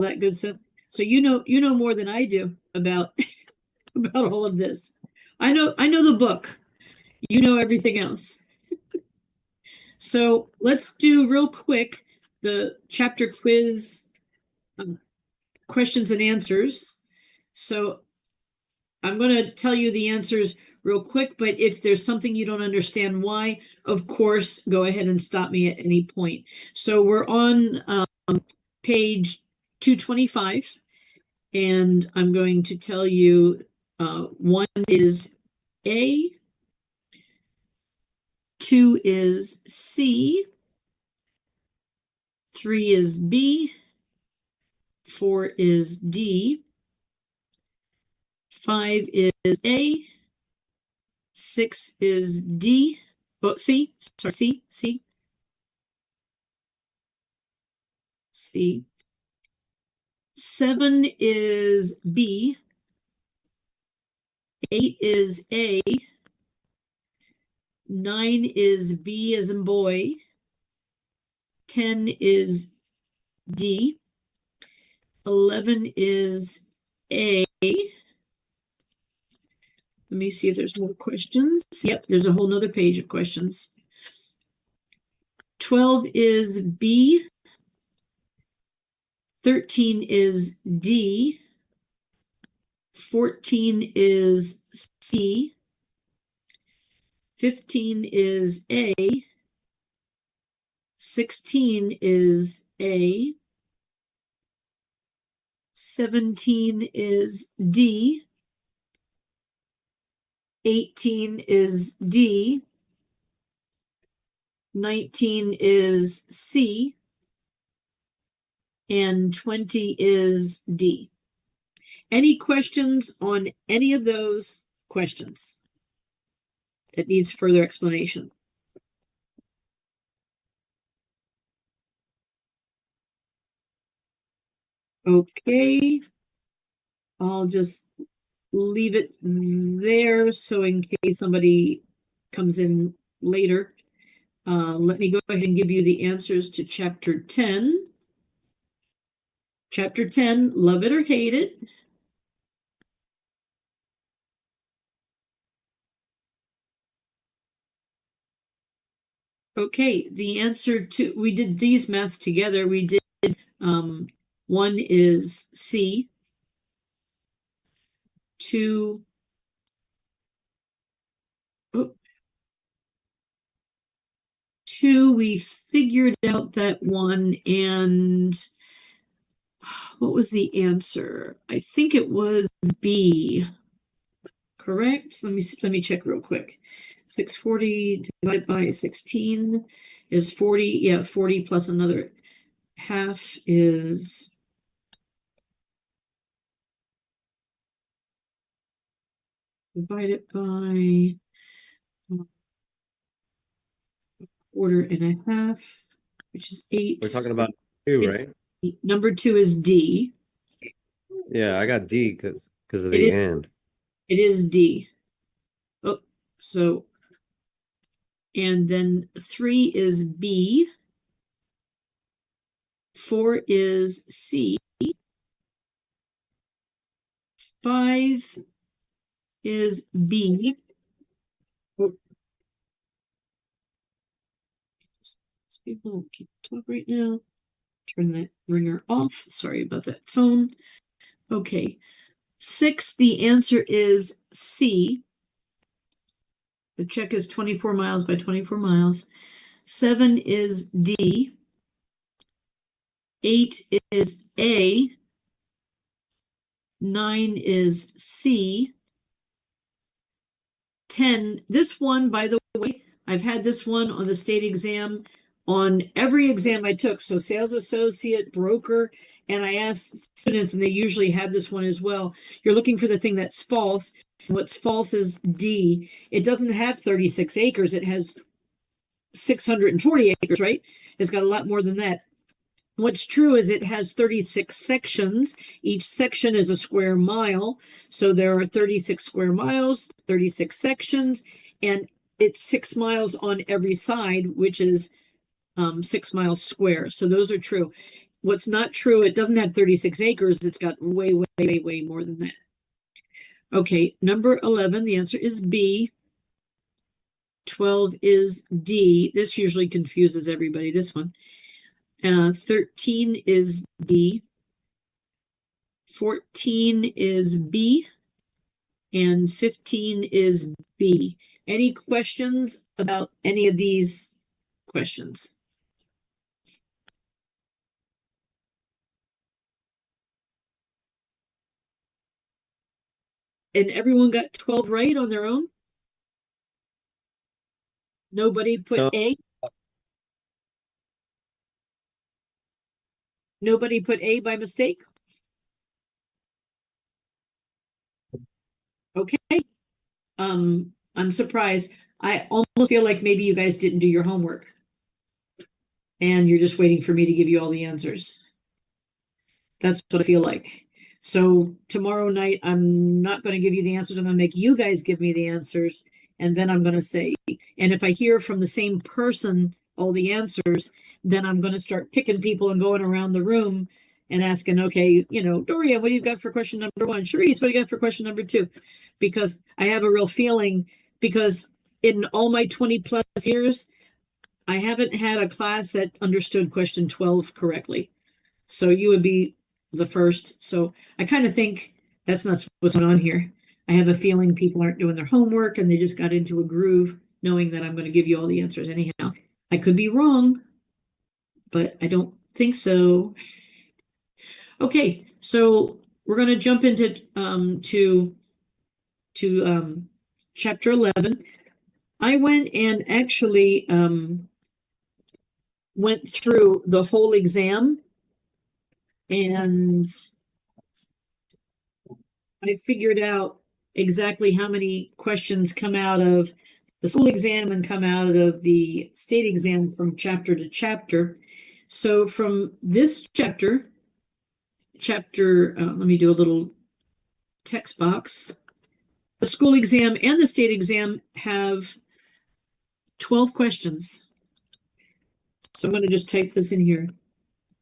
that good stuff. So you know more than I do about about all of this. I know the book. You know everything else. So let's do real quick the chapter quiz questions and answers. So I'm going to tell you the answers real quick, but if there's something you don't understand why, of course, go ahead and stop me at any point. So we're on page 225, and I'm going to tell you one is A, 2 is C, 3 is B, 4 is D, 5 is A, 6 is D, oh, C, sorry, C. 7 is B, 8 is A, 9 is B as in boy, 10 is D, 11 is A. Let me see if there's more questions. Yep, there's a whole nother page of questions. 12 is B, 13 is D, 14 is C, 15 is A, 16 is A, 17 is D, 18 is D, 19 is C, and 20 is D. Any questions on any of those questions that needs further explanation? Okay, I'll just leave it there so in case somebody comes in later. Let me go ahead and give you the answers to chapter 10. Chapter 10, love it or hate it. Okay, the answer to, we did these math together. We did, one is C, 2, oh, 2, we figured out that one, and what was the answer? I think it was B. Correct? Let me check real quick. 640 divided by 16 is 40. Yeah, 40 plus another half is divided by a quarter and a half, which is 8. We're talking about 2, It's, right? number 2 is D. Yeah, I got D because of It the is, and. it is D. Oh, so, and then 3 is B. 4 is C. 5 is B. Oh. People keep talk right now. Turn that ringer off. Sorry about that phone. Okay. 6, the answer is C. The check is 24 miles by 24 miles. 7 is D. 8 is A. 9 is C. 10, this one, by the way, I've had this one on the state exam on every exam I took. So sales associate, broker, and I asked students, and they usually have this one as well. You're looking for the thing that's false. What's false is D. It doesn't have 36 acres. It has 640 acres, right? It's got a lot more than that. What's true is it has 36 sections. Each section is a square mile. So there are 36 square miles, 36 sections, and it's 6 miles on every side, which is 6 miles square. So those are true. what's not true, it doesn't have 36 acres. It's got way, way, way, way more than that. Okay, number 11, the answer is B. 12 is D. This usually confuses everybody, this one. 13 is D. 14 is B. And 15 is B. Any questions about any of these questions? And everyone got 12 right on their own? Nobody put No. A? Nobody put A by mistake? Okay. I'm surprised. I almost feel like maybe you guys didn't do your homework. And you're just waiting for me to give you all the answers. That's what I feel like. So tomorrow night, I'm not going to give you the answers. I'm going to make you guys give me the answers. And then I'm going to say, and if I hear from the same person all the answers, then I'm going to start picking people and going around the room and asking, okay, you know, Doria, what do you got for question number 1? Charisse, what do you got for question number 2? Because I have a real feeling, because in all my 20 plus years, I haven't had a class that understood question 12 correctly. So you would be the first. So I kind of think that's not what's going on here. I have a feeling people aren't doing their homework and they just got into a groove knowing that I'm going to give you all the answers anyhow. I could be wrong, but I don't think so. Okay, so we're going to jump into chapter 11. I went and actually went through the whole exam, and I figured out exactly how many questions come out of the school exam and come out of the state exam from chapter to chapter. So from this chapter, let me do a little text box. The school exam and the state exam have 12 questions. So I'm going to just type this in here.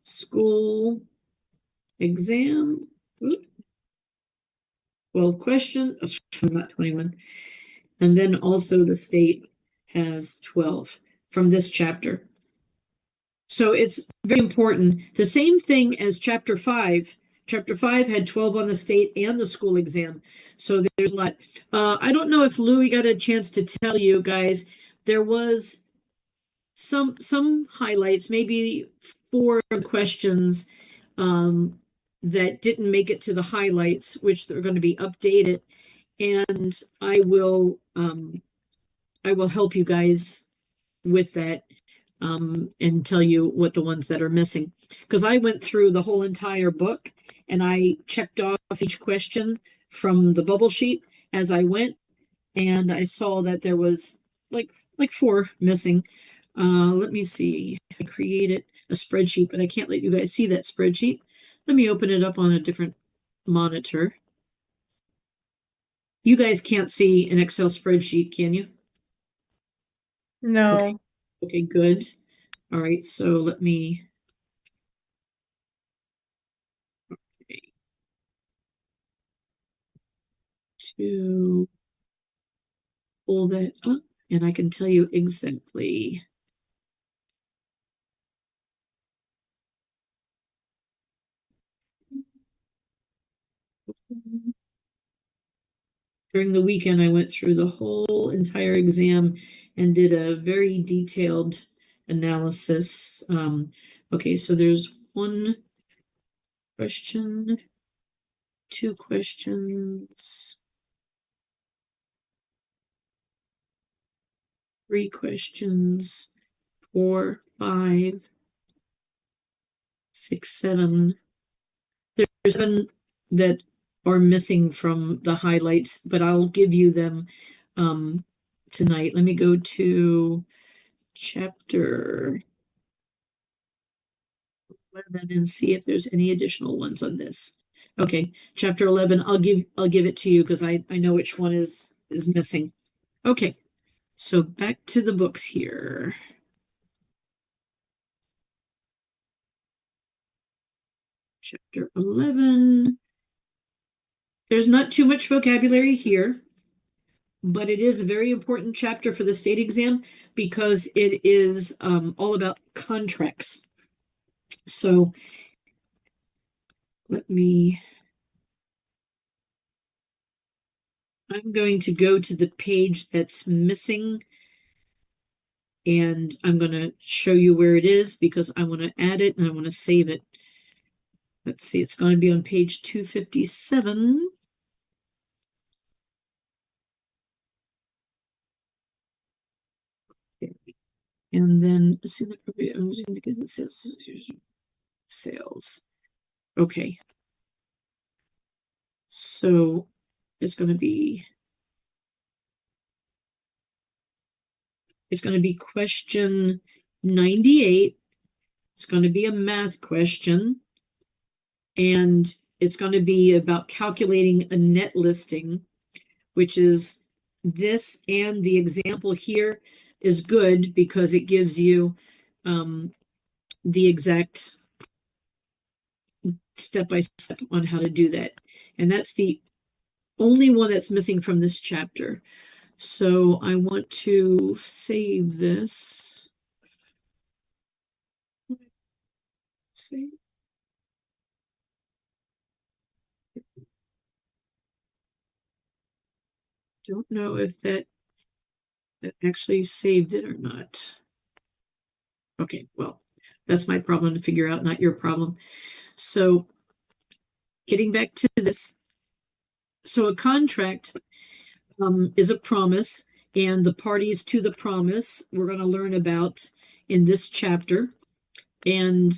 School exam, 12 questions, not 21. And then also the state has 12 from this chapter. So it's very important. The same thing as chapter 5. Chapter 5 had 12 on the state and the school exam. So there's a lot. I don't know if Louis got a chance to tell you guys, there was some highlights, maybe 4 questions that didn't make it to the highlights, which they're going to be updated. And I will help you guys with that and tell you what the ones that are missing. Because I went through the whole entire book and I checked off each question from the bubble sheet as I went, and I saw that there was like 4 missing. Let me see. I created a spreadsheet, but I can't let you guys see that spreadsheet. Let me open it up on a different monitor. You guys can't see an Excel spreadsheet, can you? No. Okay, good. All right, so let me. Okay. To pull that up, and I can tell you exactly. During the weekend, I went through the whole entire exam and did a very detailed analysis. Okay, so there's 1 question, 2 questions, 3 questions, 4, 5, 6, 7. There's 7 that are missing from the highlights, but I'll give you them tonight. Let me go to chapter 11 and see if there's any additional ones on this. Okay, chapter 11, I'll give it to you because I know which one is missing. Okay, so back to the books here. Chapter 11. There's not too much vocabulary here, but it is a very important chapter for the state exam because it is all about contracts. So I'm going to go to the page that's missing, and I'm going to show you where it is because I want to add it and I want to save it. Let's see, it's going to be on page 257. And then assume that because it says sales. Okay. So it's going to be question 98. It's going to be a math question. And it's going to be about calculating a net listing, which is this, and the example here is good because it gives you the exact step-by-step on how to do that. And that's the only one that's missing from this chapter. So I want to save this. Save. Don't know if that actually saved it or not. Okay, well, that's my problem to figure out, not your problem. So getting back to this. So a contract is a promise, and the parties to the promise we're going to learn about in this chapter. And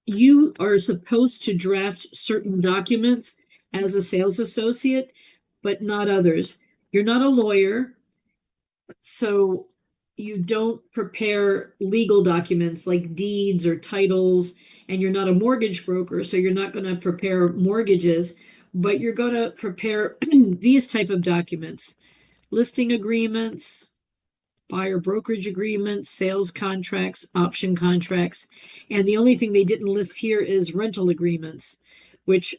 you are supposed to draft certain documents as a sales associate, but not others. You're not a lawyer, so you don't prepare legal documents like deeds or titles, and you're not a mortgage broker, so you're not going to prepare mortgages, but you're going to prepare these type of documents: listing agreements, buyer brokerage agreements, sales contracts, option contracts. And the only thing they didn't list here is rental agreements, which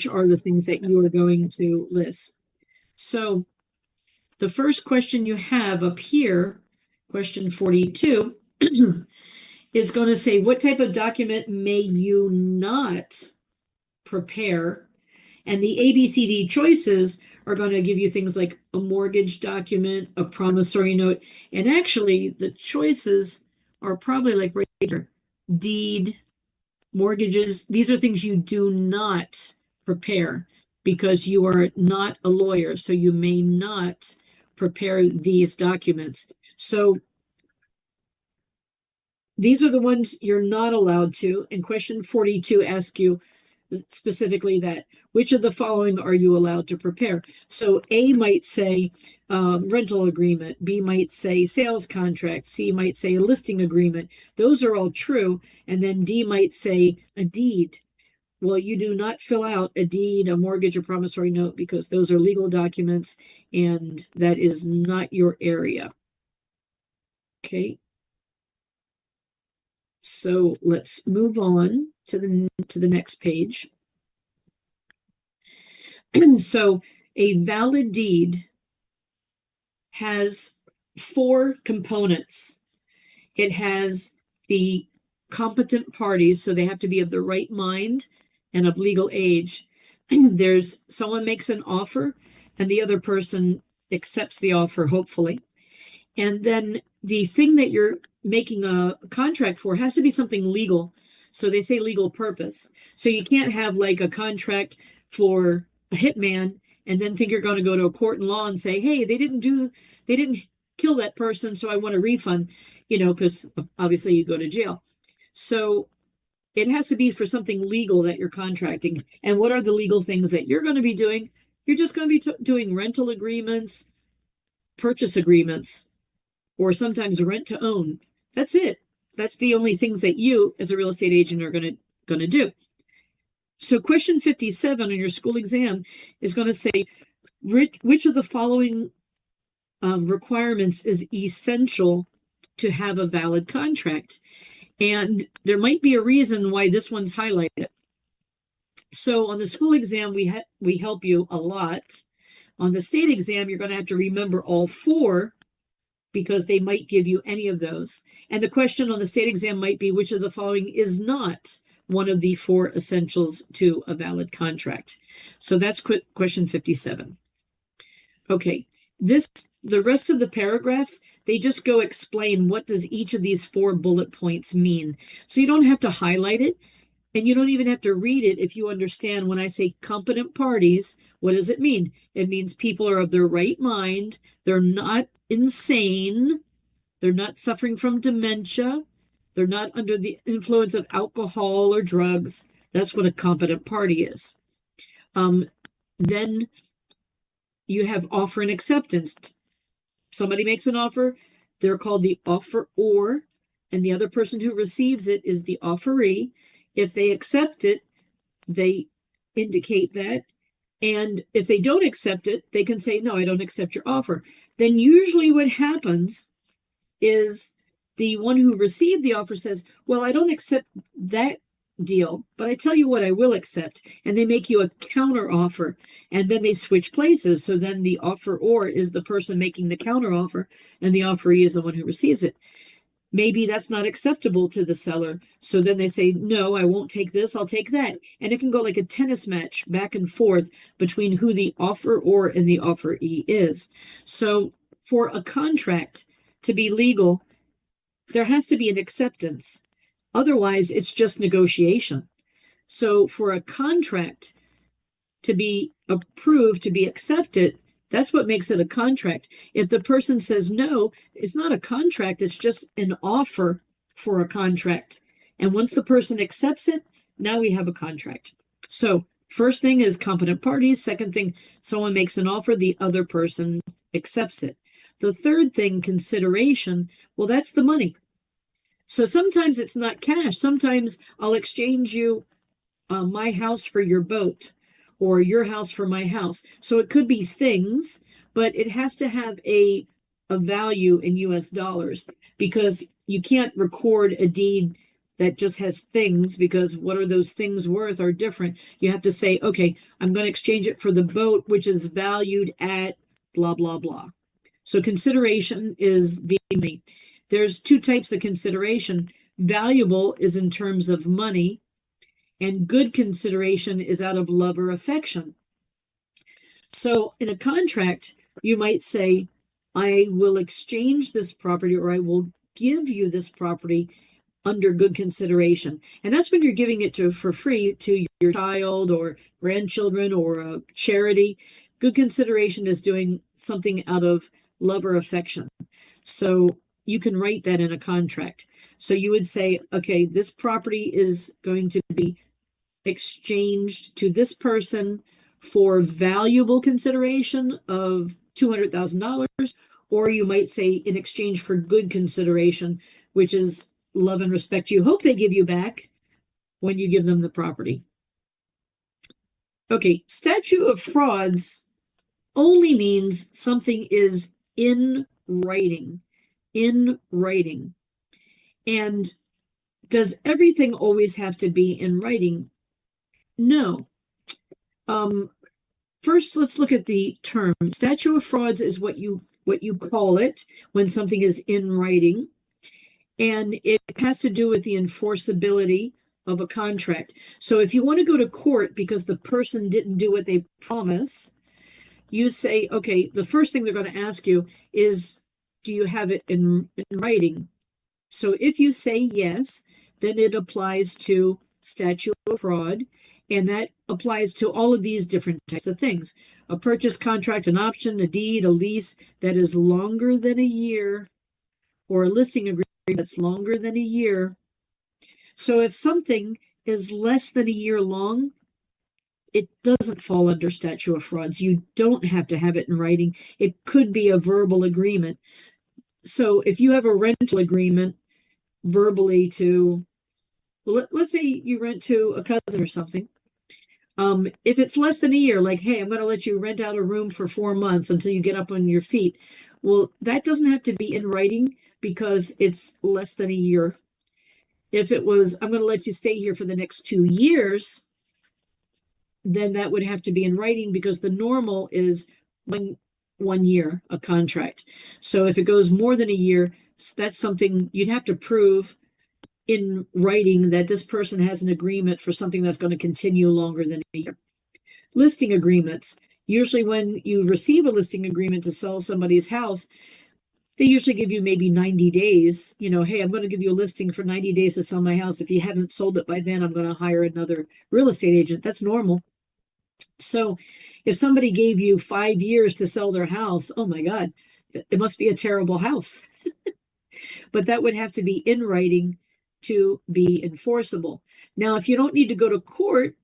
are the things that you are going to list. So the first question you have up here, question 42, is going to say, what type of document may you not prepare? And the ABCD choices are going to give you things like a mortgage document, a promissory note. And actually, the choices are probably like right here: deed, mortgages. These are things you do not prepare because you are not a lawyer. So you may not prepare these documents. So these are the ones you're not allowed to. And question 42 asks you specifically that, which of the following are you allowed to prepare? So A might say rental agreement, B might say sales contract, C might say a listing agreement. Those are all true. And then D might say a deed. Well, you do not fill out a deed, a mortgage, or promissory note because those are legal documents and that is not your area. Okay. So let's move on to the next page. And so a valid deed has 4 components. It has the competent parties, so they have to be of the right mind and of legal age. There's someone makes an offer and the other person accepts the offer, hopefully. And then the thing that you're making a contract for has to be something legal. So they say legal purpose. So you can't have like a contract for a hitman and then think you're going to go to a court in law and say, hey, they didn't kill that person, so I want a refund, because obviously you go to jail. So it has to be for something legal that you're contracting. And what are the legal things that you're going to be doing? You're just going to be doing rental agreements, purchase agreements, or sometimes rent to own. That's it. That's the only things that you as a real estate agent are going to do. So question 57 on your school exam is going to say, which of the following requirements is essential to have a valid contract? And there might be a reason why this one's highlighted. So on the school exam, we help you a lot. On the state exam, you're going to have to remember all four because they might give you any of those. And the question on the state exam might be, which of the following is not one of the four essentials to a valid contract? So that's question 57. Okay, the rest of the paragraphs, they just go explain what does each of these four bullet points mean. So you don't have to highlight it, and you don't even have to read it if you understand when I say competent parties, what does it mean? It means people are of their right mind, they're not insane, they're not suffering from dementia, they're not under the influence of alcohol or drugs. That's what a competent party is. Then you have offer and acceptance. Somebody makes an offer, they're called the offeror, and the other person who receives it is the offeree. If they accept it, they indicate that. And if they don't accept it, they can say, no, I don't accept your offer. Then usually what happens is the one who received the offer says, well, I don't accept that deal, but I tell you what I will accept. And they make you a counter offer, and then they switch places. So then the offeror is the person making the counter offer, and the offeree is the one who receives it. Maybe that's not acceptable to the seller. So then they say, no, I won't take this, I'll take that. And it can go like a tennis match back and forth between who the offeror and the offeree is. So for a contract to be legal, there has to be an acceptance. Otherwise, it's just negotiation. So for a contract to be approved, to be accepted, that's what makes it a contract. If the person says no, it's not a contract, it's just an offer for a contract. And once the person accepts it, now we have a contract. So first thing is competent parties. Second thing, someone makes an offer, the other person accepts it. The third thing, consideration, well, that's the money. So sometimes it's not cash. Sometimes I'll exchange you my house for your boat, or your house for my house. So it could be things, but it has to have a value in US dollars, because you can't record a deed that just has things, because what are those things worth are different. You have to say, okay, I'm going to exchange it for the boat, which is valued at blah, blah, blah. So consideration is the money. There's two types of consideration. Valuable is in terms of money, and good consideration is out of love or affection. So in a contract, you might say, I will exchange this property, or I will give you this property under good consideration. And that's when you're giving it for free to your child or grandchildren or a charity. Good consideration is doing something out of love or affection. So you can write that in a contract. So you would say, okay, this property is going to be exchanged to this person for valuable consideration of $200,000, or you might say in exchange for good consideration, which is love and respect you hope they give you back when you give them the property. Okay, statute of frauds only means something is in writing. In writing. And does everything always have to be in writing? No. First, let's look at the term. Statute of frauds is what you call it when something is in writing, and it has to do with the enforceability of a contract. So if you want to go to court because the person didn't do what they promised, you say, okay, the first thing they're going to ask you is, do you have it in writing? So if you say yes, then it applies to statute of fraud, and that applies to all of these different types of things. A purchase contract, an option, a deed, a lease that is longer than a year, or a listing agreement that's longer than a year. So if something is less than a year long, it doesn't fall under statute of frauds. You don't have to have it in writing. It could be a verbal agreement. So if you have a rental agreement verbally to, let's say you rent to a cousin or something. If it's less than a year, like, hey, I'm going to let you rent out a room for 4 months until you get up on your feet. Well, that doesn't have to be in writing because it's less than a year. If it was, I'm going to let you stay here for the next 2 years, then that would have to be in writing because the normal is 1 year, a contract. So if it goes more than a year, that's something you'd have to prove in writing that this person has an agreement for something that's going to continue longer than a year. Listing agreements. Usually when you receive a listing agreement to sell somebody's house, they usually give you maybe 90 days. You know, hey, I'm going to give you a listing for 90 days to sell my house. If you haven't sold it by then, I'm going to hire another real estate agent. That's normal. So if somebody gave you 5 years to sell their house, oh my God, it must be a terrible house. But that would have to be in writing to be enforceable. Now, if you don't need to go to court,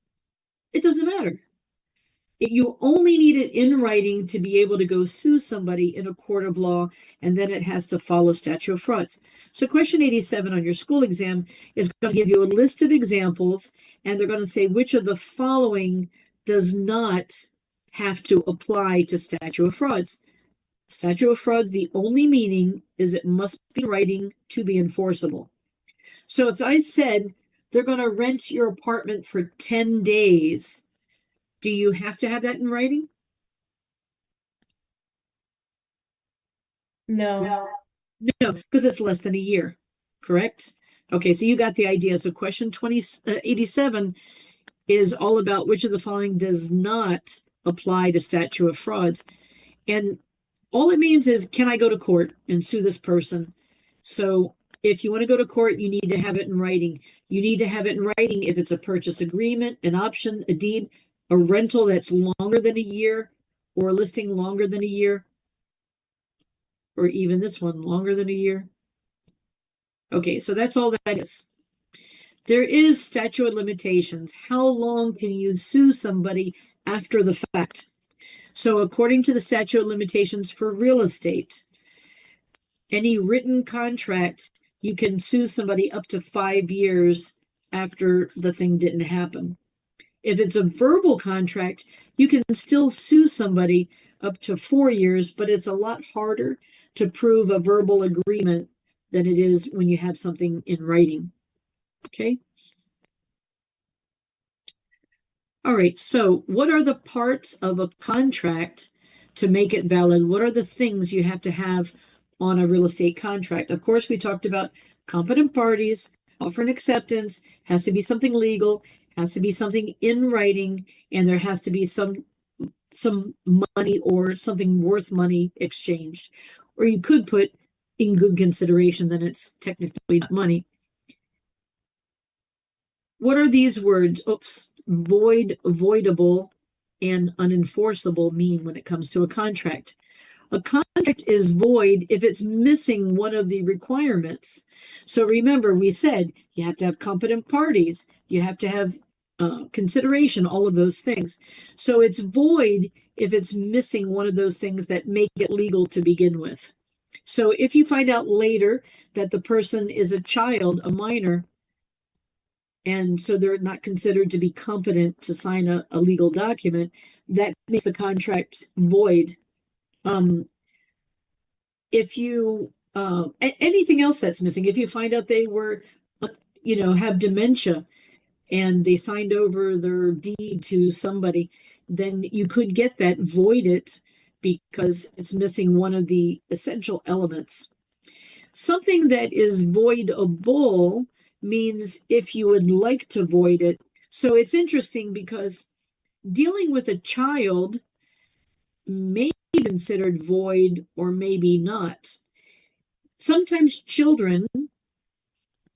it doesn't matter. You only need it in writing to be able to go sue somebody in a court of law, and then it has to follow statute of frauds. So question 87 on your school exam is going to give you a list of examples, and they're going to say which of the following does not have to apply to statute of frauds. Statute of frauds, the only meaning is it must be in writing to be enforceable. So if I said they're going to rent your apartment for 10 days, do you have to have that in writing? No. No, because it's less than a year, correct? Okay, so you got the idea. So question 87 is all about which of the following does not apply to statute of frauds. And all it means is, can I go to court and sue this person? So if you want to go to court, you need to have it in writing. You need to have it in writing if it's a purchase agreement, an option, a deed, a rental that's longer than a year, or a listing longer than a year, or even this one longer than a year. Okay, so that's all that is. There is statute of limitations. How long can you sue somebody after the fact? So according to the statute of limitations for real estate, any written contract, you can sue somebody up to 5 years after the thing didn't happen. If it's a verbal contract, you can still sue somebody up to 4 years, but it's a lot harder to prove a verbal agreement than it is when you have something in writing. Okay. All right. So what are the parts of a contract to make it valid? What are the things you have to have on a real estate contract? Of course, we talked about competent parties, offer and acceptance, has to be something legal, has to be something in writing, and there has to be some money or something worth money exchanged. Or you could put in good consideration, then it's technically not money. What are these words? Oops. Void, voidable, and unenforceable mean when it comes to a contract? A contract is void if it's missing one of the requirements. So remember, we said you have to have competent parties, you have to have consideration, all of those things. So it's void if it's missing one of those things that make it legal to begin with. So if you find out later that the person is a child, a minor, and so they're not considered to be competent to sign a legal document, that makes the contract void. If you, anything else that's missing, if you find out they were, have dementia and they signed over their deed to somebody, then you could get that voided because it's missing one of the essential elements. Something that is voidable means if you would like to void it. So it's interesting because dealing with a child may be considered void or maybe not. Sometimes children,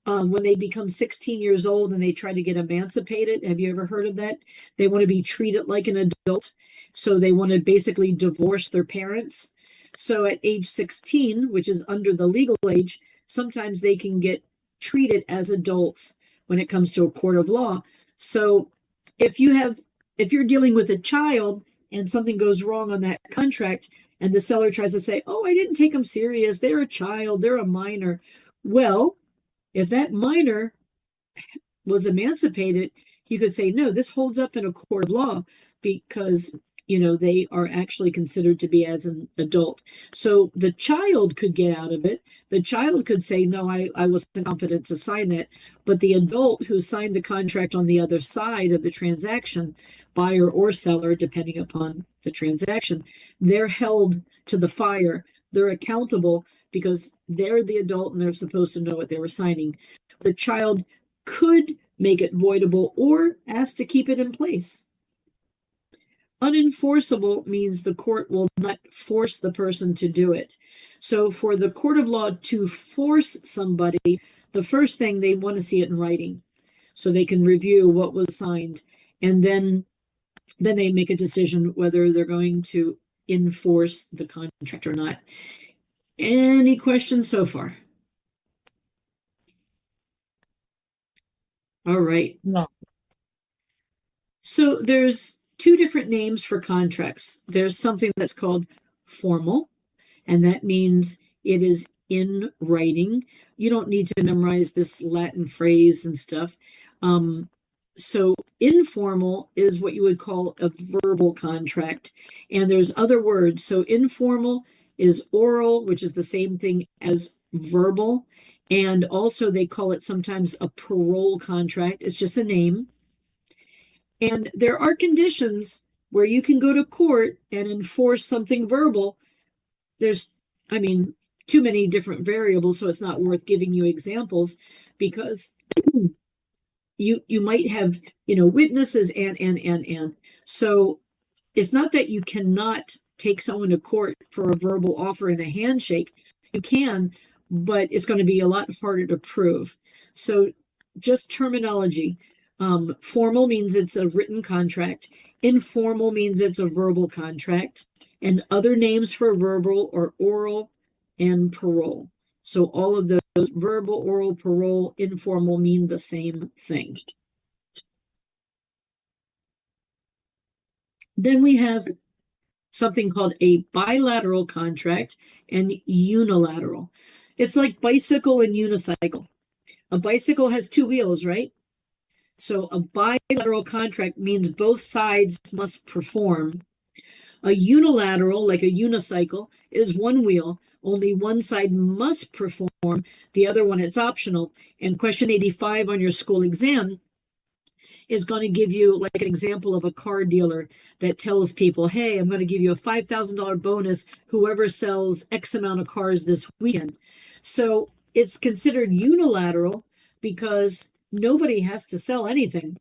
when they become 16 years old and they try to get emancipated, have you ever heard of that? They want to be treated like an adult. So they want to basically divorce their parents. So at age 16, which is under the legal age, sometimes they can get treated as adults when it comes to a court of law. So if you're dealing with a child and something goes wrong on that contract and the seller tries to say, oh, I didn't take them serious, they're a child, they're a minor. Well, if that minor was emancipated, you could say, no, this holds up in a court of law because they are actually considered to be as an adult. So the child could get out of it. The child could say, no, I wasn't competent to sign that. But the adult who signed the contract on the other side of the transaction, buyer or seller, depending upon the transaction, they're held to the fire. They're accountable because they're the adult and they're supposed to know what they were signing. The child could make it voidable or ask to keep it in place. Unenforceable means the court will not force the person to do it. So for the court of law to force somebody, the first thing, they want to see it in writing so they can review what was signed, and then they make a decision whether they're going to enforce the contract or not. Any questions so far? All right. No. So there's two different names for contracts. There's something that's called formal, and that means it is in writing. You don't need to memorize this Latin phrase and stuff. So informal is what you would call a verbal contract, and there's other words. So informal is oral, which is the same thing as verbal, and also they call it sometimes a parole contract. It's just a name. And there are conditions where you can go to court and enforce something verbal. There's, too many different variables, so it's not worth giving you examples, because you might have, witnesses and. So it's not that you cannot take someone to court for a verbal offer and a handshake. You can, but it's going to be a lot harder to prove. So just terminology. Formal means it's a written contract. Informal means it's a verbal contract. And other names for verbal are oral and parole. So all of those, verbal, oral, parole, informal, mean the same thing. Then we have something called a bilateral contract and unilateral. It's like bicycle and unicycle. A bicycle has two wheels, right? So a bilateral contract means both sides must perform. A unilateral, like a unicycle, is one wheel. Only one side must perform. The other one, it's optional. And question 85 on your school exam is going to give you like an example of a car dealer that tells people, hey, I'm going to give you a $5,000 bonus, whoever sells X amount of cars this weekend. So it's considered unilateral because nobody has to sell anything.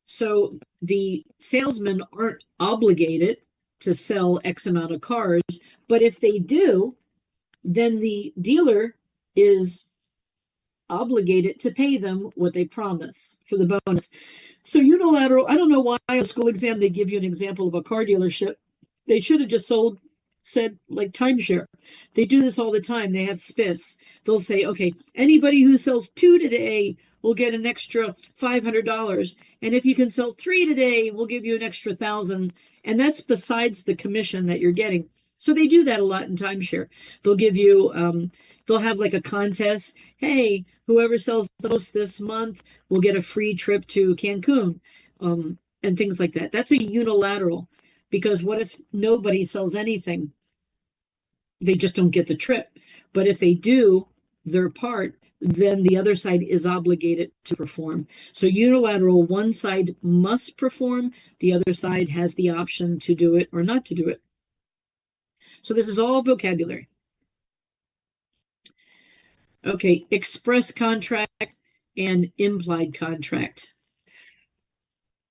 So the salesmen aren't obligated to sell X amount of cars, but if they do, then the dealer is obligated to pay them what they promise for the bonus. So unilateral, I don't know why on a school exam they give you an example of a car dealership. They should have just said like timeshare. They do this all the time. They have spiffs. They'll say, okay, anybody who sells 2 today will get an extra $500. And if you can sell 3 today, we'll give you an extra 1,000. And that's besides the commission that you're getting. So they do that a lot in timeshare. They'll give you, they'll have like a contest. Hey, whoever sells the most this month will get a free trip to Cancun, and things like that. That's a unilateral, because what if nobody sells anything? They just don't get the trip. But if they do their part, then the other side is obligated to perform. So unilateral, one side must perform, the other side has the option to do it or not to do it. So this is all vocabulary. Okay, express contract and implied contract.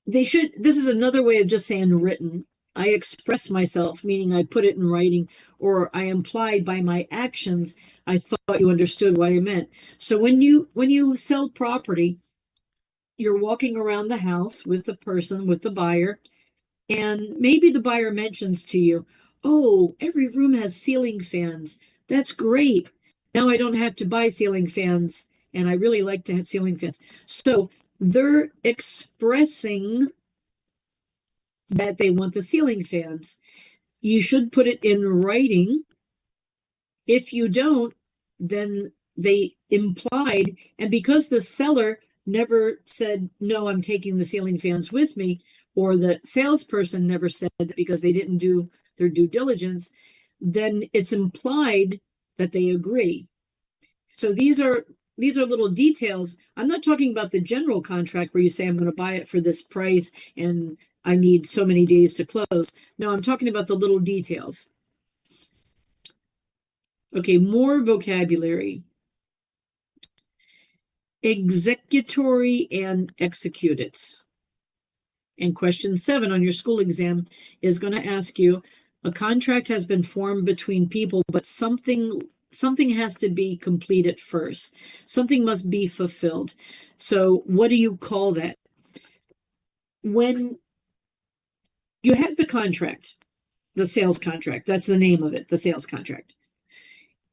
This is another way of just saying written. I express myself, meaning I put it in writing, or I implied by my actions, I thought you understood what I meant. So when you sell property, you're walking around the house with the person, with the buyer, and maybe the buyer mentions to you, oh, every room has ceiling fans. That's great. Now I don't have to buy ceiling fans, and I really like to have ceiling fans. So they're expressing that they want the ceiling fans. You should put it in writing. If you don't, then they implied, and because the seller never said, no, I'm taking the ceiling fans with me, or the salesperson never said that because they didn't do their due diligence, then it's implied that they agree. So these are little details. I'm not talking about the general contract where you say, I'm going to buy it for this price and I need so many days to close. No, I'm talking about the little details. Okay, more vocabulary. Executory and executed. And question 7 on your school exam is going to ask you, a contract has been formed between people, but something has to be completed first. Something must be fulfilled. So what do you call that? When you have the contract, the sales contract, that's the name of it, the sales contract.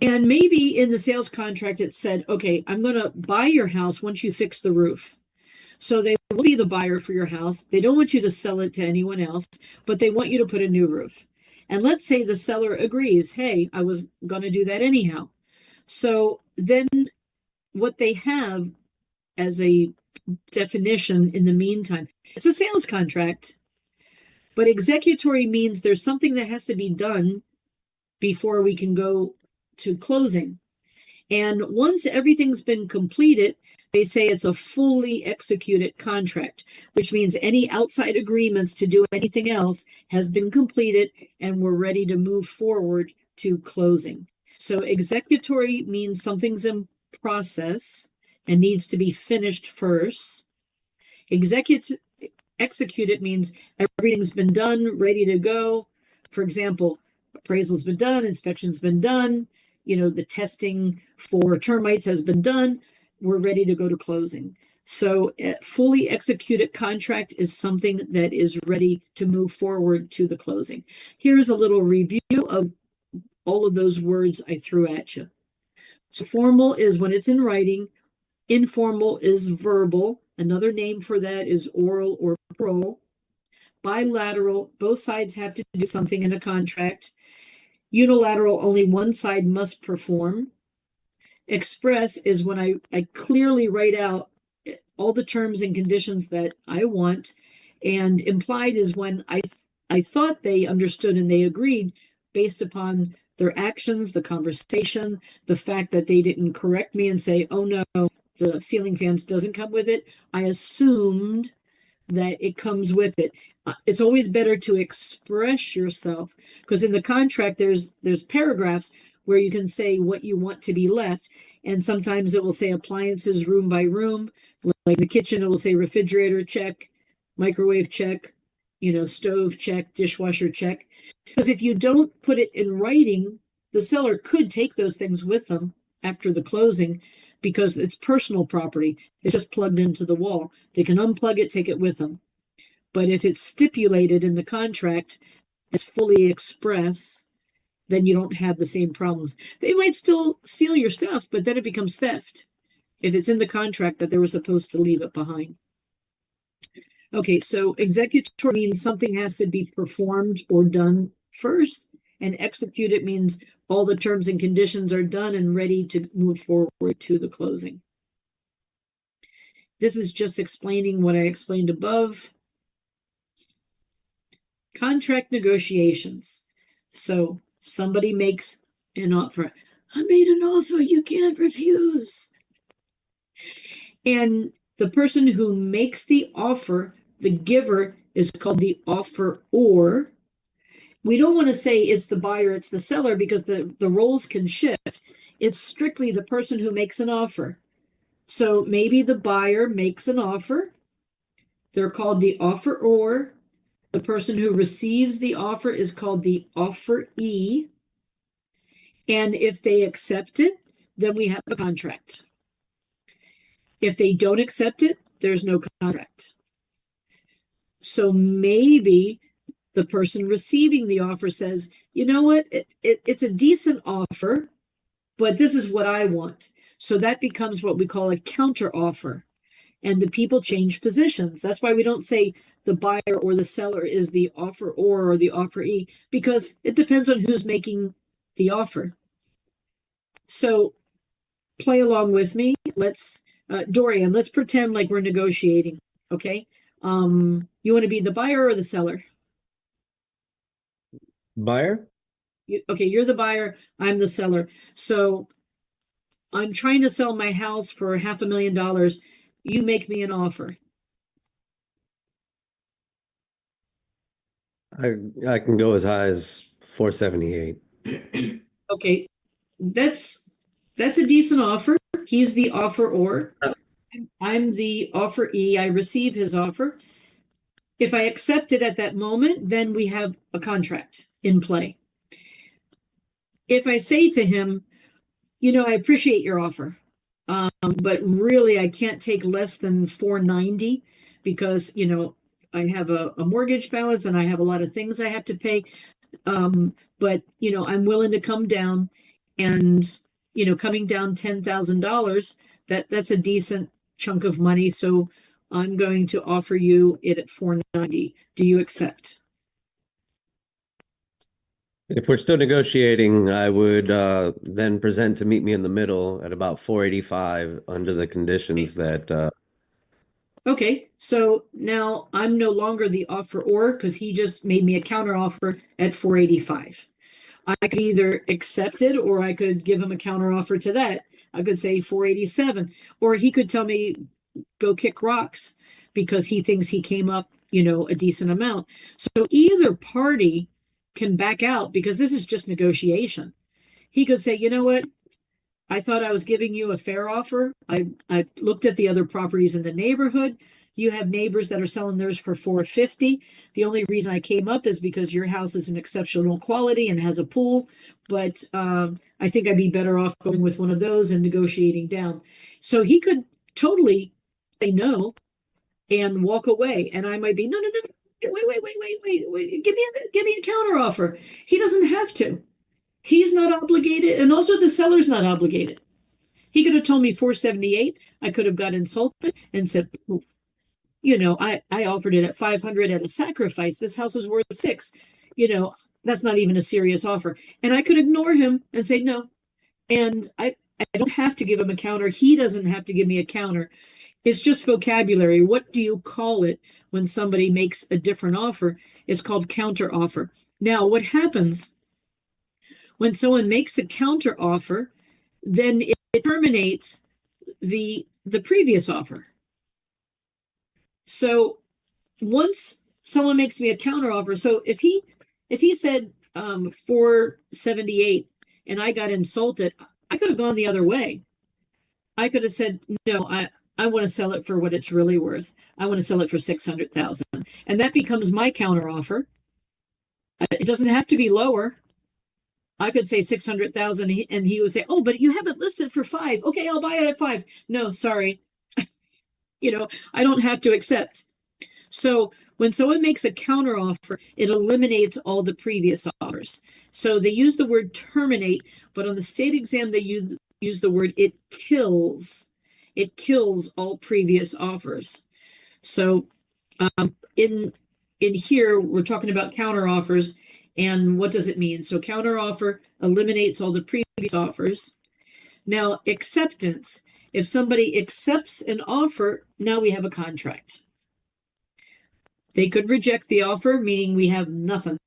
And maybe in the sales contract, it said, okay, I'm going to buy your house once you fix the roof. So they will be the buyer for your house. They don't want you to sell it to anyone else, but they want you to put a new roof. And let's say the seller agrees, hey, I was going to do that anyhow. So then what they have as a definition in the meantime, it's a sales contract, but executory means there's something that has to be done before we can go to closing. And once everything's been completed, they say it's a fully executed contract, which means any outside agreements to do anything else has been completed and we're ready to move forward to closing. So executory means something's in process and needs to be finished first. Executed means everything's been done, ready to go. For example, appraisal's been done, inspection's been done, the testing for termites has been done. We're ready to go to closing. So a fully executed contract is something that is ready to move forward to the closing. Here's a little review of all of those words I threw at you. So formal is when it's in writing. Informal is verbal. Another name for that is oral or parole. Bilateral, both sides have to do something in a contract. Unilateral, only one side must perform. Express is when I clearly write out all the terms and conditions that I want. And implied is when I thought they understood and they agreed based upon their actions, the conversation, the fact that they didn't correct me and say, oh no, the ceiling fans doesn't come with it. I assumed that it comes with it. It's always better to express yourself, because in the contract there's paragraphs where you can say what you want to be left, and sometimes it will say appliances room by room. Like the kitchen, it will say refrigerator check, microwave check, stove check, dishwasher check. Because if you don't put it in writing, the seller could take those things with them after the closing, because it's personal property. It's just plugged into the wall. They can unplug it, take it with them. But if it's stipulated in the contract as fully express, then you don't have the same problems. They might still steal your stuff, but then it becomes theft if it's in the contract that they were supposed to leave it behind. Okay, so executory means something has to be performed or done first, and executed means all the terms and conditions are done and ready to move forward to the closing. This is just explaining what I explained above. Contract negotiations. So somebody makes an offer. I made an offer, you can't refuse. And the person who makes the offer, the giver, is called the offeror. We don't want to say it's the buyer, it's the seller, because the roles can shift. It's strictly the person who makes an offer. So maybe the buyer makes an offer. They're called the offeror. The person who receives the offer is called the offeree. And if they accept it, then we have a contract. If they don't accept it, there's no contract. So maybe the person receiving the offer says, you know what, it's a decent offer, but this is what I want. So that becomes what we call a counter offer. And the people change positions. That's why we don't say the buyer or the seller is the offeror or the offeree, because it depends on who's making the offer. So play along with me. Let's Dorian, let's pretend like we're negotiating, okay? You want to be the buyer or the seller? Buyer? Okay, you're the buyer, I'm the seller. So I'm trying to sell my house for $500,000. You make me an offer. I can go as high as 478. Okay, that's a decent offer. He's the offeror. I'm the offeree. I receive his offer. If I accept it at that moment, then we have a contract in play. If I say to him, I appreciate your offer, but really I can't take less than 490 because, I have a mortgage balance and I have a lot of things I have to pay. But, I'm willing to come down and, coming down $10,000, that's a decent chunk of money. So I'm going to offer you it at 490. Do you accept? If we're still negotiating, I would then present to meet me in the middle at about 485 under the conditions that Okay, so now I'm no longer the offeror because he just made me a counter offer at 485. I could either accept it or I could give him a counter offer to that. I could say 487, or he could tell me go kick rocks because he thinks he came up, a decent amount. So either party can back out because this is just negotiation. He could say, you know what? I thought I was giving you a fair offer. I've looked at the other properties in the neighborhood. You have neighbors that are selling theirs for 450. The only reason I came up is because your house is an exceptional quality and has a pool. But I think I'd be better off going with one of those and negotiating down. So he could totally say no and walk away. And I might be, no, wait. Give me a counter offer. He doesn't have to. He's not obligated, and also the seller's not obligated. He could have told me 478. I could have got insulted and said, I offered it at 500 at a sacrifice. This house is worth 6. That's not even a serious offer. And I could ignore him and say no. And I don't have to give him a counter. He doesn't have to give me a counter. It's just vocabulary. What do you call it when somebody makes a different offer? It's called counter offer. Now, what happens when someone makes a counter offer, then it terminates the previous offer. So once someone makes me a counter offer, so if he said 478 and I got insulted, I could have gone the other way. I could have said, no, I want to sell it for what it's really worth. I want to sell it for 600,000. And that becomes my counter offer. It doesn't have to be lower. I could say 600,000 and he would say, oh, but you have it listed for 5. Okay, I'll buy it at 5. No, sorry. I don't have to accept. So when someone makes a counter offer, it eliminates all the previous offers. So they use the word terminate, but on the state exam, they use the word it kills. It kills all previous offers. So in here, we're talking about counter offers. And what does it mean? So counter offer eliminates all the previous offers. Now, acceptance. If somebody accepts an offer, now we have a contract. They could reject the offer, meaning we have nothing.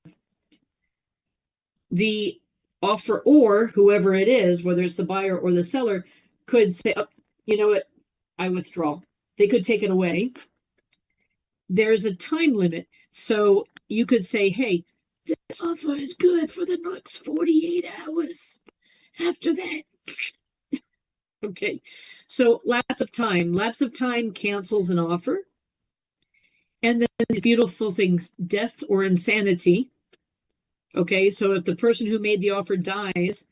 The offeror, whoever it is, whether it's the buyer or the seller, could say, oh, you know what, I withdraw. They could take it away. There's a time limit. So you could say, hey, this offer is good for the next 48 hours. After that. Okay. So lapse of time cancels an offer. And then these beautiful things, death or insanity. Okay. So if the person who made the offer dies,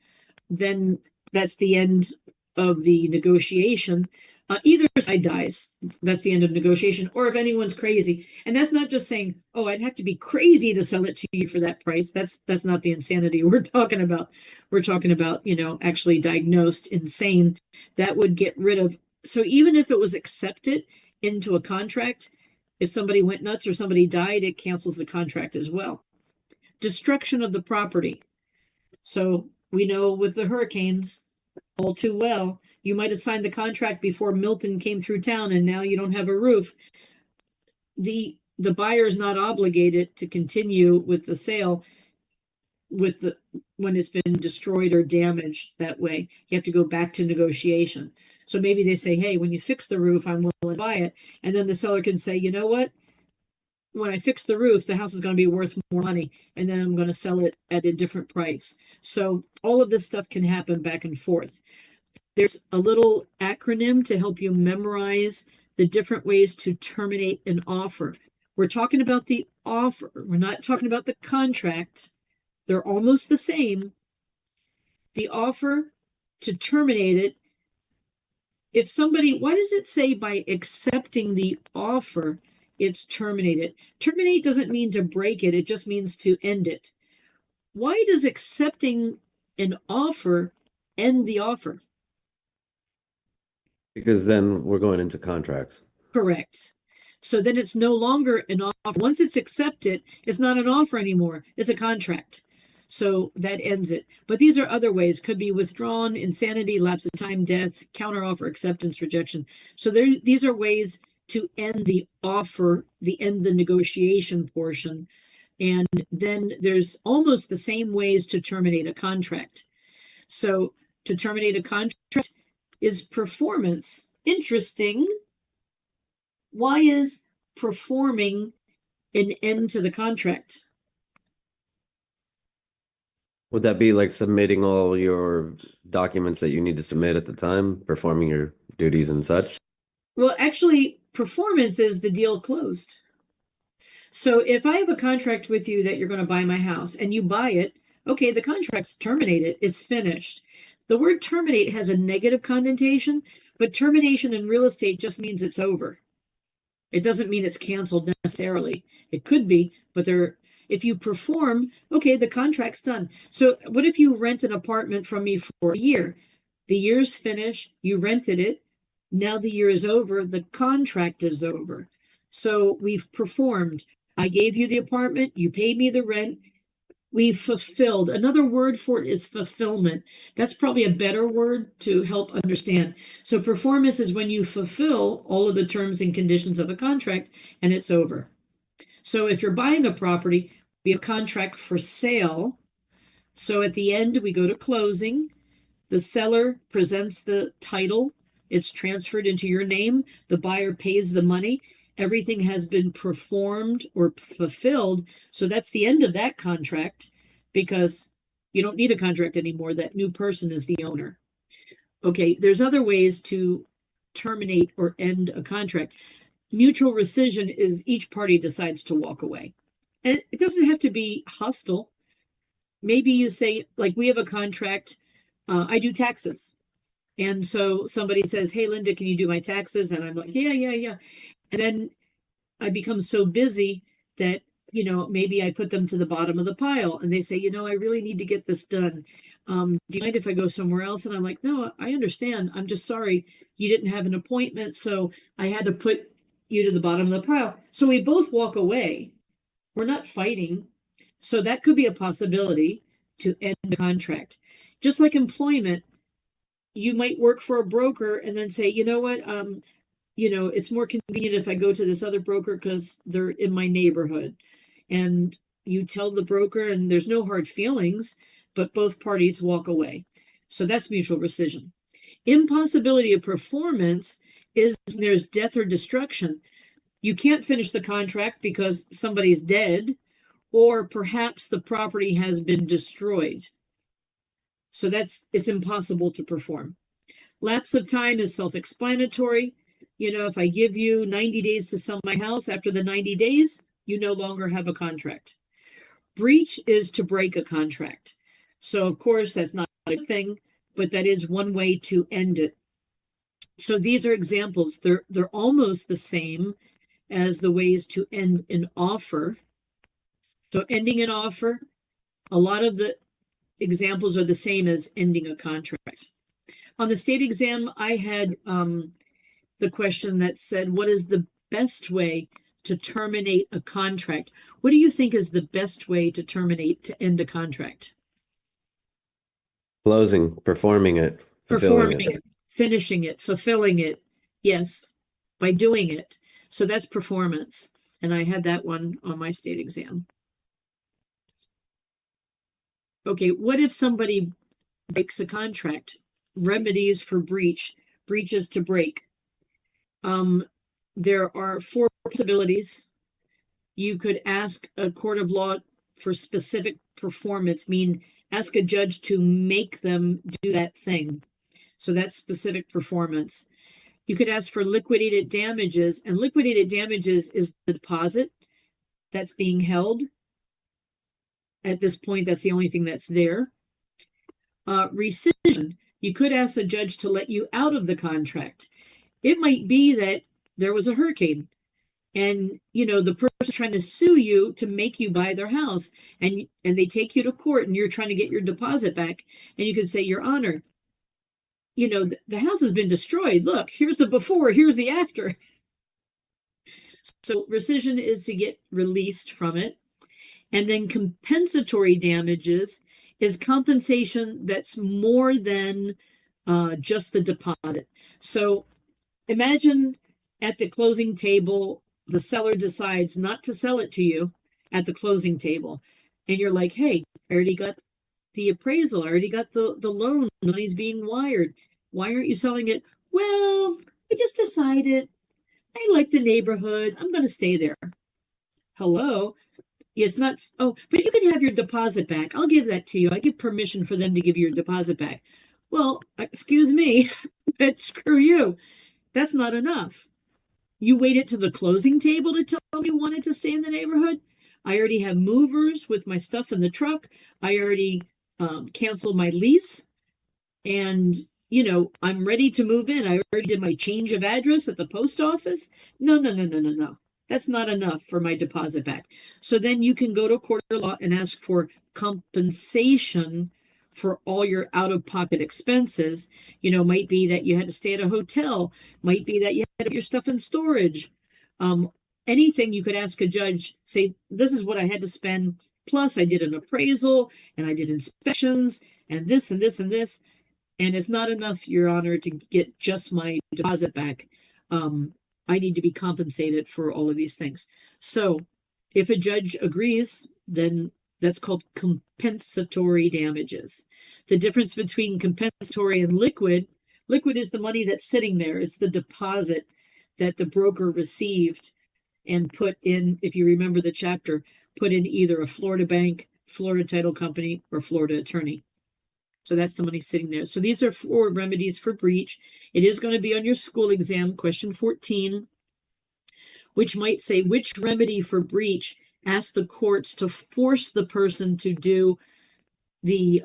then that's the end of the negotiation. Either side dies. That's the end of negotiation. Or if anyone's crazy, and that's not just saying, "Oh, I'd have to be crazy to sell it to you for that price." That's not the insanity we're talking about. We're talking about, actually diagnosed insane. That would get rid of. So even if it was accepted into a contract, if somebody went nuts or somebody died, it cancels the contract as well. Destruction of the property. So we know with the hurricanes all too well You might have signed the contract before Milton came through town and now you don't have a roof. The buyer is not obligated to continue with the sale when it's been destroyed or damaged that way. You have to go back to negotiation. So maybe they say, hey, when you fix the roof, I'm willing to buy it. And then the seller can say, you know what? When I fix the roof, the house is going to be worth more money, and then I'm going to sell it at a different price. So all of this stuff can happen back and forth. There's a little acronym to help you memorize the different ways to terminate an offer. We're talking about the offer. We're not talking about the contract. They're almost the same. The offer, to terminate it, if somebody, why does it say by accepting the offer, it's terminated? Terminate doesn't mean to break it. It just means to end it. Why does accepting an offer end the offer? Because then we're going into contracts. Correct. So then it's no longer an offer. Once it's accepted, it's not an offer anymore. It's a contract. So that ends it. But these are other ways. Could be withdrawn, insanity, lapse of time, death, counteroffer, acceptance, rejection. So these are ways to end the offer, end the negotiation portion. And then there's almost the same ways to terminate a contract. So to terminate a contract is performance. Interesting. Why is performing an end to the contract? Would that be like submitting all your documents that you need to submit at the time, performing your duties and such? Well, actually, performance is the deal closed. So if I have a contract with you that you're going to buy my house and you buy it, okay, the contract's terminated. It's finished. The word terminate has a negative connotation, but termination in real estate just means it's over. It doesn't mean it's canceled necessarily. It could be, but if you perform, okay, the contract's done. So what if you rent an apartment from me for a year? The year's finished, you rented it. Now the year is over, the contract is over. So we've performed. I gave you the apartment, you paid me the rent. We've fulfilled. Another word for it is fulfillment. That's probably a better word to help understand. So performance is when you fulfill all of the terms and conditions of a contract and it's over. So if you're buying a property, we have a contract for sale. So at the end, we go to closing. The seller presents the title. It's transferred into your name. The buyer pays the money. Everything has been performed or fulfilled. So that's the end of that contract because you don't need a contract anymore. That new person is the owner. Okay, there's other ways to terminate or end a contract. Mutual rescission is each party decides to walk away. And it doesn't have to be hostile. Maybe you say, like, we have a contract, I do taxes. And so somebody says, hey, Linda, can you do my taxes? And I'm like, yeah. And then I become so busy that, maybe I put them to the bottom of the pile and they say, I really need to get this done. Do you mind if I go somewhere else? And I'm like, no, I understand. I'm just sorry. You didn't have an appointment. So I had to put you to the bottom of the pile. So we both walk away. We're not fighting. So that could be a possibility to end the contract. Just like employment, you might work for a broker and then say, you know what, it's more convenient if I go to this other broker because they're in my neighborhood. And you tell the broker and there's no hard feelings, but both parties walk away. So that's mutual rescission. Impossibility of performance is when there's death or destruction. You can't finish the contract because somebody's dead, or perhaps the property has been destroyed. So it's impossible to perform. Lapse of time is self-explanatory. If I give you 90 days to sell my house, after the 90 days, you no longer have a contract. Breach is to break a contract. So of course, that's not a thing, but that is one way to end it. So these are examples. They're almost the same as the ways to end an offer. So ending an offer, a lot of the examples are the same as ending a contract. On the state exam, I had the question that said, what is the best way to terminate a contract? What do you think is the best way to end a contract? Closing, performing it, fulfilling it. finishing it, fulfilling it. Yes, by doing it. So that's performance. And I had that one on my state exam. Okay, what if somebody breaks a contract? Remedies for breach, breaches to break. There are 4 possibilities. You could ask a court of law for specific performance, ask a judge to make them do that thing. So that's specific performance. You could ask for liquidated damages, and liquidated damages is the deposit that's being held. At this point, that's the only thing that's there. Rescission, you could ask a judge to let you out of the contract. It might be that there was a hurricane and, the person's trying to sue you to make you buy their house, and they take you to court and you're trying to get your deposit back. And you could say, Your Honor, the house has been destroyed. Look, here's the before, here's the after. So rescission is to get released from it. And then compensatory damages is compensation that's more than just the deposit. So imagine at the closing table, the seller decides not to sell it to you at the closing table. And you're like, hey, I already got the appraisal. I already got the loan. Money's being wired. Why aren't you selling it? Well, I just decided I like the neighborhood. I'm going to stay there. Hello? It's not, oh, but you can have your deposit back. I'll give that to you. I give permission for them to give you your deposit back. Well, excuse me, but screw you. That's not enough. You waited to the closing table to tell me you wanted to stay in the neighborhood. I already have movers with my stuff in the truck. I already canceled my lease. And, I'm ready to move in. I already did my change of address at the post office. No. That's not enough for my deposit back. So then you can go to court of law and ask for compensation for all your out-of-pocket expenses. Might be that you had to stay at a hotel, might be that you had your stuff in storage. Anything you could ask a judge, say, this is what I had to spend, plus I did an appraisal, and I did inspections, and this, and this, and this, and it's not enough, Your Honor, to get just my deposit back. I need to be compensated for all of these things. So if a judge agrees, then that's called compensatory damages. The difference between compensatory and liquid is the money that's sitting there. It's the deposit that the broker received and put in, if you remember the chapter, put in either a Florida bank, Florida title company, or Florida attorney. So that's the money sitting there. So these are 4 remedies for breach. It is going to be on your school exam, question 14, which might say, which remedy for breach ask the courts to force the person to do the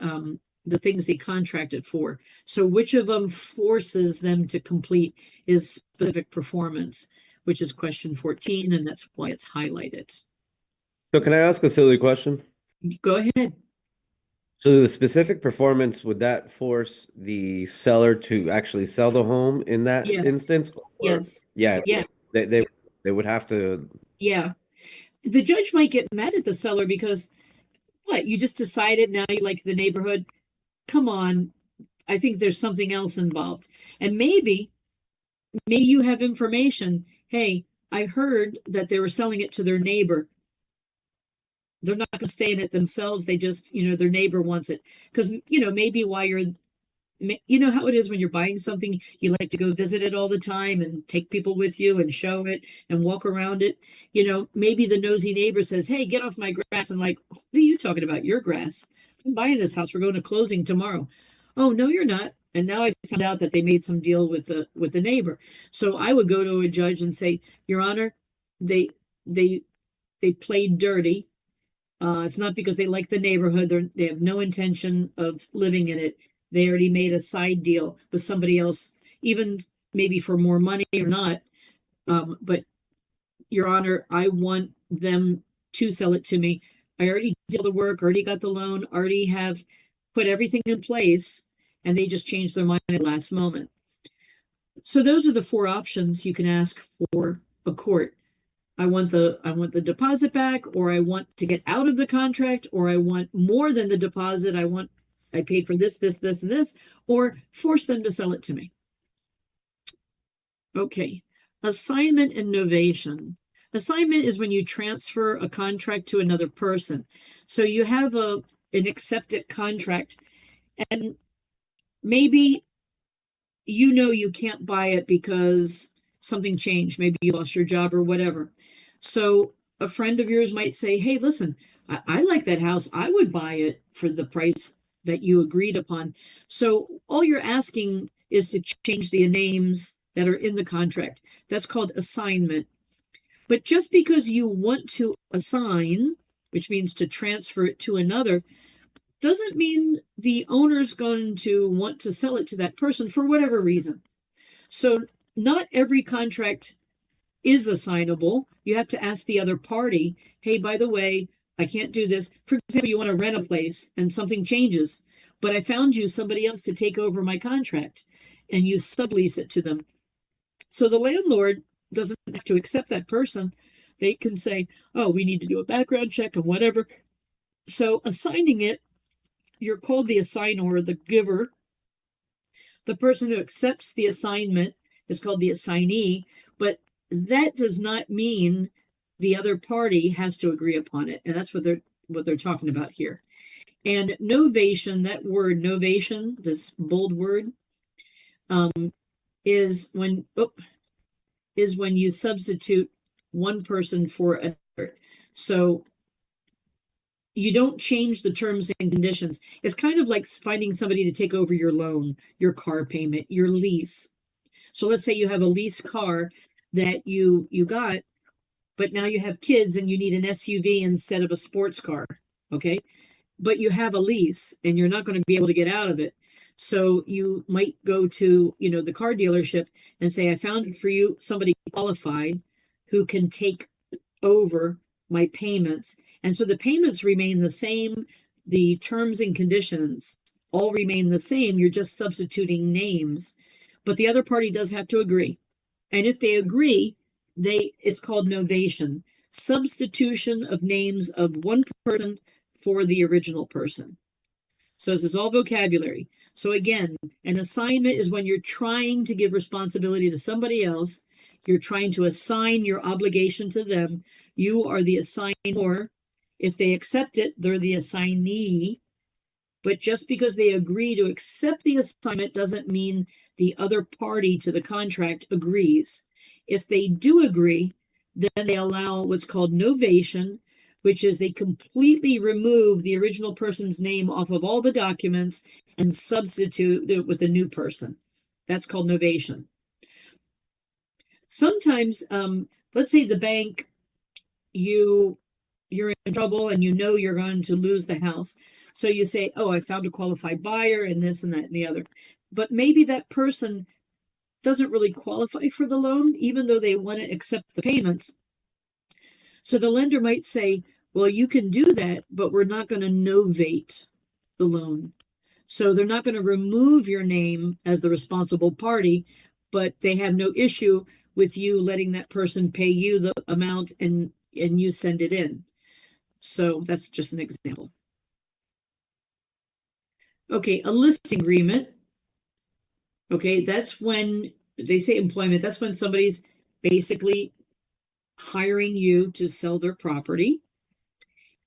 things they contracted for. So which of them forces them to complete is specific performance, which is question 14, and that's why it's highlighted. So can I ask a silly question? Go ahead. So the specific performance, would that force the seller to actually sell the home in that Yes. instance? Or- Yes. Yeah. Yeah. They would have to. Yeah. The judge might get mad at the seller because what? You just decided now you like the neighborhood. Come on. I think there's something else involved. And maybe you have information. Hey, I heard that they were selling it to their neighbor. They're not going to stay in it themselves. They just, their neighbor wants it. Because, maybe while you're, how it is when you're buying something, you like to go visit it all the time and take people with you and show it and walk around it. Maybe the nosy neighbor says, hey, get off my grass. And like, what are you talking about? Your grass? I'm buying this house. We're going to closing tomorrow. Oh, no, you're not. And now I found out that they made some deal with the neighbor. So I would go to a judge and say, Your Honor, they played dirty. It's not because they like the neighborhood. They have no intention of living in it. They already made a side deal with somebody else, even maybe for more money or not. But Your Honor, I want them to sell it to me. I already did the work, already got the loan, already have put everything in place, and they just changed their mind at the last moment. So those are the 4 options you can ask for a court. I want the deposit back, or I want to get out of the contract, or I want more than the deposit. I paid for this, and this, or force them to sell it to me. Okay. Assignment and novation. Assignment is when you transfer a contract to another person. So you have an accepted contract, and maybe you can't buy it because something changed. Maybe you lost your job or whatever. So a friend of yours might say, hey, listen, I like that house. I would buy it for the price that you agreed upon. So all you're asking is to change the names that are in the contract. That's called assignment. But just because you want to assign, which means to transfer it to another, doesn't mean the owner's going to want to sell it to that person for whatever reason. So not every contract is assignable. You have to ask the other party, hey, by the way, I can't do this. For example, you want to rent a place and something changes, but I found you somebody else to take over my contract, and you sublease it to them. So the landlord doesn't have to accept that person. They can say, oh, we need to do a background check and whatever. So assigning it, you're called the assignor, the giver. The person who accepts the assignment is called the assignee, but that does not mean the other party has to agree upon it. And that's what they're talking about here. And novation, that word novation, this bold word, is when you substitute one person for another. So you don't change the terms and conditions. It's kind of like finding somebody to take over your loan, your car payment, your lease. So let's say you have a lease car that you got, but now you have kids and you need an SUV instead of a sports car. Okay. But you have a lease and you're not going to be able to get out of it. So you might go to, the car dealership and say, I found for you somebody qualified who can take over my payments. And so the payments remain the same. The terms and conditions all remain the same. You're just substituting names, but the other party does have to agree. And if they agree, it's called novation, substitution of names of one person for the original person. So this is all vocabulary. So again, an assignment is when you're trying to give responsibility to somebody else. You're trying to assign your obligation to them. You are the assignor. If they accept it, they're the assignee. But just because they agree to accept the assignment doesn't mean the other party to the contract agrees. If they do agree, then they allow what's called novation, which is they completely remove the original person's name off of all the documents and substitute it with a new person. That's called novation. Sometimes, let's say the bank, you're in trouble and you're going to lose the house. So you say, oh, I found a qualified buyer and this and that and the other. But maybe that person doesn't really qualify for the loan, even though they want to accept the payments. So the lender might say, well, you can do that, but we're not going to novate the loan. So they're not going to remove your name as the responsible party, but they have no issue with you letting that person pay you the amount and you send it in. So that's just an example. Okay, a listing agreement. Okay, that's when they say employment. That's when somebody's basically hiring you to sell their property.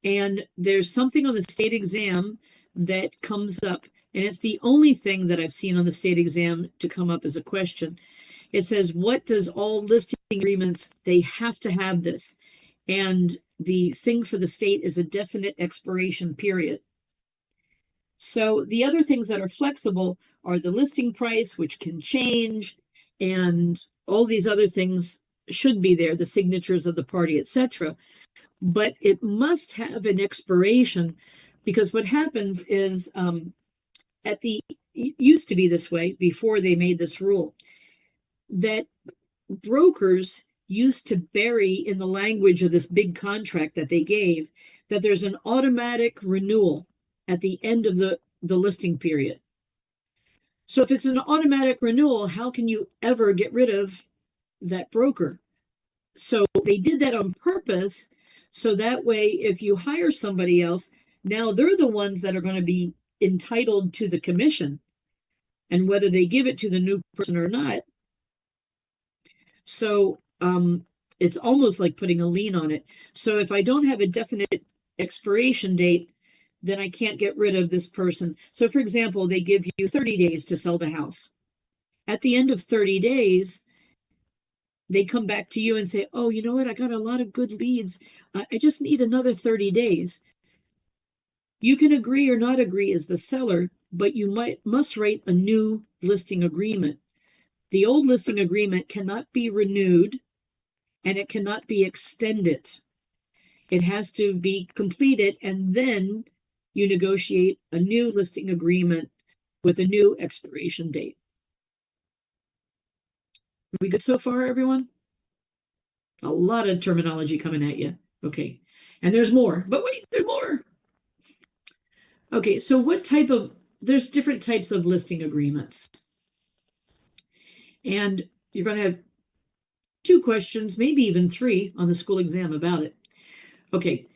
And there's something on the state exam that comes up, and it's the only thing that I've seen on the state exam to come up as a question. It says, what does all listing agreements, they have to have this. And the thing for the state is a definite expiration period. So the other things that are flexible are the listing price, which can change, and all these other things should be there, the signatures of the party, etc. But it must have an expiration, because what happens is it used to be this way before they made this rule, that brokers used to bury in the language of this big contract that they gave that there's an automatic renewal at the end of the listing period. So if it's an automatic renewal, how can you ever get rid of that broker? So they did that on purpose. So that way, if you hire somebody else, now they're the ones that are going to be entitled to the commission. And whether they give it to the new person or not, So it's almost like putting a lien on it. So if I don't have a definite expiration date, then I can't get rid of this person. So for example, they give you 30 days to sell the house. At the end of 30 days, they come back to you and say, oh, you know what? I got a lot of good leads. I just need another 30 days. You can agree or not agree as the seller, but you must write a new listing agreement. The old listing agreement cannot be renewed and it cannot be extended. It has to be completed, and then you negotiate a new listing agreement with a new expiration date. Are we good so far, everyone? A lot of terminology coming at you. Okay. And there's more, but wait, there's more. Okay, so there's different types of listing agreements. And you're going to have 2 questions, maybe even 3 on the school exam about it. Okay.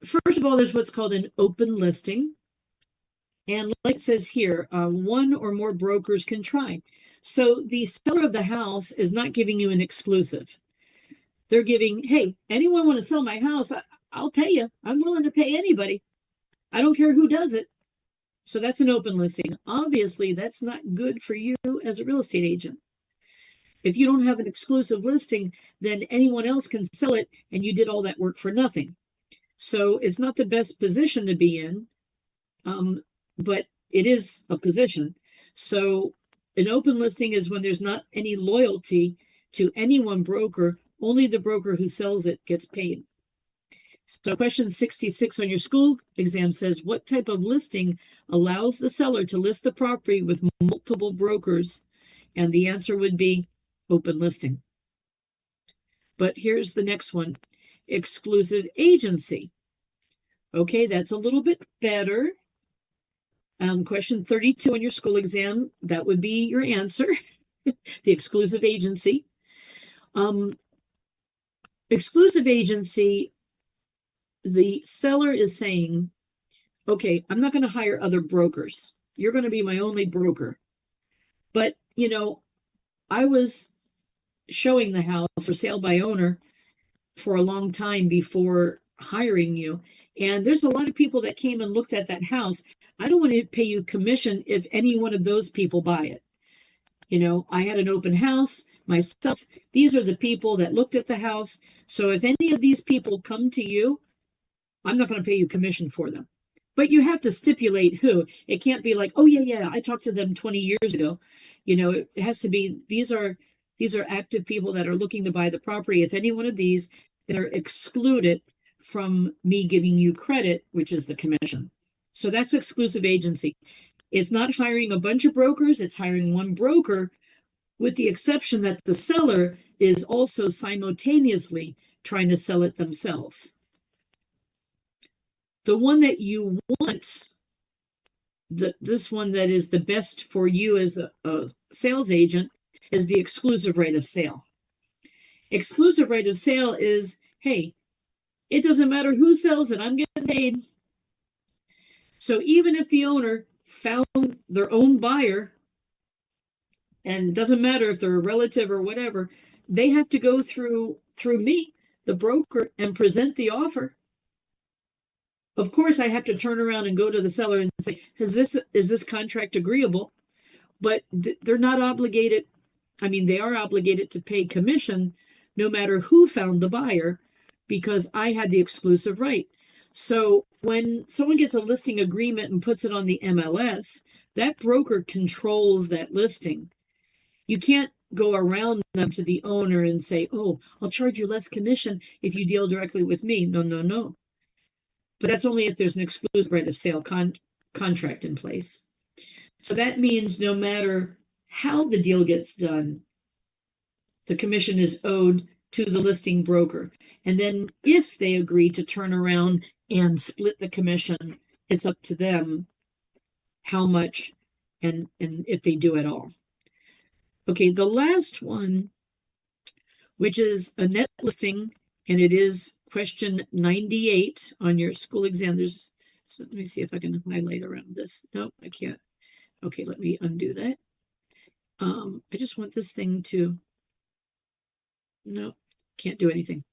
First of all, there's what's called an open listing. And like it says here, 1 or more brokers can try. So the seller of the house is not giving you an exclusive. They're giving, hey, anyone want to sell my house? I'll pay you. I'm willing to pay anybody. I don't care who does it. So that's an open listing. Obviously, that's not good for you as a real estate agent. If you don't have an exclusive listing, then anyone else can sell it and you did all that work for nothing. So it's not the best position to be in, but it is a position. So an open listing is when there's not any loyalty to any one broker, only the broker who sells it gets paid. So question 66 on your school exam says, what type of listing allows the seller to list the property with multiple brokers? And the answer would be open listing. But here's the next one, exclusive agency. Okay, that's a little bit better. Question 32 on your school exam, that would be your answer, the exclusive agency. Exclusive agency, the seller is saying, okay, I'm not going to hire other brokers. You're going to be my only broker. But, you know, I was showing the house for sale by owner for a long time before hiring you. And there's a lot of people that came and looked at that house. I don't want to pay you commission if any one of those people buy it. You know, I had an open house myself. These are the people that looked at the house. So if any of these people come to you, I'm not going to pay you commission for them. But you have to stipulate who. It can't be like, oh, yeah, I talked to them 20 years ago. You know, it has to be, these are active people that are looking to buy the property. If any one of these, they're excluded from me giving you credit, which is the commission. So that's exclusive agency. It's not hiring a bunch of brokers. It's hiring one broker, with the exception that the seller is also simultaneously trying to sell it themselves. The one that you want, this one that is the best for you as a sales agent, is the exclusive right of sale. Exclusive right of sale is, hey, it doesn't matter who sells it, I'm getting paid. So even if the owner found their own buyer, and it doesn't matter if they're a relative or whatever, they have to go through me, the broker, and present the offer. Of course, I have to turn around and go to the seller and say, is this contract agreeable? But they're not obligated. I mean, they are obligated to pay commission no matter who found the buyer, because I had the exclusive right. So when someone gets a listing agreement and puts it on the MLS, that broker controls that listing. You can't go around them to the owner and say, oh, I'll charge you less commission if you deal directly with me. No. But that's only if there's an exclusive right of sale contract in place. So that means no matter how the deal gets done, the commission is owed to the listing broker. And then if they agree to turn around and split the commission, it's up to them how much and if they do at all. Okay, the last one, which is a net listing, and it is question 98 on your school exam. So let me see if I can highlight around this. No, I can't. Okay, let me undo that. I just want this thing to No, can't do anything.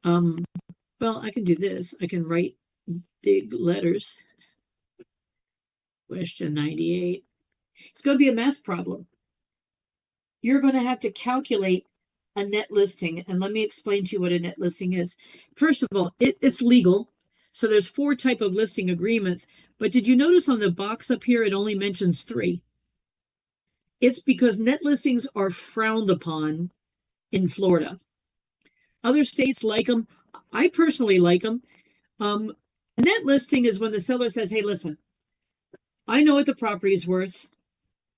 Well, I can do this. I can write big letters. Question 98. It's going to be a math problem. You're going to have to calculate a net listing. And let me explain to you what a net listing is. First of all, it's legal. So there's 4 types of listing agreements. But did you notice on the box up here, it only mentions 3? It's because net listings are frowned upon in Florida. Other states like them. I personally like them. A net listing is when the seller says, hey, listen, I know what the property is worth.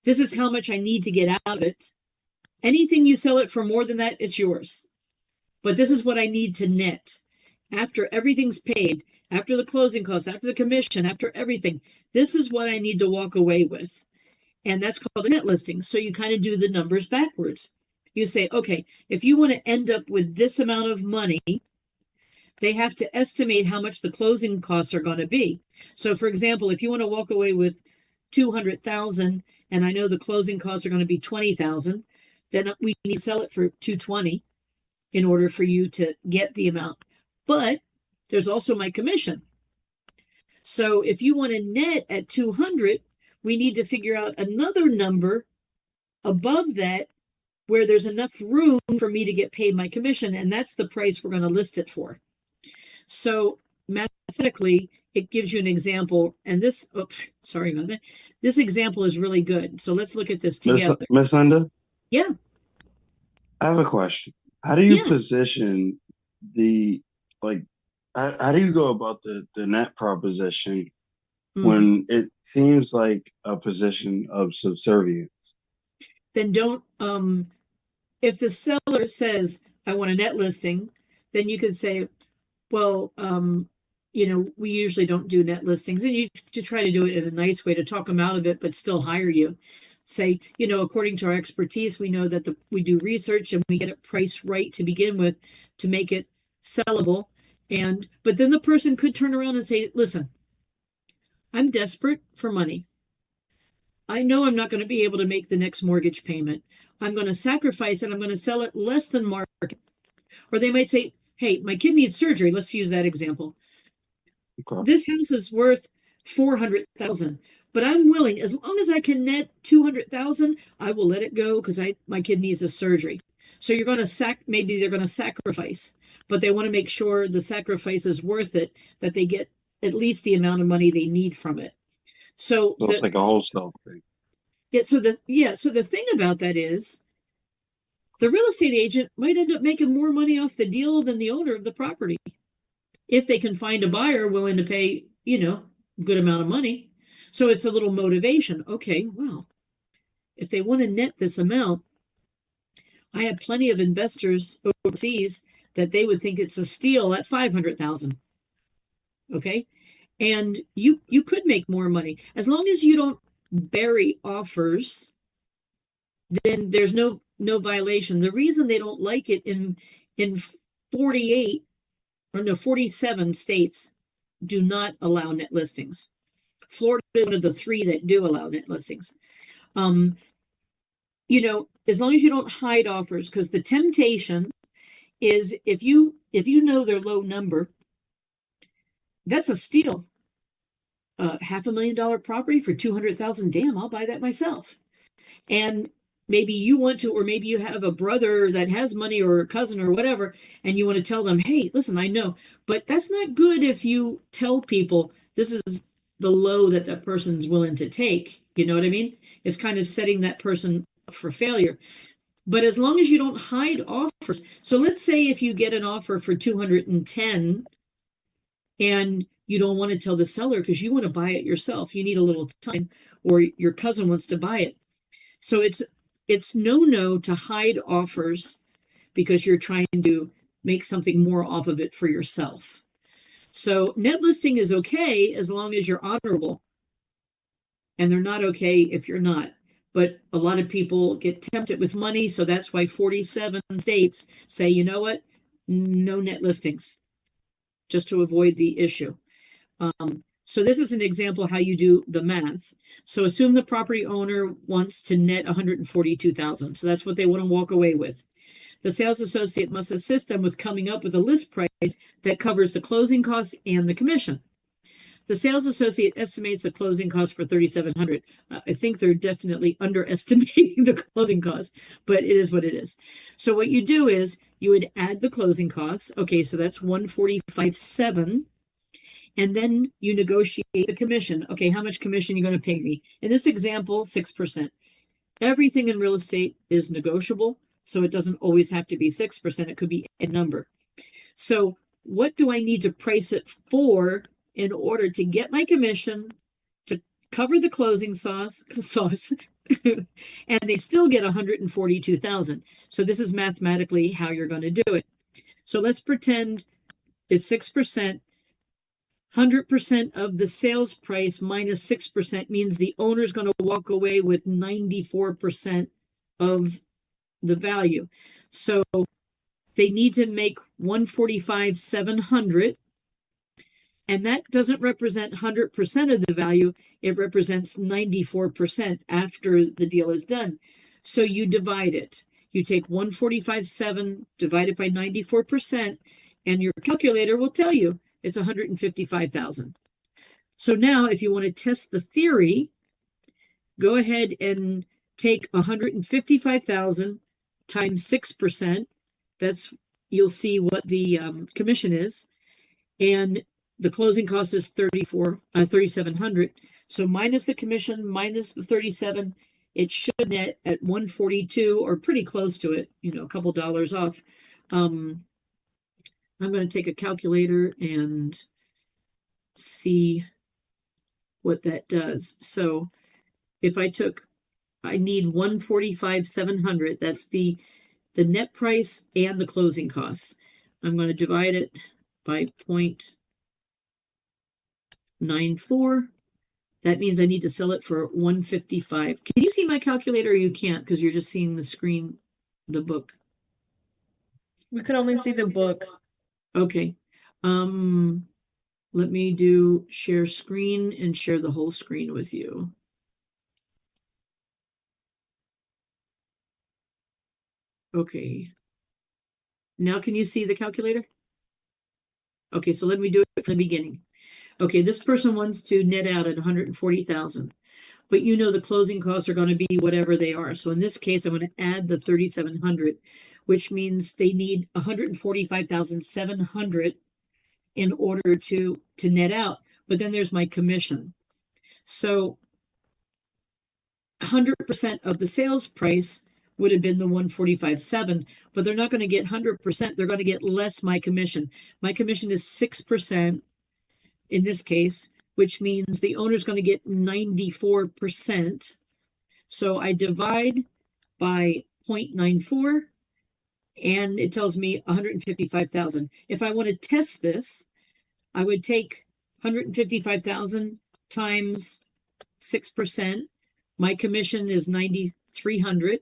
This is how much I need to get out of it. Anything you sell it for more than that, it's yours. But this is what I need to net. After everything's paid, after the closing costs, after the commission, after everything, this is what I need to walk away with. And that's called a net listing. So you kind of do the numbers backwards. You say, okay, if you want to end up with this amount of money, they have to estimate how much the closing costs are going to be. So for example, if you want to walk away with 200,000 and I know the closing costs are going to be 20,000, then we need to sell it for 220 in order for you to get the amount. But there's also my commission. So if you want to net at 200, we need to figure out another number above that where there's enough room for me to get paid my commission. And that's the price we're going to list it for. So mathematically, it gives you an example. And this, sorry about that. This example is really good. So let's look at this together. Miss Linda? Yeah. I have a question. How do you position the, like, how do you go about the net proposition when it seems like a position of subservience? Then don't, if the seller says, I want a net listing, then you could say, well, you know, we usually don't do net listings, and you to try to do it in a nice way to talk them out of it, but still hire you. Say, you know, according to our expertise, we know that we do research and we get it priced right to begin with to make it sellable. But then the person could turn around and say, listen, I'm desperate for money. I know I'm not going to be able to make the next mortgage payment. I'm going to sacrifice it. I'm going to sell it less than market. Or they might say, hey, my kid needs surgery. Let's use that example. Okay. This house is worth $400,000, but I'm willing, as long as I can net $200,000, I will let it go because my kid needs a surgery. So you're going to maybe they're going to sacrifice, but they want to make sure the sacrifice is worth it, that they get at least the amount of money they need from it. So it's like a wholesale thing. Yeah. So the thing about that is the real estate agent might end up making more money off the deal than the owner of the property, if they can find a buyer willing to pay, you know, a good amount of money. So it's a little motivation. Okay, well, if they want to net this amount, I have plenty of investors overseas that they would think it's a steal at 500,000. Okay. And you could make more money as long as you don't bury offers. Then there's no violation. The reason they don't like it in 47 states do not allow net listings. Florida is one of the 3 that do allow net listings. You know, as long as you don't hide offers, because the temptation is if you know their low number, that's a steal. $500,000 property for 200,000. Damn, I'll buy that myself. And maybe you want to, or maybe you have a brother that has money or a cousin or whatever, and you want to tell them, hey, listen, I know, but that's not good if you tell people this is the low that that person's willing to take. You know what I mean? It's kind of setting that person up for failure. But as long as you don't hide offers. So let's say if you get an offer for 210 and you don't want to tell the seller because you want to buy it yourself. You need a little time, or your cousin wants to buy it. So it's no to hide offers because you're trying to make something more off of it for yourself. So net listing is okay as long as you're honorable, and they're not okay if you're not. But a lot of people get tempted with money, so that's why 47 states say, you know what, no net listings, just to avoid the issue. So this is an example how you do the math. So assume the property owner wants to net 142,000. So that's what they want to walk away with. The sales associate must assist them with coming up with a list price that covers the closing costs and the commission. The sales associate estimates the closing cost for $3,700. I think they're definitely underestimating the closing costs, but it is what it is. So what you do is you would add the closing costs. Okay, so that's $145,700. And then you negotiate the commission. Okay, how much commission are you going to pay me? In this example, 6%. Everything in real estate is negotiable, so it doesn't always have to be 6%. It could be a number. So what do I need to price it for in order to get my commission, to cover the closing sauce, and they still get $142,000. So this is mathematically how you're going to do it. So let's pretend it's 6%. 100% of the sales price minus 6% means the owner's going to walk away with 94% of the value. So they need to make $145,700. And that doesn't represent 100% of the value. It represents 94% after the deal is done. So you divide it. You take 145.7 divided by 94%, and your calculator will tell you it's 155,000. So now if you want to test the theory, go ahead and take 155,000 times 6%. That's, you'll see what the commission is. And the closing cost is $3,700. So minus the commission, minus the 37, it should net at 142 or pretty close to it, you know, a couple dollars off. I'm going to take a calculator and see what that does. So if I need 145,700, that's the net price and the closing costs. I'm going to divide it by 0.94. That means I need to sell it for 155. Can you see my calculator or you can't because you're just seeing the screen, the book? We could only see the book. Okay. Let me do share screen and share the whole screen with you. Okay. Now can you see the calculator? Okay, so let me do it from the beginning. Okay, this person wants to net out at 140,000, but you know the closing costs are going to be whatever they are. So in this case, I'm going to add the 3,700, which means they need 145,700 in order to net out. But then there's my commission. So 100% of the sales price would have been the 145.7, but they're not going to get 100%. They're going to get less my commission. My commission is 6% in this case, which means the owner's going to get 94%. So I divide by 0.94 and it tells me 155,000. If I want to test this, I would take 155,000 times 6%. My commission is 9,300.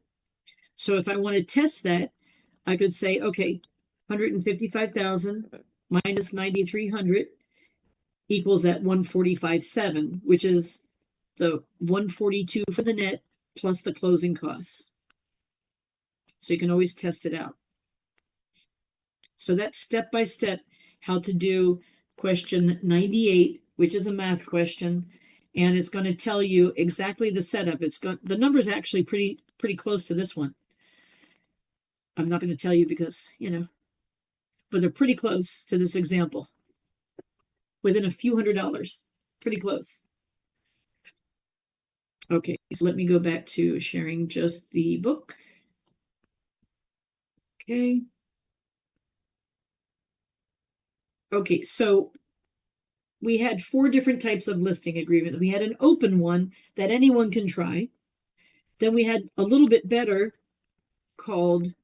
So if I want to test that, I could say, okay, 155,000 minus 9,300 equals that 145.7, which is the 142 for the net plus the closing costs. So you can always test it out. So that's step by step how to do question 98, which is a math question, and it's going to tell you exactly the setup. The number's actually pretty close to this one. I'm not going to tell you because, you know, but they're pretty close to this example. Within a few $100s, pretty close. Okay, so let me go back to sharing just the book. Okay. Okay, so we had 4 different types of listing agreement. We had an open one that anyone can try. Then we had a little bit better called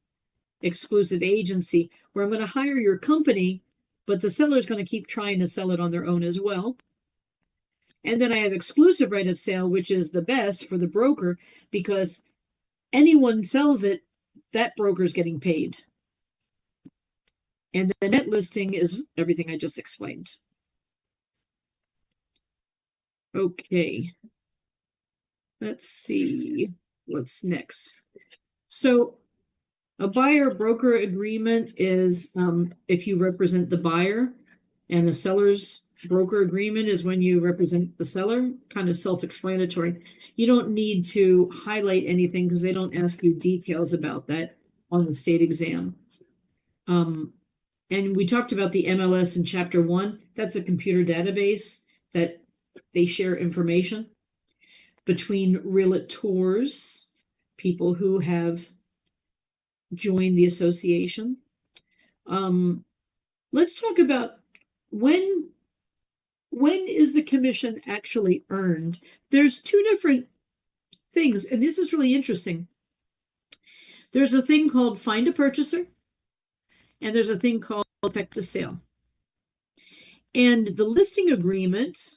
exclusive agency, where I'm going to hire your company, but the seller is going to keep trying to sell it on their own as well. And then I have exclusive right of sale, which is the best for the broker because anyone sells it, that broker's getting paid. And the net listing is everything I just explained. Okay. Let's see what's next. So A buyer broker agreement is if you represent the buyer, and the seller's broker agreement is when you represent the seller, kind of self-explanatory. You don't need to highlight anything because they don't ask you details about that on the state exam. And we talked about the MLS in chapter 1. That's a computer database that they share information between realtors, people who have joined the association. Let's talk about when is the commission actually earned? There's two different things, and this is really interesting. There's a thing called find a purchaser, and there's a thing called effect to sale. And the listing agreement,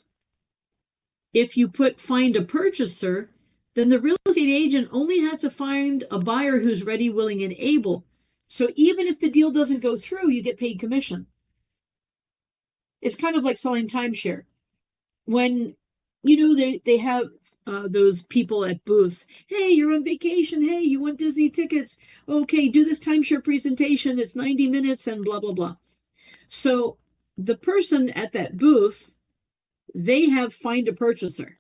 if you put find a purchaser, then the real estate agent only has to find a buyer who's ready, willing, and able. So even if the deal doesn't go through, you get paid commission. It's kind of like selling timeshare. When, they have those people at booths. Hey, you're on vacation. Hey, you want Disney tickets. Okay, do this timeshare presentation. It's 90 minutes and blah, blah, blah. So the person at that booth, they have find a purchaser.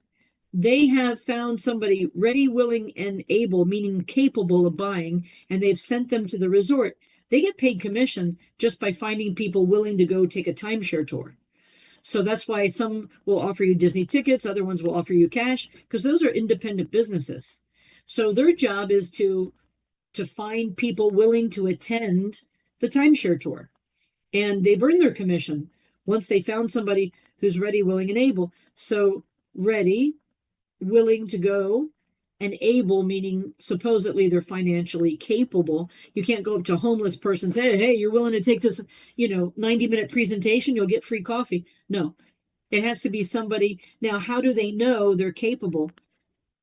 They have found somebody ready, willing, and able, meaning capable of buying, and they've sent them to the resort. They get paid commission just by finding people willing to go take a timeshare tour. So that's why some will offer you Disney tickets, other ones will offer you cash, because those are independent businesses. So their job is to find people willing to attend the timeshare tour. And they've earned their commission once they found somebody who's ready, willing, and able. So ready, willing to go, and able, meaning supposedly they're financially capable. You can't go up to a homeless person and say, hey, you're willing to take this, 90-minute presentation, you'll get free coffee. No, it has to be somebody. Now, how do they know they're capable?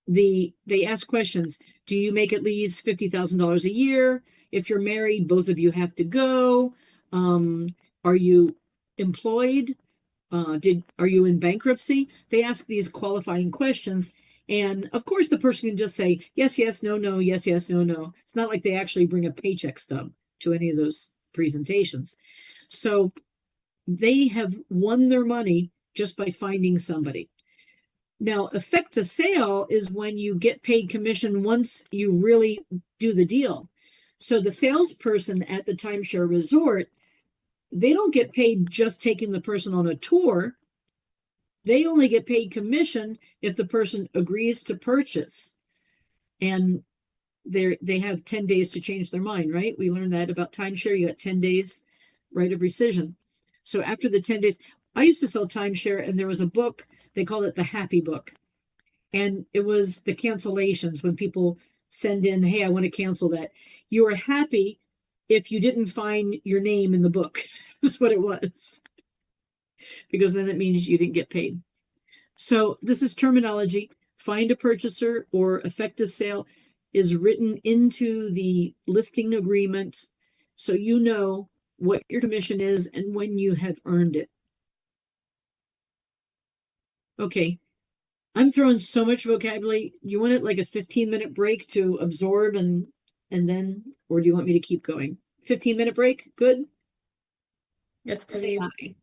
They ask questions. Do you make at least $50,000 a year? If you're married, both of you have to go. Are you employed? Are you in bankruptcy? They ask these qualifying questions. And of course, the person can just say, yes, yes, no, no, yes, yes, no, no. It's not like they actually bring a paycheck stub to any of those presentations. So they have won their money just by finding somebody. Now, effect to sale is when you get paid commission once you really do the deal. So the salesperson at the timeshare resort, they don't get paid just taking the person on a tour. They only get paid commission if the person agrees to purchase. And they have 10 days to change their mind, right? We learned that about timeshare. You got 10 days right of rescission. So after the 10 days, I used to sell timeshare, and there was a book, they called it the Happy Book. And it was the cancellations when people send in, hey, I want to cancel that. You were happy if you didn't find your name in the book. That's what it was. Because then it means you didn't get paid. So this is terminology. Find a purchaser or effective sale is written into the listing agreement, so you know what your commission is and when you have earned it. Okay, I'm throwing so much vocabulary. You want it like a 15-minute break to absorb and then, or do you want me to keep going? 15-minute break, good? Yes, Say please.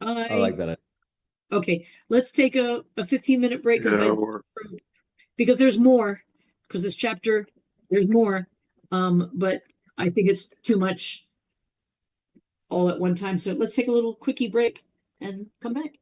hi. I like that. Okay, let's take a 15-minute break Or because there's more, because this chapter, there's more. But I think it's too much all at one time. So let's take a little quickie break and come back.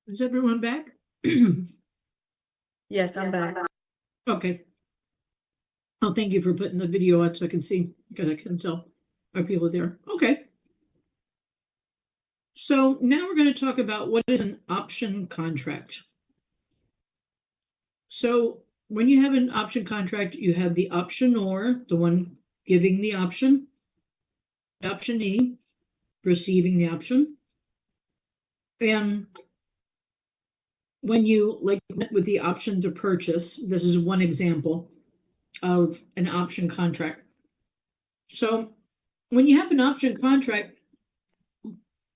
Is everyone back? Yes, I'm back. Okay. Oh, thank you for putting the video on so I can see, because I can tell our people there. Okay. So now we're going to talk about what is an option contract. So when you have an option contract, you have the optionor, the one giving the option, optionee, receiving the option. And when you like with the option to purchase, this is one example of an option contract. So when you have an option contract,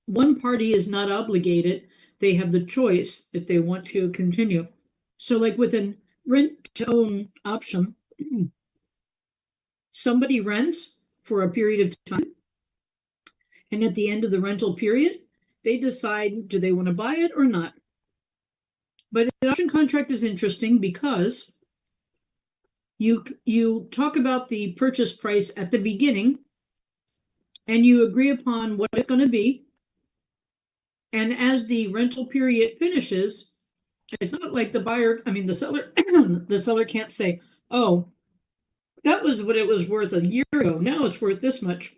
one party is not obligated. They have the choice if they want to continue. So like with a rent to own option, somebody rents for a period of time. And at the end of the rental period, they decide, do they want to buy it or not? But an option contract is interesting because you talk about the purchase price at the beginning and you agree upon what it's going to be. And as the rental period finishes, it's not like the seller, the seller can't say, oh, that was what it was worth a year ago. Now it's worth this much.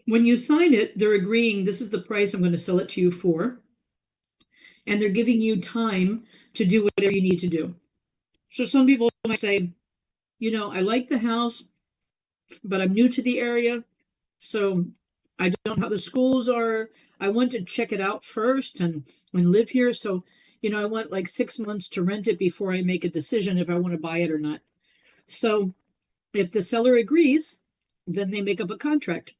When you sign it, they're agreeing this is the price I'm going to sell it to you for. And they're giving you time to do whatever you need to do. So some people might say, I like the house, but I'm new to the area. So I don't know how the schools are. I want to check it out first and live here. So, I want like 6 months to rent it before I make a decision if I want to buy it or not. So if the seller agrees, then they make up a contract.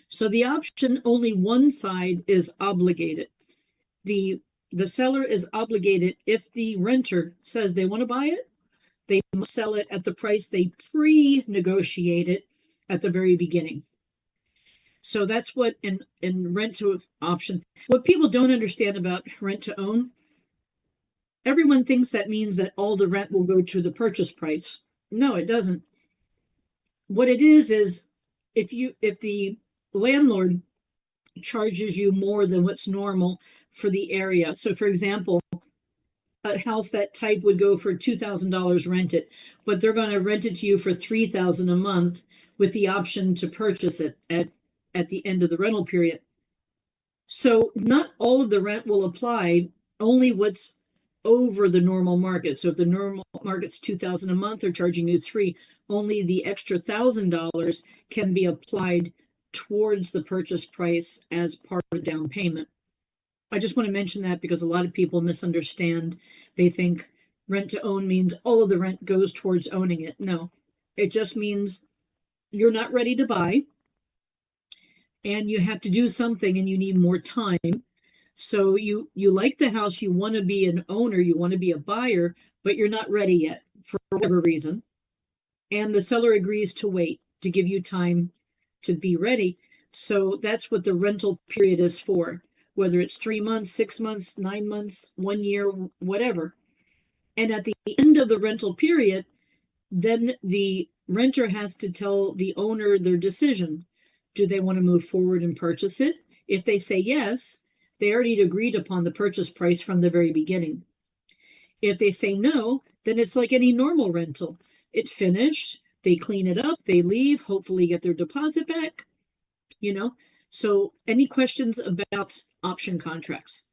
So the option, only one side is obligated. The seller is obligated if the renter says they want to buy it, they must sell it at the price they pre-negotiated at the very beginning. So that's what in rent to option, what people don't understand about rent to own, everyone thinks that means that all the rent will go to the purchase price. No, it doesn't. What it is if the landlord charges you more than what's normal for the area. So for example, a house that type would go for $2,000 rented, but they're going to rent it to you for $3,000 a month with the option to purchase it at the end of the rental period. So not all of the rent will apply, only what's over the normal market. So if the normal market's $2,000 a month, they're charging you $3,000. Only the extra $1,000 can be applied towards the purchase price as part of the down payment. I just want to mention that because a lot of people misunderstand. They think rent to own means all of the rent goes towards owning it. No, it just means you're not ready to buy and you have to do something and you need more time. So you like the house, you want to be an owner, you want to be a buyer, but you're not ready yet for whatever reason. And the seller agrees to wait, to give you time to be ready. So that's what the rental period is for, whether it's 3 months, 6 months, 9 months, 1 year, whatever. And at the end of the rental period, then the renter has to tell the owner their decision. Do they want to move forward and purchase it? If they say yes, they already agreed upon the purchase price from the very beginning. If they say no, then it's like any normal rental. It's finished, they clean it up, they leave, hopefully get their deposit back, So any questions about option contracts?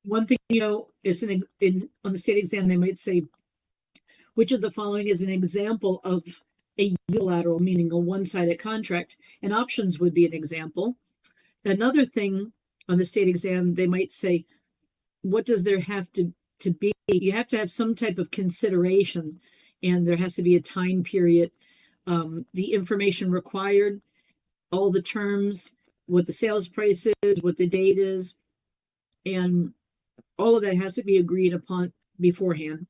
One thing, is on the state exam, they might say, which of the following is an example of a unilateral, meaning a one-sided contract? And options would be an example. Another thing on the state exam, they might say, what does there have to be? You have to have some type of consideration, and there has to be a time period. The information required, all the terms, what the sales price is, what the date is, and all of that has to be agreed upon beforehand.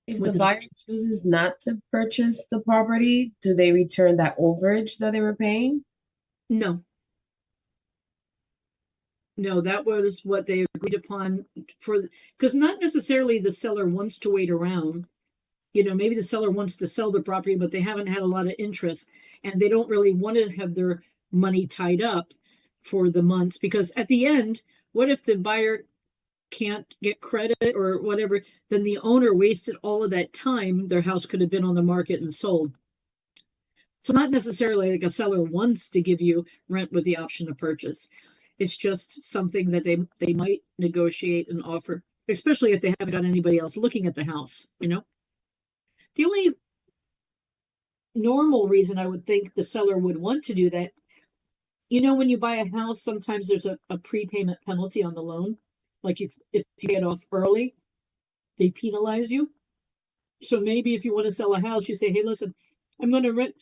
If the buyer chooses not to purchase the property, do they return that overage that they were paying? No, that was what they agreed upon because not necessarily the seller wants to wait around. Maybe the seller wants to sell the property, but they haven't had a lot of interest and they don't really want to have their money tied up for the months, because at the end, what if the buyer can't get credit or whatever, then the owner wasted all of that time. Their house could have been on the market and sold. So not necessarily like a seller wants to give you rent with the option to purchase. It's just something that they might negotiate and offer, especially if they haven't got anybody else looking at the house, you know? The only normal reason I would think the seller would want to do that, you know, when you buy a house, sometimes there's a prepayment penalty on the loan. Like if you get off early, they penalize you. So maybe if you want to sell a house, you say, hey, listen, I'm going to rent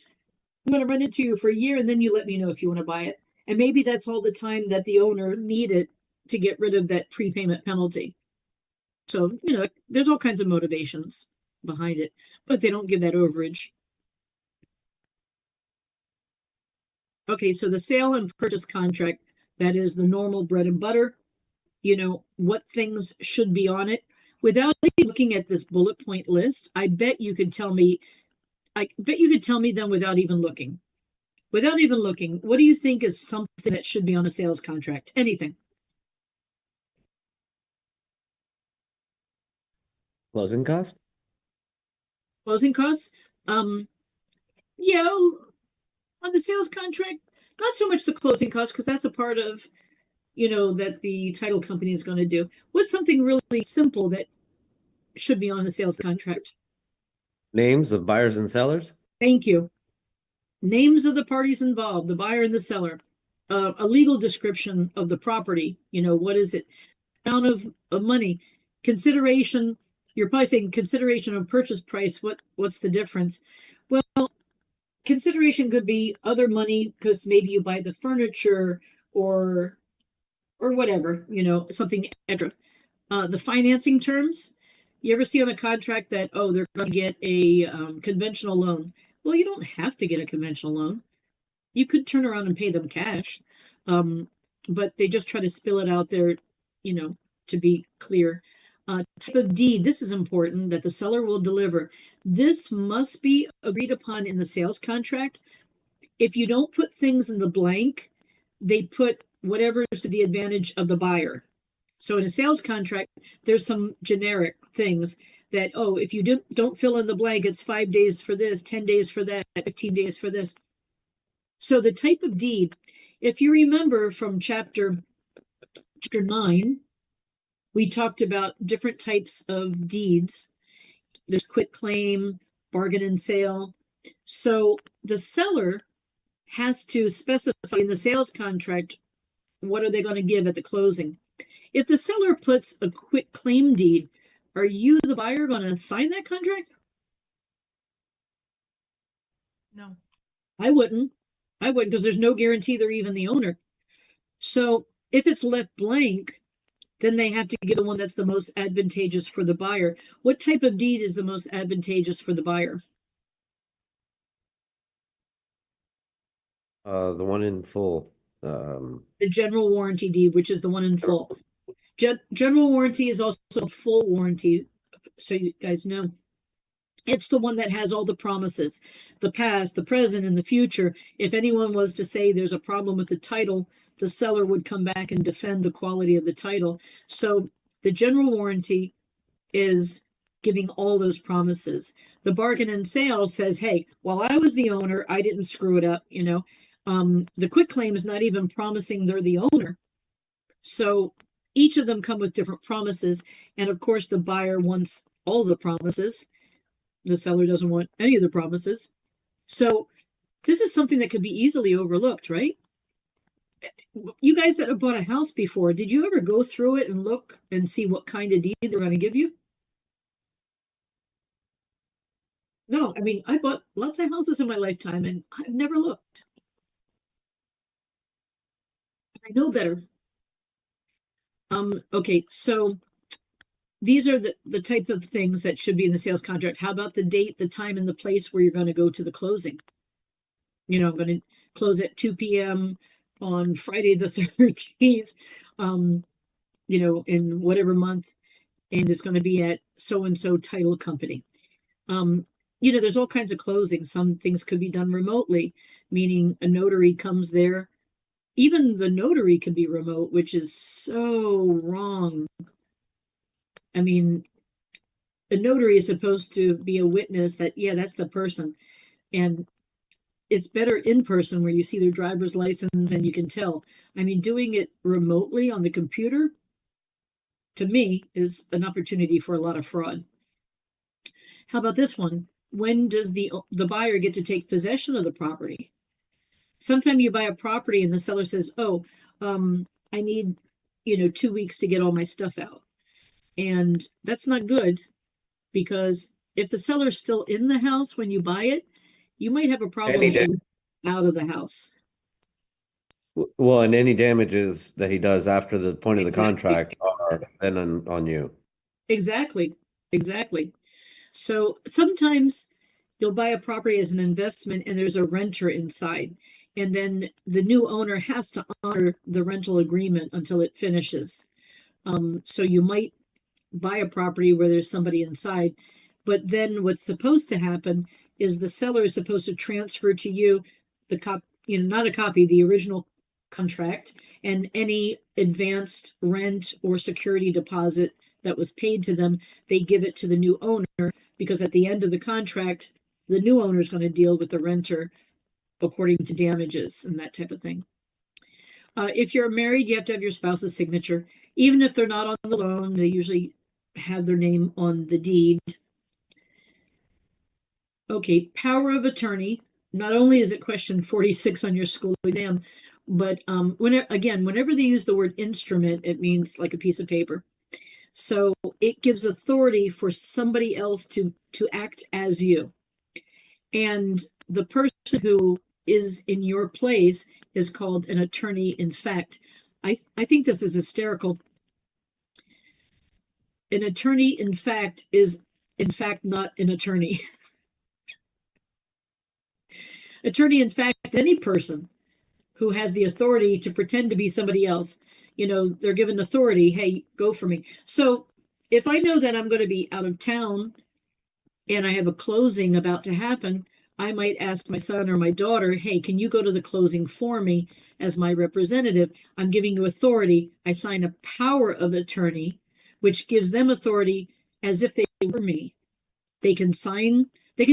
it to you for a year, and then you let me know if you want to buy it. And maybe that's all the time that the owner needed to get rid of that prepayment penalty. So, you know, there's all kinds of motivations behind it, but they don't give that overage. Okay, so the sale and purchase contract, that is the normal bread and butter. You know, what things should be on it. Without looking at this bullet point list, I bet you could tell me them without even looking. Without even looking, what do you think is something that should be on a sales contract? Anything. Closing costs? Closing costs? Yeah, on the sales contract, not so much the closing costs, because that's a part of, you know, that the title company is going to do. What's something really simple that should be on a sales contract? Names of buyers and sellers? Thank you. Names of the parties involved, the buyer and the seller. A legal description of the property. You know, what is it? Amount of money. Consideration. You're probably saying consideration of purchase price. What's the difference? Well, consideration could be other money, because maybe you buy the furniture or whatever, you know, something extra. The financing terms. You ever see on a contract that, oh, they're going to get a conventional loan? Well, you don't have to get a conventional loan. You could turn around and pay them cash. But they just try to spill it out there, you know, to be clear. Type of deed. This is important, that the seller will deliver. This must be agreed upon in the sales contract. If you don't put things in the blank, they put whatever is to the advantage of the buyer. So in a sales contract, there's some generic things that, oh, if you don't fill in the blank, it's 5 days for this, 10 days for that, 15 days for this. So the type of deed, if you remember from chapter 9, we talked about different types of deeds. There's quit claim, bargain and sale. So the seller has to specify in the sales contract, what are they going to give at the closing? If the seller puts a quit claim deed, are you, the buyer, going to sign that contract? No. I wouldn't, because there's no guarantee they're even the owner. So if it's left blank, then they have to give the one that's the most advantageous for the buyer. What type of deed is the most advantageous for the buyer? The one in full. The general warranty deed, which is the one in full. General warranty is also full warranty, so you guys know. It's the one that has all the promises, the past, the present, and the future. If anyone was to say there's a problem with the title, the seller would come back and defend the quality of the title. So the general warranty is giving all those promises. The bargain and sale says, hey, while I was the owner, I didn't screw it up, you know. The quit claim is not even promising they're the owner. So each of them come with different promises. And of course, the buyer wants all the promises. The seller doesn't want any of the promises. So this is something that could be easily overlooked, right? You guys that have bought a house before, did you ever go through it and look and see what kind of deed they're going to give you? No, I mean, I bought lots of houses in my lifetime and I've never looked. I know better. Okay, so these are the type of things that should be in the sales contract. How about the date, the time, and the place where you're going to go to the closing? You know, I'm going to close at 2 p.m. on Friday the 13th, you know, in whatever month, and it's going to be at so-and-so title company. You there's all kinds of closings. Some things could be done remotely, meaning a notary comes there. Even the notary can be remote, which is so wrong. I mean, a notary is supposed to be a witness that, yeah, that's the person. And it's better in person where you see their driver's license and you can tell. I mean, doing it remotely on the computer, to me, is an opportunity for a lot of fraud. How about this one? When does the buyer get to take possession of the property? Sometimes you buy a property and the seller says, oh, I need, 2 weeks to get all my stuff out. And that's not good, because if the seller's still in the house when you buy it, you might have a problem getting out of the house. Well, and any damages that he does after the point of the Exactly. contract are then on you. Exactly. So sometimes you'll buy a property as an investment and there's a renter inside, and then the new owner has to honor the rental agreement until it finishes. So you might buy a property where there's somebody inside, but then what's supposed to happen is the seller is supposed to transfer to you the not a copy, the original contract, and any advanced rent or security deposit that was paid to them, they give it to the new owner, because at the end of the contract, the new owner is going to deal with the renter according to damages and that type of thing. If you're married, you have to have your spouse's signature. Even if they're not on the loan, they usually have their name on the deed. Okay, power of attorney. Not only is it question 46 on your school exam, but whenever they use the word instrument, it means like a piece of paper. So it gives authority for somebody else to act as you. And the person who is in your place is called an attorney in fact. I think this is hysterical. An attorney in fact is in fact not an attorney. Attorney in fact, any person who has the authority to pretend to be somebody else. They're given authority. Hey, go for me. So if I know that I'm going to be out of town and I have a closing about to happen, I might ask my son or my daughter, hey, can you go to the closing for me as my representative? I'm giving you authority. I sign a power of attorney, which gives them authority as if they were me. They can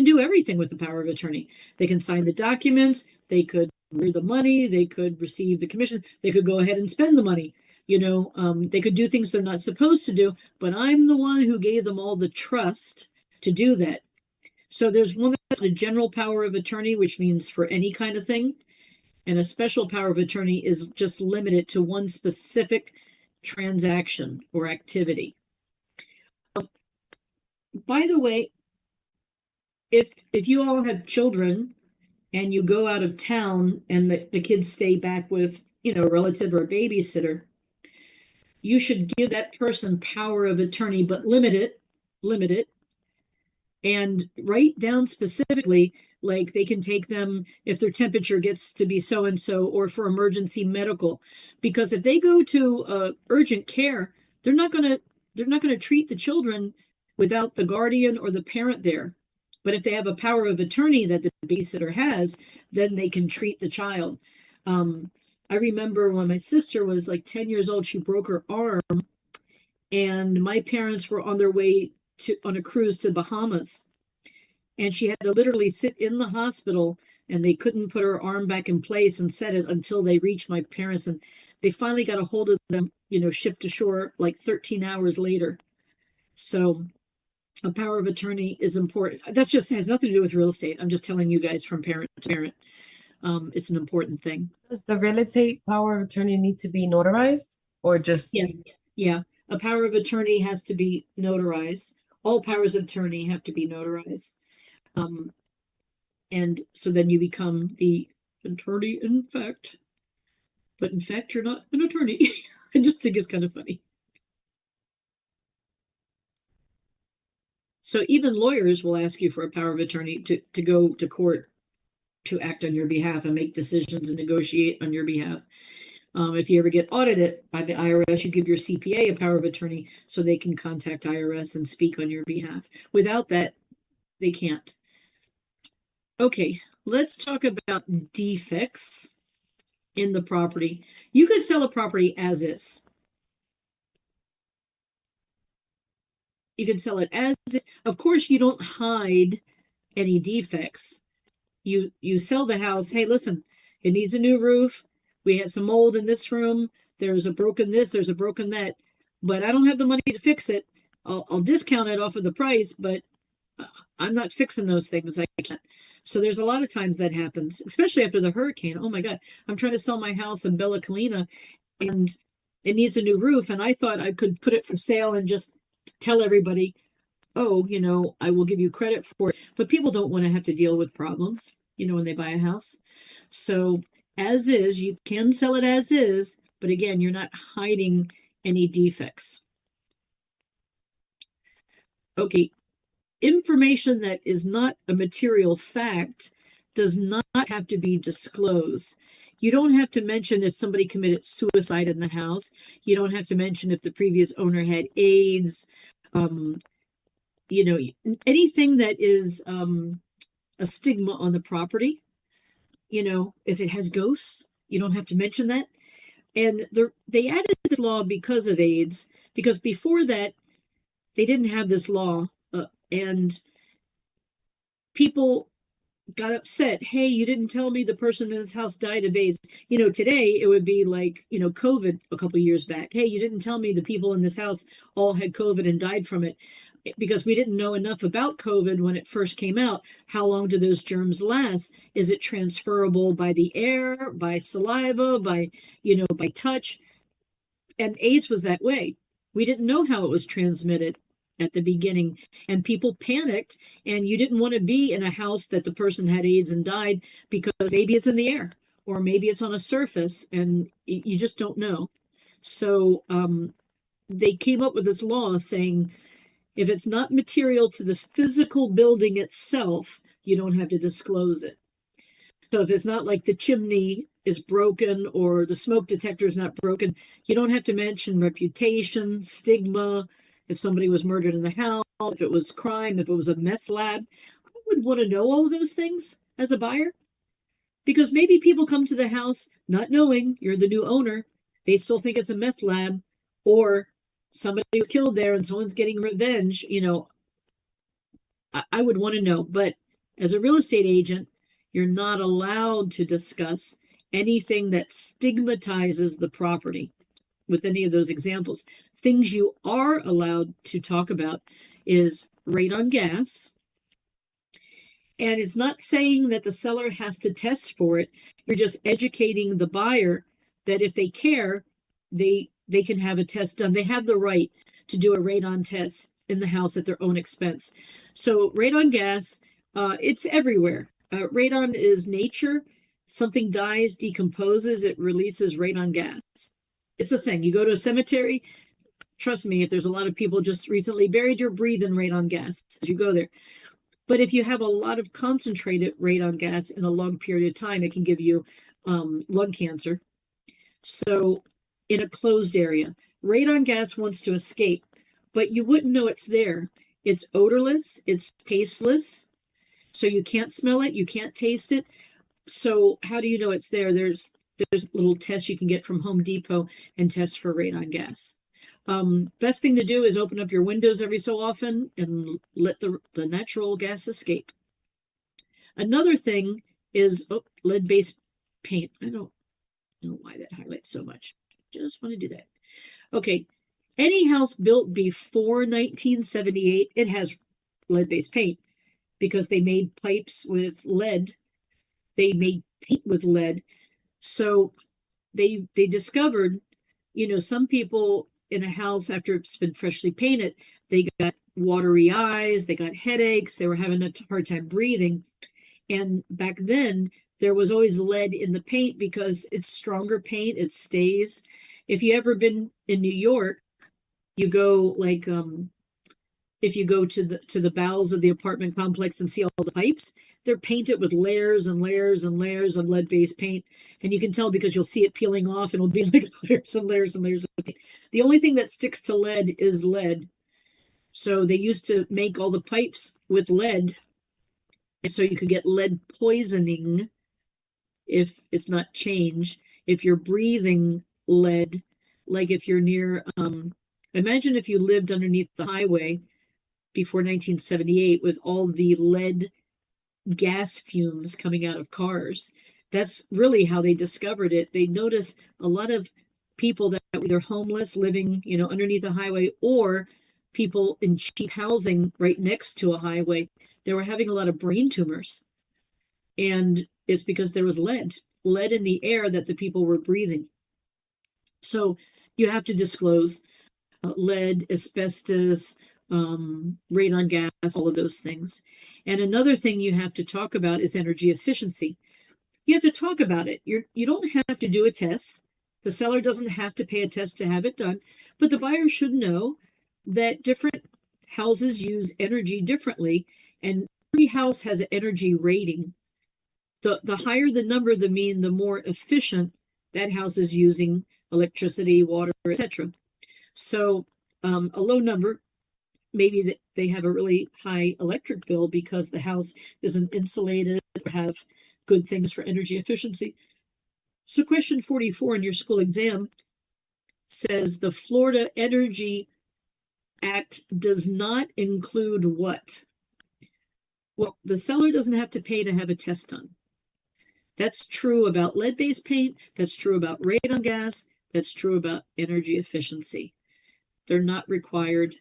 do everything with the power of attorney. They can sign the documents. They could wire the money. They could receive the commission. They could go ahead and spend the money. They could do things they're not supposed to do, but I'm the one who gave them all the trust to do that. So there's one that's a general power of attorney, which means for any kind of thing. And a special power of attorney is just limited to one specific transaction or activity. By the way, if you all have children and you go out of town and the kids stay back with, a relative or a babysitter, you should give that person power of attorney, but limit it, and write down specifically, like they can take them if their temperature gets to be so-and-so, or for emergency medical, because if they go to urgent care, they're not going to treat the children without the guardian or the parent there. But if they have a power of attorney that the babysitter has, then they can treat the child. I remember when my sister was like 10 years old, she broke her arm, and my parents were on their way on a cruise to Bahamas. And she had to literally sit in the hospital, and they couldn't put her arm back in place and set it until they reached my parents. And they finally got a hold of them, shipped to shore like 13 hours later. So a power of attorney is important. That's just has nothing to do with real estate. I'm just telling you guys from parent to parent. It's an important thing. Does the real estate power of attorney need to be notarized, or just? Yes. Yeah. A power of attorney has to be notarized. All powers of attorney have to be notarized. And so then you become the attorney in fact. But in fact, you're not an attorney. I just think it's kind of funny. So even lawyers will ask you for a power of attorney to go to court to act on your behalf and make decisions and negotiate on your behalf. If you ever get audited by the IRS, you give your CPA a power of attorney so they can contact IRS and speak on your behalf. Without that, they can't. Okay, let's talk about defects in the property. You could sell a property as is. You can sell it as is. Of course, you don't hide any defects. You sell the house. Hey, listen, it needs a new roof. We had some mold in this room. There's a broken this, there's a broken that, but I don't have the money to fix it. I'll discount it off of the price, but I'm not fixing those things. I can't. So there's a lot of times that happens, especially after the hurricane. Oh my God, I'm trying to sell my house in Bella Colina and it needs a new roof. And I thought I could put it for sale and just tell everybody, oh, I will give you credit for it. But people don't want to have to deal with problems, when they buy a house. So as is, you can sell it as is, but again, you're not hiding any defects. Okay, information that is not a material fact does not have to be disclosed. You don't have to mention if somebody committed suicide in the house. You don't have to mention if the previous owner had AIDS. Anything that is a stigma on the property. If it has ghosts, you don't have to mention that. And they added this law because of AIDS, because before that, they didn't have this law. And people got upset. Hey, you didn't tell me the person in this house died of AIDS. Today it would be like, COVID a couple of years back. Hey, you didn't tell me the people in this house all had COVID and died from it, because we didn't know enough about COVID when it first came out. How long do those germs last? Is it transferable by the air, by saliva, by touch? And AIDS was that way. We didn't know how it was transmitted at the beginning, and people panicked, and you didn't want to be in a house that the person had AIDS and died, because maybe it's in the air or maybe it's on a surface and you just don't know. So they came up with this law saying if it's not material to the physical building itself, you don't have to disclose it. So if it's not like the chimney is broken or the smoke detector is not broken, you don't have to mention reputation, stigma, if somebody was murdered in the house, if it was crime, if it was a meth lab. I would want to know all of those things as a buyer, because maybe people come to the house not knowing you're the new owner. They still think it's a meth lab, or somebody was killed there and someone's getting revenge. I would want to know. But as a real estate agent, you're not allowed to discuss anything that stigmatizes the property with any of those examples. Things you are allowed to talk about is rate on gas. And it's not saying that the seller has to test for it. You're just educating the buyer that if they care, they can have a test done. They have the right to do a radon test in the house at their own expense. So radon gas, it's everywhere. Radon is nature. Something dies, decomposes, it releases radon gas. It's a thing. You go to a cemetery, trust me, if there's a lot of people just recently buried, you're breathing radon gas as you go there. But if you have a lot of concentrated radon gas in a long period of time, it can give you lung cancer. So in a closed area, radon gas wants to escape, but you wouldn't know it's there. It's odorless, it's tasteless, so you can't smell it, you can't taste it. So how do you know it's there? There's little tests you can get from Home Depot and test for radon gas. Best thing to do is open up your windows every so often and let the natural gas escape. Another thing is lead-based paint. I don't know why that highlights so much. Just want to do that. Okay, any house built before 1978, it has lead-based paint because they made pipes with lead. They made paint with lead. So they discovered, some people in a house after it's been freshly painted, they got watery eyes, they got headaches, they were having a hard time breathing. And back then, there was always lead in the paint because it's stronger paint, it stays. If you ever been in New York, you go like, if you go to the bowels of the apartment complex and see all the pipes, they're painted with layers and layers and layers of lead-based paint. And you can tell because you'll see it peeling off and it'll be like layers and layers and layers of paint. The only thing that sticks to lead is lead. So they used to make all the pipes with lead And so you could get lead poisoning if it's not changed. If you're breathing lead, like if you're near, imagine if you lived underneath the highway before 1978 with all the lead gas fumes coming out of cars. That's really how they discovered it. They noticed a lot of people that were either homeless living, underneath a highway, or people in cheap housing right next to a highway. They were having a lot of brain tumors. And it's because there was lead in the air that the people were breathing. So you have to disclose lead, asbestos, radon gas, all of those things. And another thing you have to talk about is energy efficiency. You have to talk about it. You don't have to do a test. The seller doesn't have to pay a test to have it done, but the buyer should know that different houses use energy differently, and every house has an energy rating. The higher the number, the more efficient that house is using electricity, water, etc. So a low number, maybe they have a really high electric bill because the house isn't insulated or have good things for energy efficiency. So question 44 in your school exam says the Florida Energy Act does not include what? Well, the seller doesn't have to pay to have a test done. That's true about lead-based paint. That's true about radon gas. That's true about energy efficiency. They're not required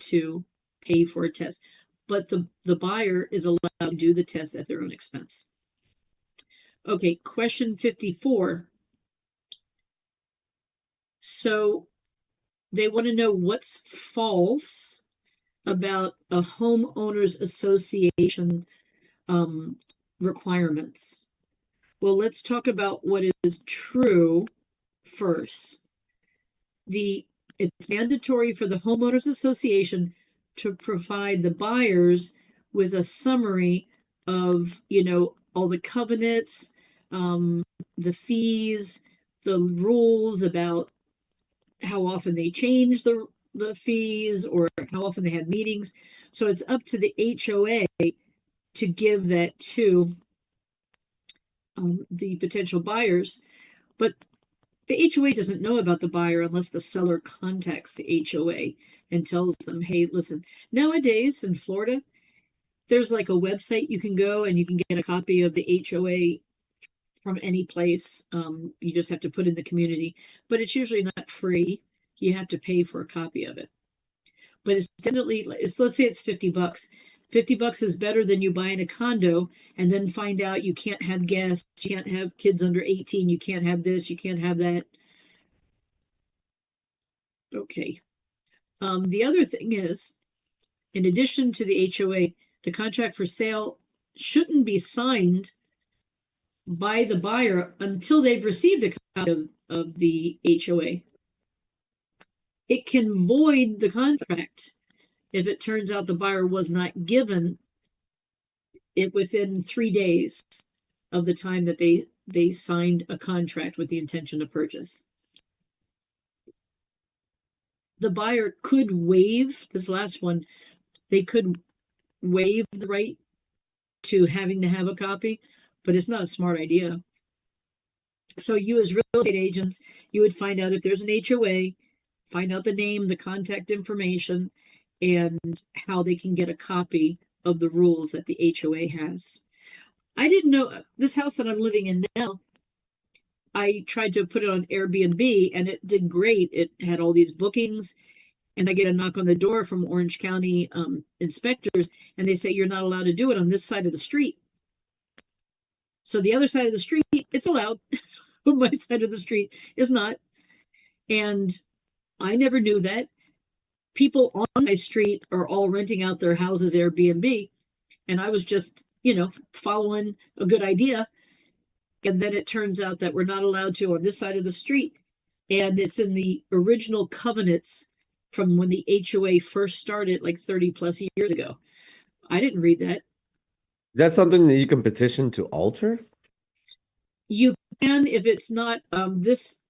to pay for a test, but the buyer is allowed to do the test at their own expense. Okay, question 54. So they want to know what's false about a homeowners association requirements. Well, let's talk about what is true first. It's mandatory for the homeowners association to provide the buyers with a summary of, all the covenants, the fees, the rules about how often they change the fees or how often they have meetings. So it's up to the HOA to give that to the potential buyers. But the HOA doesn't know about the buyer unless the seller contacts the HOA and tells them, hey, listen, nowadays in Florida, there's like a website you can go and you can get a copy of the HOA from any place. You just have to put in the community, but it's usually not free. You have to pay for a copy of it. But it's definitely, let's say it's $50. $50 is better than you buying a condo and then find out you can't have guests, you can't have kids under 18, you can't have this, you can't have that. Okay. The other thing is, in addition to the HOA, the contract for sale shouldn't be signed by the buyer until they've received a copy of the HOA. It can void the contract if it turns out the buyer was not given it within 3 days of the time that they signed a contract with the intention to purchase. The buyer could waive, this last one, they could waive the right to having to have a copy, but it's not a smart idea. So you as real estate agents, you would find out if there's an HOA, find out the name, the contact information, and how they can get a copy of the rules that the HOA has. I didn't know this house that I'm living in now. I tried to put it on Airbnb and it did great. It had all these bookings, and I get a knock on the door from Orange County inspectors, and they say you're not allowed to do it on this side of the street. So the other side of the street, it's allowed. My side of the street is not. And I never knew that. People on my street are all renting out their houses Airbnb. And I was just, following a good idea. And then it turns out that we're not allowed to on this side of the street. And it's in the original covenants from when the HOA first started like 30 plus years ago. I didn't read that. Is that something that you can petition to alter? You can, if it's not, this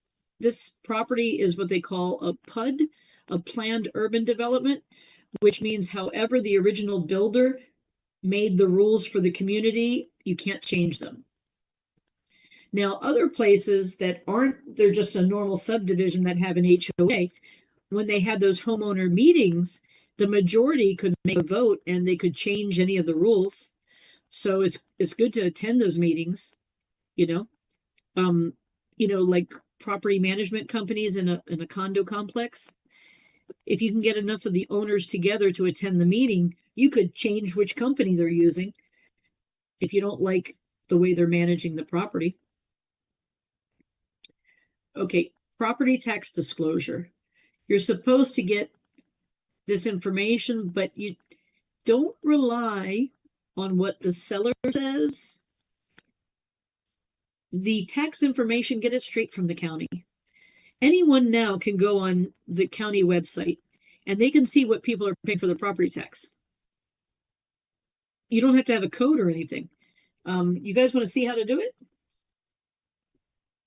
property is what they call a PUD, a planned urban development, which means however the original builder made the rules for the community, you can't change them. Now, other places that aren't, they're just a normal subdivision that have an HOA, when they had those homeowner meetings, the majority could make a vote and they could change any of the rules. So it's good to attend those meetings, you know. Like property management companies in a condo complex. If you can get enough of the owners together to attend the meeting, you could change which company they're using if you don't like the way they're managing the property. Okay, property tax disclosure. You're supposed to get this information, but you don't rely on what the seller says. The tax information, get it straight from the county. Anyone now can go on the county website and they can see what people are paying for the property tax. You don't have to have a code or anything. You guys want to see how to do it?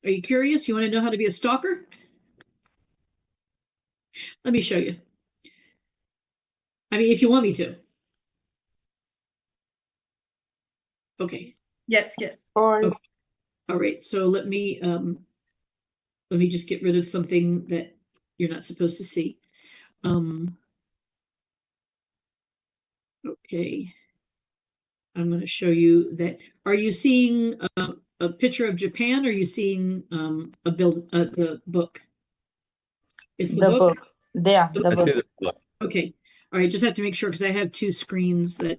Are you curious? You want to know how to be a stalker? Let me show you. I mean, if you want me to. Okay. Yes, yes. Or Okay. All right. So let me just get rid of something that you're not supposed to see. Okay. I'm going to show you that. Are you seeing a picture of Japan? Or are you seeing the book? It's the book. There, the I see book. the book. Okay. All right. Just have to make sure because I have two screens that.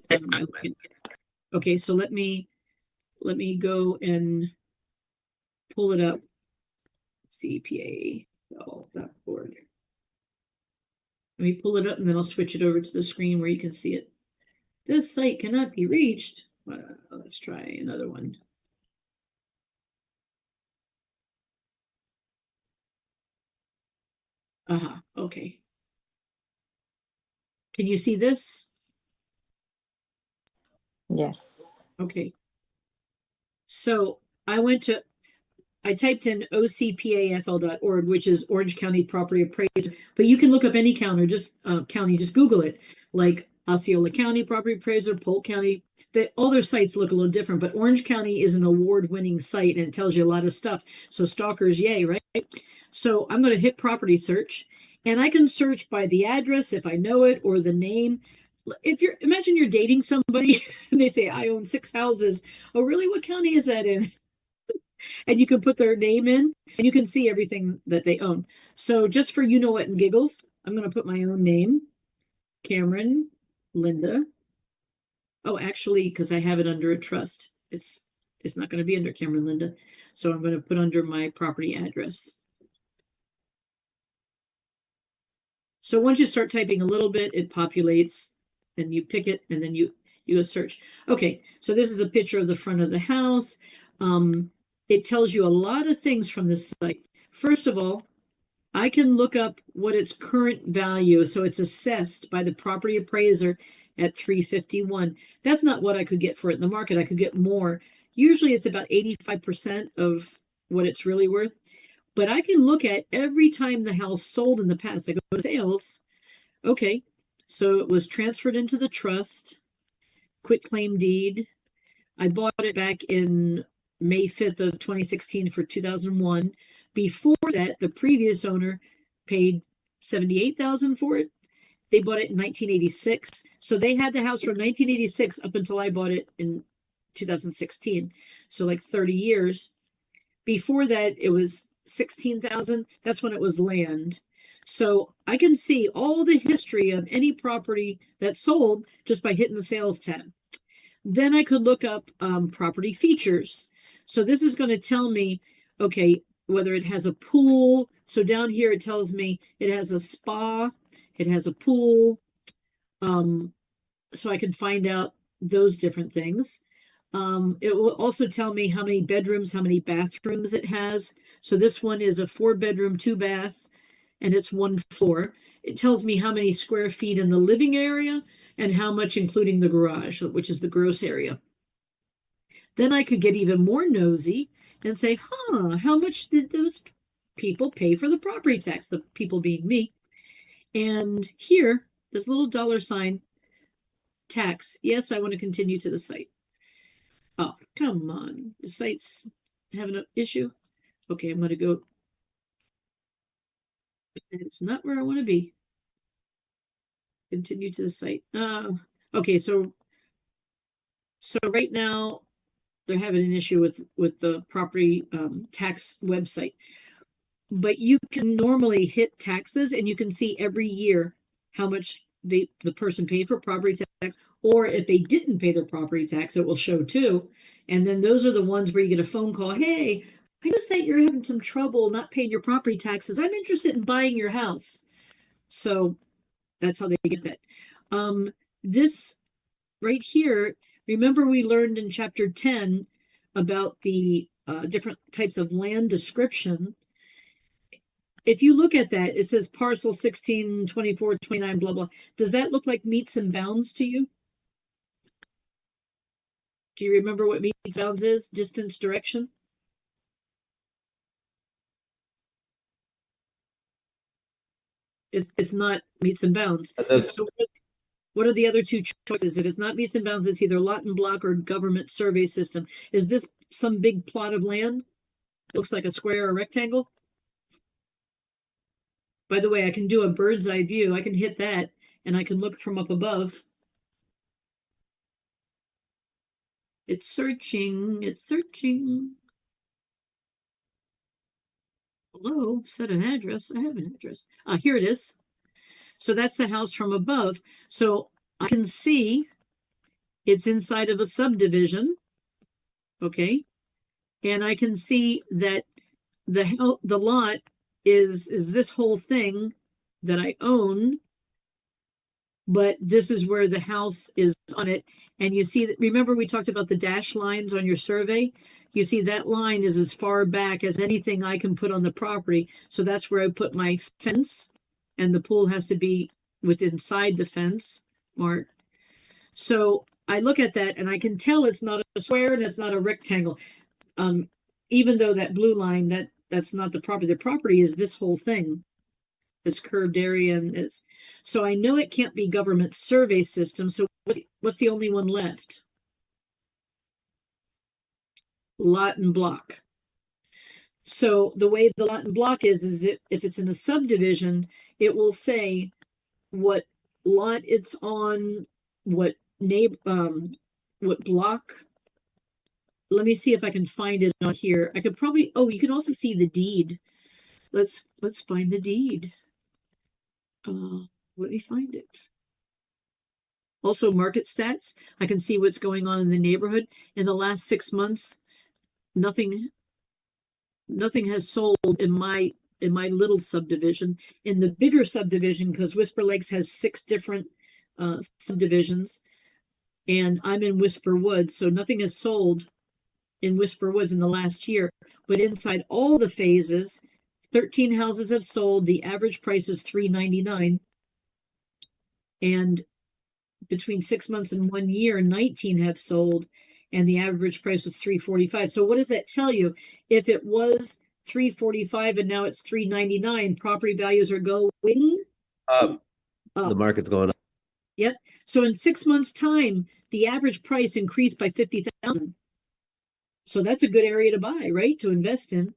Okay. So let me go and pull it up. CPA.org. Let me pull it up and then I'll switch it over to the screen where you can see it. This site cannot be reached. Let's try another one. Okay. Can you see this? Yes. Okay. So I typed in ocpafl.org, which is Orange County Property Appraiser, but you can look up any county, just Google it, like Osceola County Property Appraiser, Polk County. All their sites look a little different, but Orange County is an award-winning site and it tells you a lot of stuff. So stalkers, yay, right? So I'm going to hit property search and I can search by the address if I know it or the name. Imagine you're dating somebody and they say, I own 6 houses. Oh, really? What county is that in? And you can put their name in and you can see everything that they own. So just for you know what and giggles, I'm going to put my own name, Cameron Linda. Oh, actually, because I have it under a trust, it's not going to be under Cameron Linda. So I'm going to put under my property address. So once you start typing a little bit, it populates and you pick it and then you go search. Okay, so this is a picture of the front of the house. It tells you a lot of things from this site. First of all, I can look up what its current value. So it's assessed by the property appraiser at $351. That's not what I could get for it in the market. I could get more. Usually it's about 85% of what it's really worth. But I can look at every time the house sold in the past. I go to sales. Okay, so it was transferred into the trust, quitclaim deed. I bought it back in May 5th of 2016 for $2,001. Before that, the previous owner paid $78,000 for it. They bought it in 1986. So they had the house from 1986 up until I bought it in 2016. So like 30 years. Before that, it was $16,000. That's when it was land. So I can see all the history of any property that sold just by hitting the sales tab. Then I could look up property features. So this is going to tell me, okay, whether it has a pool. So down here, it tells me it has a spa, it has a pool. So I can find out those different things. It will also tell me how many bedrooms, how many bathrooms it has. So this one is a 4-bedroom, 2-bath, and it's 1 floor. It tells me how many square feet in the living area and how much including the garage, which is the gross area. Then I could get even more nosy and say, how much did those people pay for the property tax? The people being me. And here, this little $, tax. Yes, I want to continue to the site. Oh, come on. The site's having an issue. Okay, I'm going to go. It's not where I want to be. Continue to the site. Okay, so right now they're having an issue with the property tax website. But you can normally hit taxes and you can see every year how much the person paid for property tax, or if they didn't pay their property tax, it will show too. And then those are the ones where you get a phone call. Hey, I noticed that you're having some trouble not paying your property taxes. I'm interested in buying your house. So that's how they get that. This right here, remember we learned in chapter 10 about the different types of land description. If you look at that, it says parcel 16, 24, 29, blah, blah. Does that look like meets and bounds to you? Do you remember what meets and bounds is? Distance, direction? It's not meets and bounds. So what are the other two choices? If it's not meets and bounds, it's either lot and block or government survey system. Is this some big plot of land? Looks like a square or rectangle? By the way, I can do a bird's eye view. I can hit that and I can look from up above. It's searching. It's searching. Hello, set an address. I have an address. Here it is. So that's the house from above. So I can see it's inside of a subdivision. Okay. And I can see that the lot is this whole thing that I own, but this is where the house is on it. And you see that, remember we talked about the dash lines on your survey? You see that line is as far back as anything I can put on the property. So that's where I put my fence, and the pool has to be inside the fence mark. So I look at that and I can tell it's not a square and it's not a rectangle. Even though that blue line, that's not the property. The property is this whole thing, this curved area, and this. So I know it can't be government survey system. So what's the only one left? Lot and block. So the way the lot and block is that if it's in a subdivision, it will say what lot it's on, what what block. Let me see if I can find it on here. I could probably, you can also see the deed. Let's find the deed. Let me find it. Also market stats. I can see what's going on in the neighborhood. In the last 6 months, nothing has sold in my little subdivision. In the bigger subdivision, because Whisper Lakes has 6 different subdivisions, and I'm in Whisper Woods, so nothing has sold in Whisper Woods in the last year. But inside all the phases, 13 houses have sold. The average price is $399. And between 6 months and 1 year, 19 have sold, and the average price was $345. So what does that tell you? If it was $345 and now it's $399, property values are going up. Up. The market's going up. Yep. So in 6 months' time, the average price increased by 50,000. So that's a good area to buy, right? To invest in,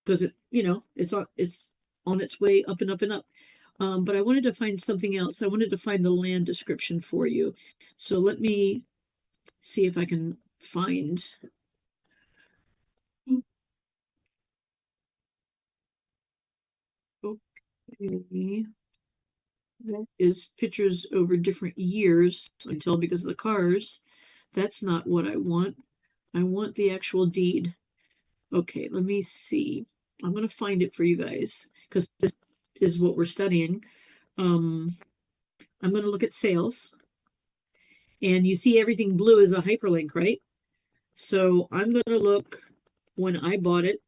because it's on its way up and up and up. But I wanted to find something else. I wanted to find the land description for you. So let me see if I can find. Okay. That is pictures over different years. I can tell because of the cars. That's not what I want. I want the actual deed. Okay, let me see. I'm going to find it for you guys because this is what we're studying. I'm going to look at sales. And you see everything blue is a hyperlink, right? So I'm going to look when I bought it.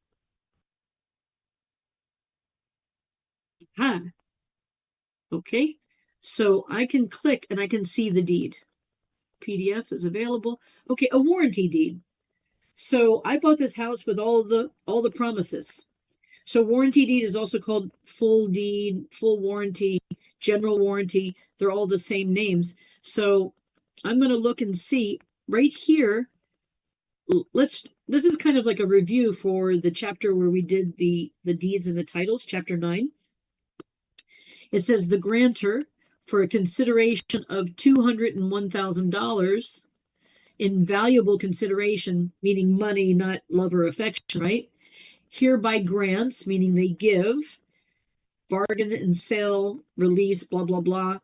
Okay, so I can click and I can see the deed. PDF is available. Okay, a warranty deed. So I bought this house with all the promises. So warranty deed is also called full deed, full warranty, general warranty. They're all the same names. So I'm going to look and see right here. This is kind of like a review for the chapter where we did the deeds and the titles, chapter 9. It says the grantor, for a consideration of $201,000 in valuable consideration, meaning money, not love or affection, right? Hereby grants, meaning they give, bargain and sale, release, blah, blah, blah,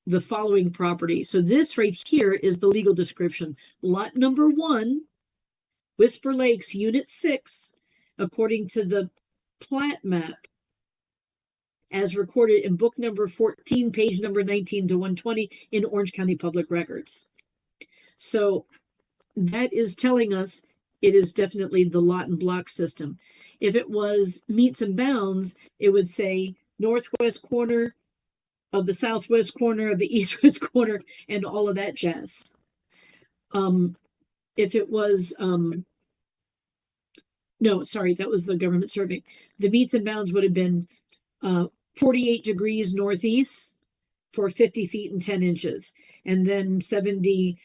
the following property. So this right here is the legal description. Lot number 1, Whisper Lakes, Unit 6, according to the plat map, as recorded in book number 14, page number 19 to 120 in Orange County Public Records. So that is telling us it is definitely the lot and block system. If it was meets and bounds, it would say northwest corner of the southwest corner of the east-west corner and all of that jazz. If it was, no, sorry, that was the government survey. The meets and bounds would have been 48 degrees northeast for 50 feet and 10 inches, and then 70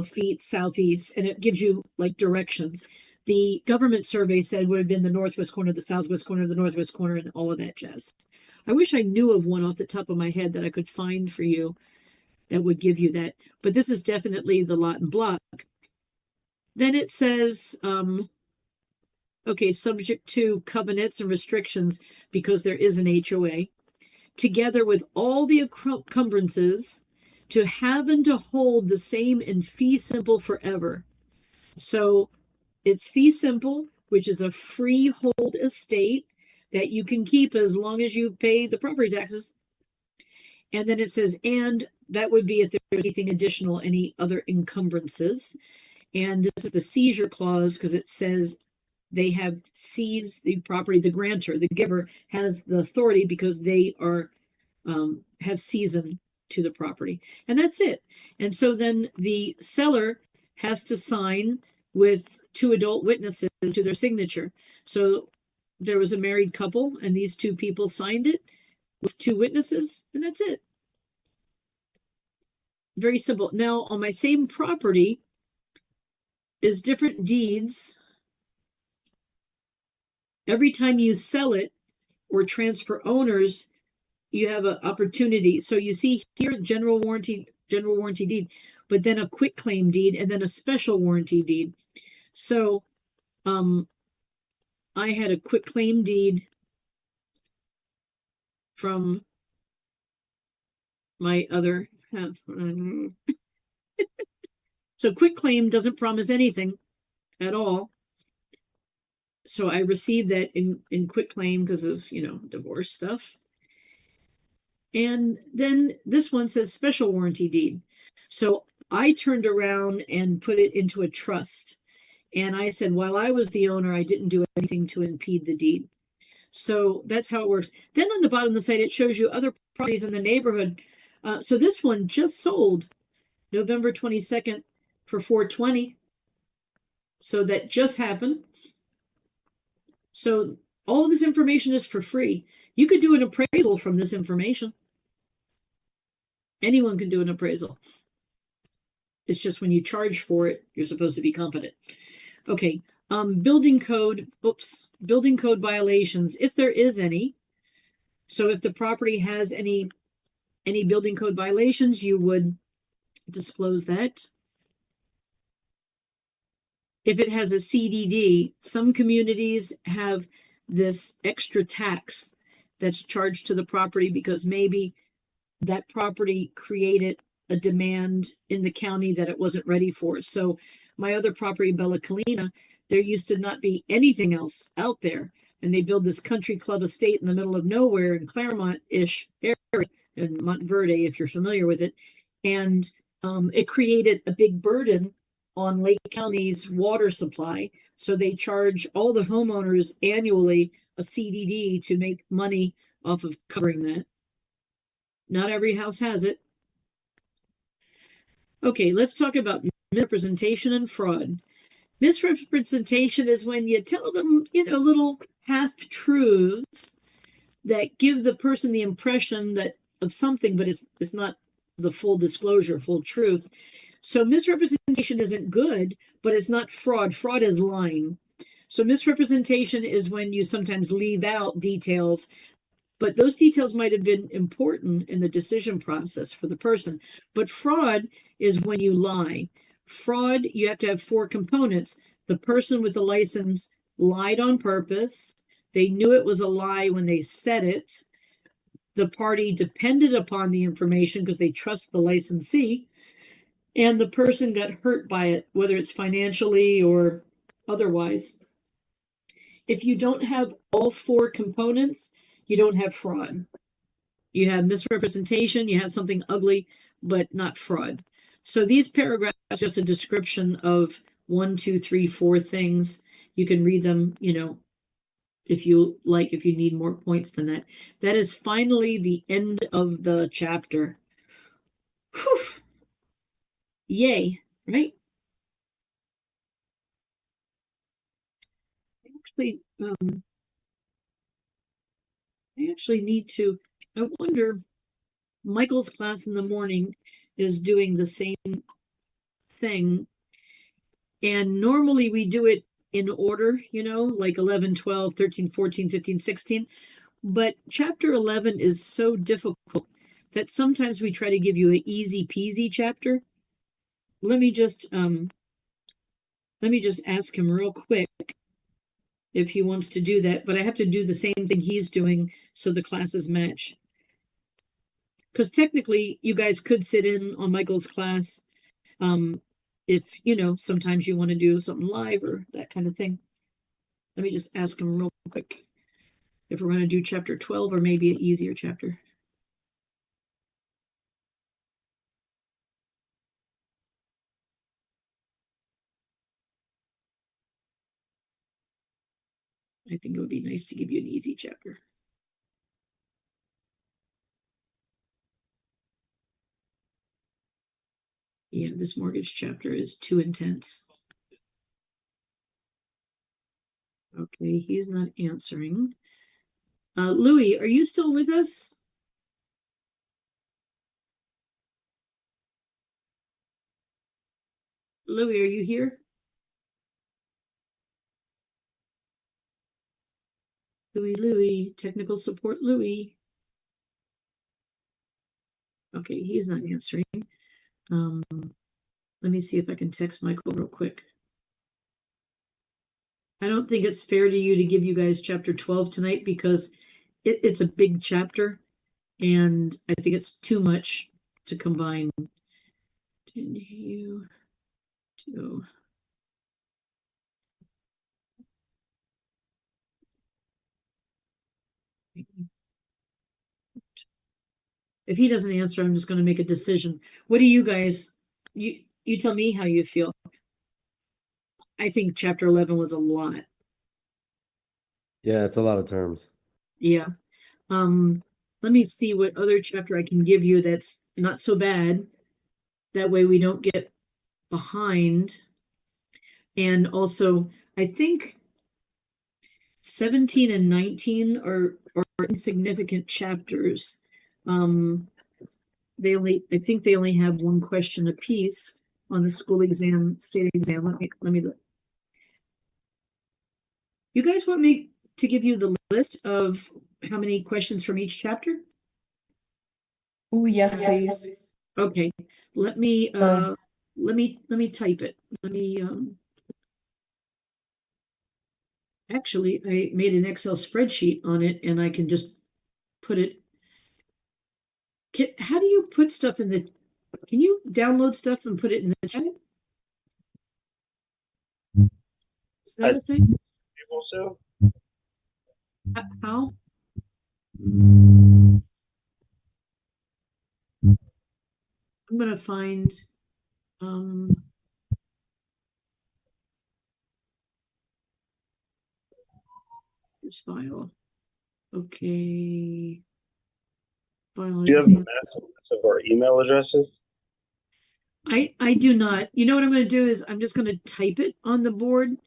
feet southeast, and it gives you like directions. The government survey said would have been the northwest corner, the southwest corner, the northwest corner, and all of that jazz. I wish I knew of one off the top of my head that I could find for you that would give you that, but this is definitely the lot and block. Then it says, okay, subject to covenants and restrictions because there is an HOA, together with all the encumbrances, to have and to hold the same in fee simple forever. So it's fee simple, which is a freehold estate that you can keep as long as you pay the property taxes. And then it says, and that would be if there's anything additional, any other encumbrances. And this is the seizure clause because it says they have seized the property. The grantor, the giver, has the authority because they are have season to the property, and that's it. And so then the seller has to sign with 2 adult witnesses to their signature. So there was a married couple, and these 2 people signed it with 2 witnesses, and that's it. Very simple. Now on my same property is different deeds. Every time you sell it or transfer owners, you have an opportunity. So you see here, general warranty deed, but then a quick claim deed and then a special warranty deed. So I had a quick claim deed from my other half. So quick claim doesn't promise anything at all. So I received that in quick claim because of, divorce stuff. And then this one says special warranty deed. So I turned around and put it into a trust. And I said, while I was the owner, I didn't do anything to impede the deed. So that's how it works. Then on the bottom of the site, it shows you other properties in the neighborhood. So this one just sold November 22nd for $420. So that just happened. So all of this information is for free. You could do an appraisal from this information. Anyone can do an appraisal. It's just when you charge for it, you're supposed to be competent. Okay, building code violations, if there is any. So if the property has any building code violations, you would disclose that. If it has a CDD, some communities have this extra tax that's charged to the property because maybe that property created a demand in the county that it wasn't ready for. So my other property, Bella Colina, there used to not be anything else out there. And they build this country club estate in the middle of nowhere in Claremont-ish area, in Montverde, if you're familiar with it. And it created a big burden on Lake County's water supply. So they charge all the homeowners annually a CDD to make money off of covering that. Not every house has it. Okay, let's talk about misrepresentation and fraud. Misrepresentation is when you tell them, little half-truths that give the person the impression that of something, but it's not the full disclosure, full truth. So misrepresentation isn't good, but it's not fraud. Fraud is lying. So misrepresentation is when you sometimes leave out details, but those details might have been important in the decision process for the person. But fraud is when you lie. Fraud, you have to have 4 components. The person with the license lied on purpose. They knew it was a lie when they said it. The party depended upon the information because they trust the licensee. And the person got hurt by it, whether it's financially or otherwise. If you don't have all 4 components, you don't have fraud. You have misrepresentation, you have something ugly, but not fraud. So these paragraphs are just a description of 1, 2, 3, 4 things. You can read them, if you like, if you need more points than that. That is finally the end of the chapter. Whew. Yay, right? I actually need to, I wonder, Michael's class in the morning is doing the same thing. And normally we do it in order, like 11, 12, 13, 14, 15, 16. But chapter 11 is so difficult that sometimes we try to give you an easy peasy chapter. Let me just ask him real quick if he wants to do that, but I have to do the same thing he's doing so the classes match. Because technically you guys could sit in on Michael's class if, sometimes you want to do something live or that kind of thing. Let me just ask him real quick if we're going to do chapter 12 or maybe an easier chapter. I think it would be nice to give you an easy chapter. Yeah, this mortgage chapter is too intense. Okay, he's not answering. Louis, are you still with us? Louis, are you here? Louis, technical support, Louis. Okay, he's not answering. Let me see if I can text Michael real quick. I don't think it's fair to you to give you guys chapter 12 tonight because it's a big chapter and I think it's too much to combine. Continue to. If he doesn't answer, I'm just going to make a decision. What do you guys, you tell me how you feel. I think chapter 11 was a lot. Yeah, it's a lot of terms. Yeah. Let me see what other chapter I can give you that's not so bad. That way we don't get behind. And also, I think 17 and 19 are insignificant chapters. I think they only have 1 question apiece on the school exam, state exam. Let me look. You guys want me to give you the list of how many questions from each chapter? Oh, yes, please. Okay, let me type it. Let me actually I made an Excel spreadsheet on it and I can just put it. How do you put stuff in the, can you download stuff and put it in the chat? Is that a thing? Also, How? I'm gonna find this file. Okay. File do you have the exam. math of our email addresses? I do not. You know what I'm going to do is I'm just going to type it on the board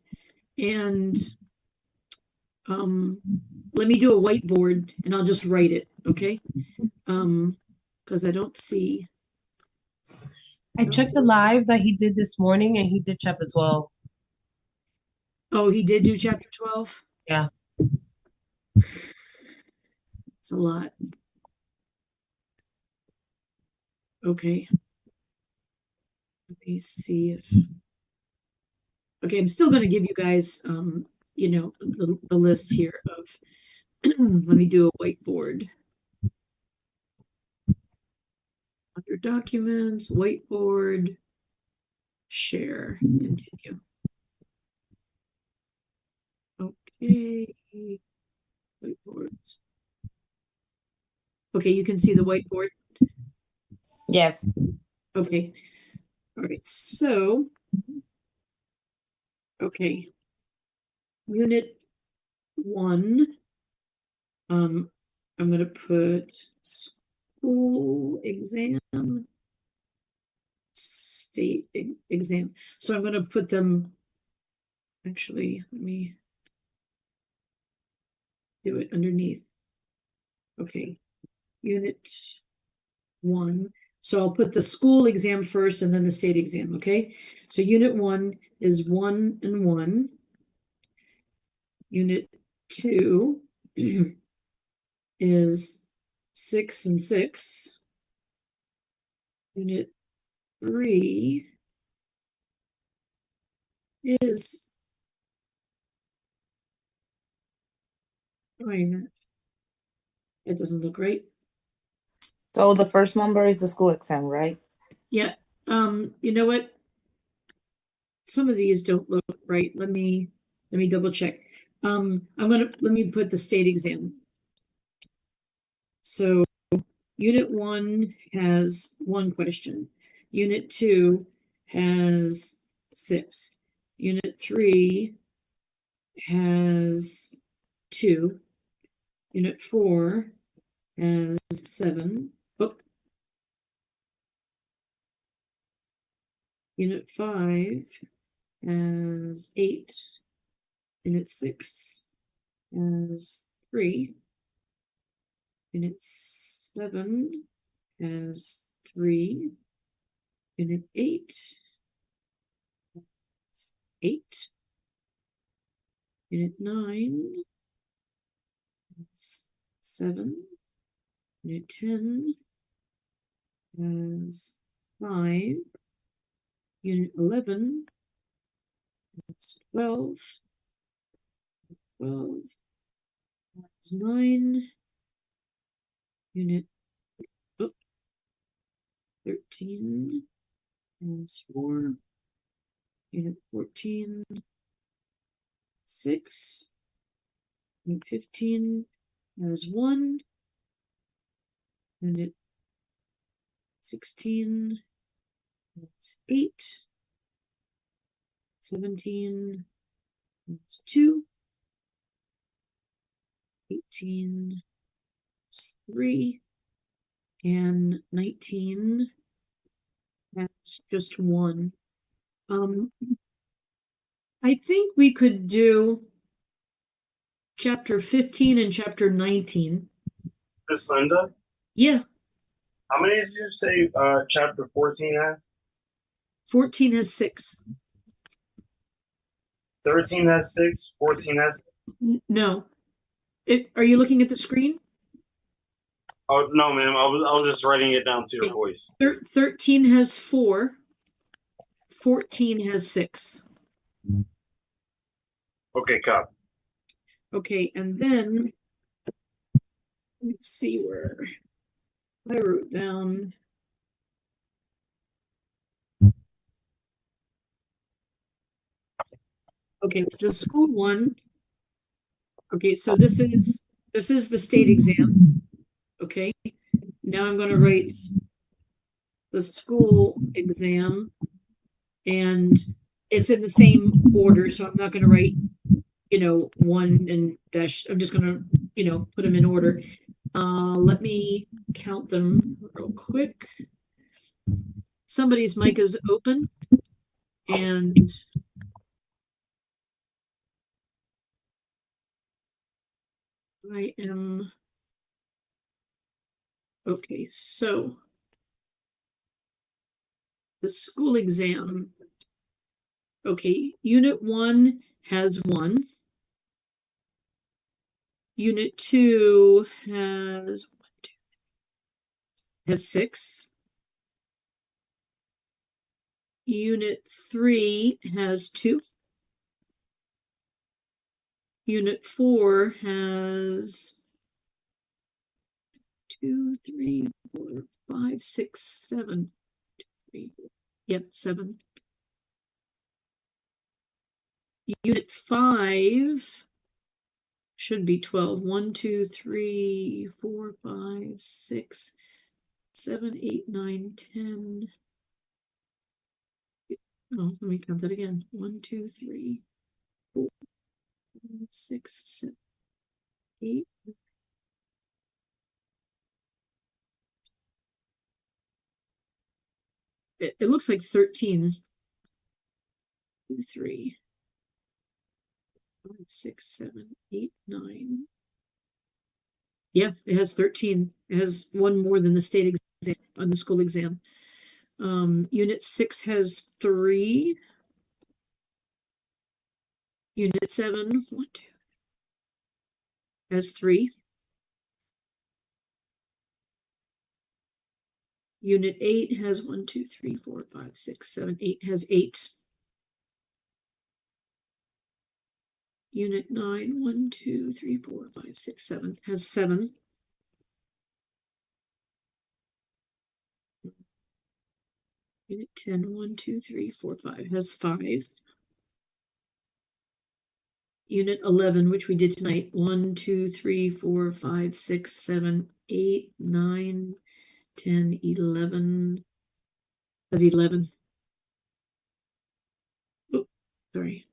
and let me do a whiteboard and I'll just write it, okay? Because I don't see. I checked the live that he did this morning and he did chapter 12. Oh, he did do chapter 12? Yeah. It's a lot. Okay. Let me see if. Okay, I'm still going to give you guys, you know, the list here of. Let me do a whiteboard. Under documents, whiteboard, share, continue. Okay, whiteboards. Okay, you can see the whiteboard. Yes. Okay. All right. So, okay. Unit 1. I'm going to put school exam, state exam. So I'm going to put them, actually, let me do it underneath. Okay. Unit 1. So I'll put the school exam first and then the state exam, okay? So unit 1 is 1 and 1. Unit 2 is 6 and 6. Unit 3 is, wait a minute. It doesn't look right. So the first number is the school exam, right? Yeah. You know what? Some of these don't look right. Let me double check. Let me put the state exam. So unit 1 has 1 question. Unit 2 has 6. Unit 3 has 2. Unit 4 has 7. Oh. Unit 5 has 8. Unit 6 has 3. Unit 7 has 3. Unit 8 has 8. Unit 9 has 7. Unit 10 has 5. Unit 11 has 12. 12 has 9. Unit 13 has 4. Unit 14, 6. Unit 15 has 1. Unit 16 has 8. 17 has 2. 18 has 3. And 19 has just 1. I think we could do chapter 15 and chapter 19. Miss Linda, Yeah, how many did you say chapter 14 had? 14 has 6. 13 has 6, 14 has. No. Are you looking at the screen? Oh no, ma'am. I was just writing it down to your Okay. voice. 13 has 4. 14 has 6. Okay, cop. Okay, and then let's see where I wrote down. Okay, the school one. Okay, so this is the state exam. Okay, now I'm going to write the school exam, and it's in the same order, so I'm not going to write, 1 and dash. I'm just going to, put them in order. Let me count them real quick. Somebody's mic is open, and I am okay. So the school exam. Okay, unit 1 has 1. Unit 2 has 6. Unit 3 has 2. Unit 4 has 2, 3, 4, 5, 6, 7. 3, yep, 7. Unit 5 should be 12. 1, 2, 3, 4, 5, 6, 7, 8, 9, 10. Oh, let me count that again. 1, 2, 3, 4, 5, 6, 7, 8. It looks like 13. 2, 3, 5, 6, 7, 8, 9. Yeah, it has 13. It has one more than the state exam on the school exam. Unit 6 has 3. Unit 7, 1, 2, has 3. Unit 8 has 1, 2, 3, 4, 5, 6, 7, 8 has 8. Unit 9, 1, 2, 3, 4, 5, 6, 7 has 7. Unit 10, 1, 2, 3, 4, 5 has 5. Unit 11, which we did tonight, 1, 2, 3, 4, 5, 6, 7, 8, 9, 10, 11. Has 11. Oh, sorry.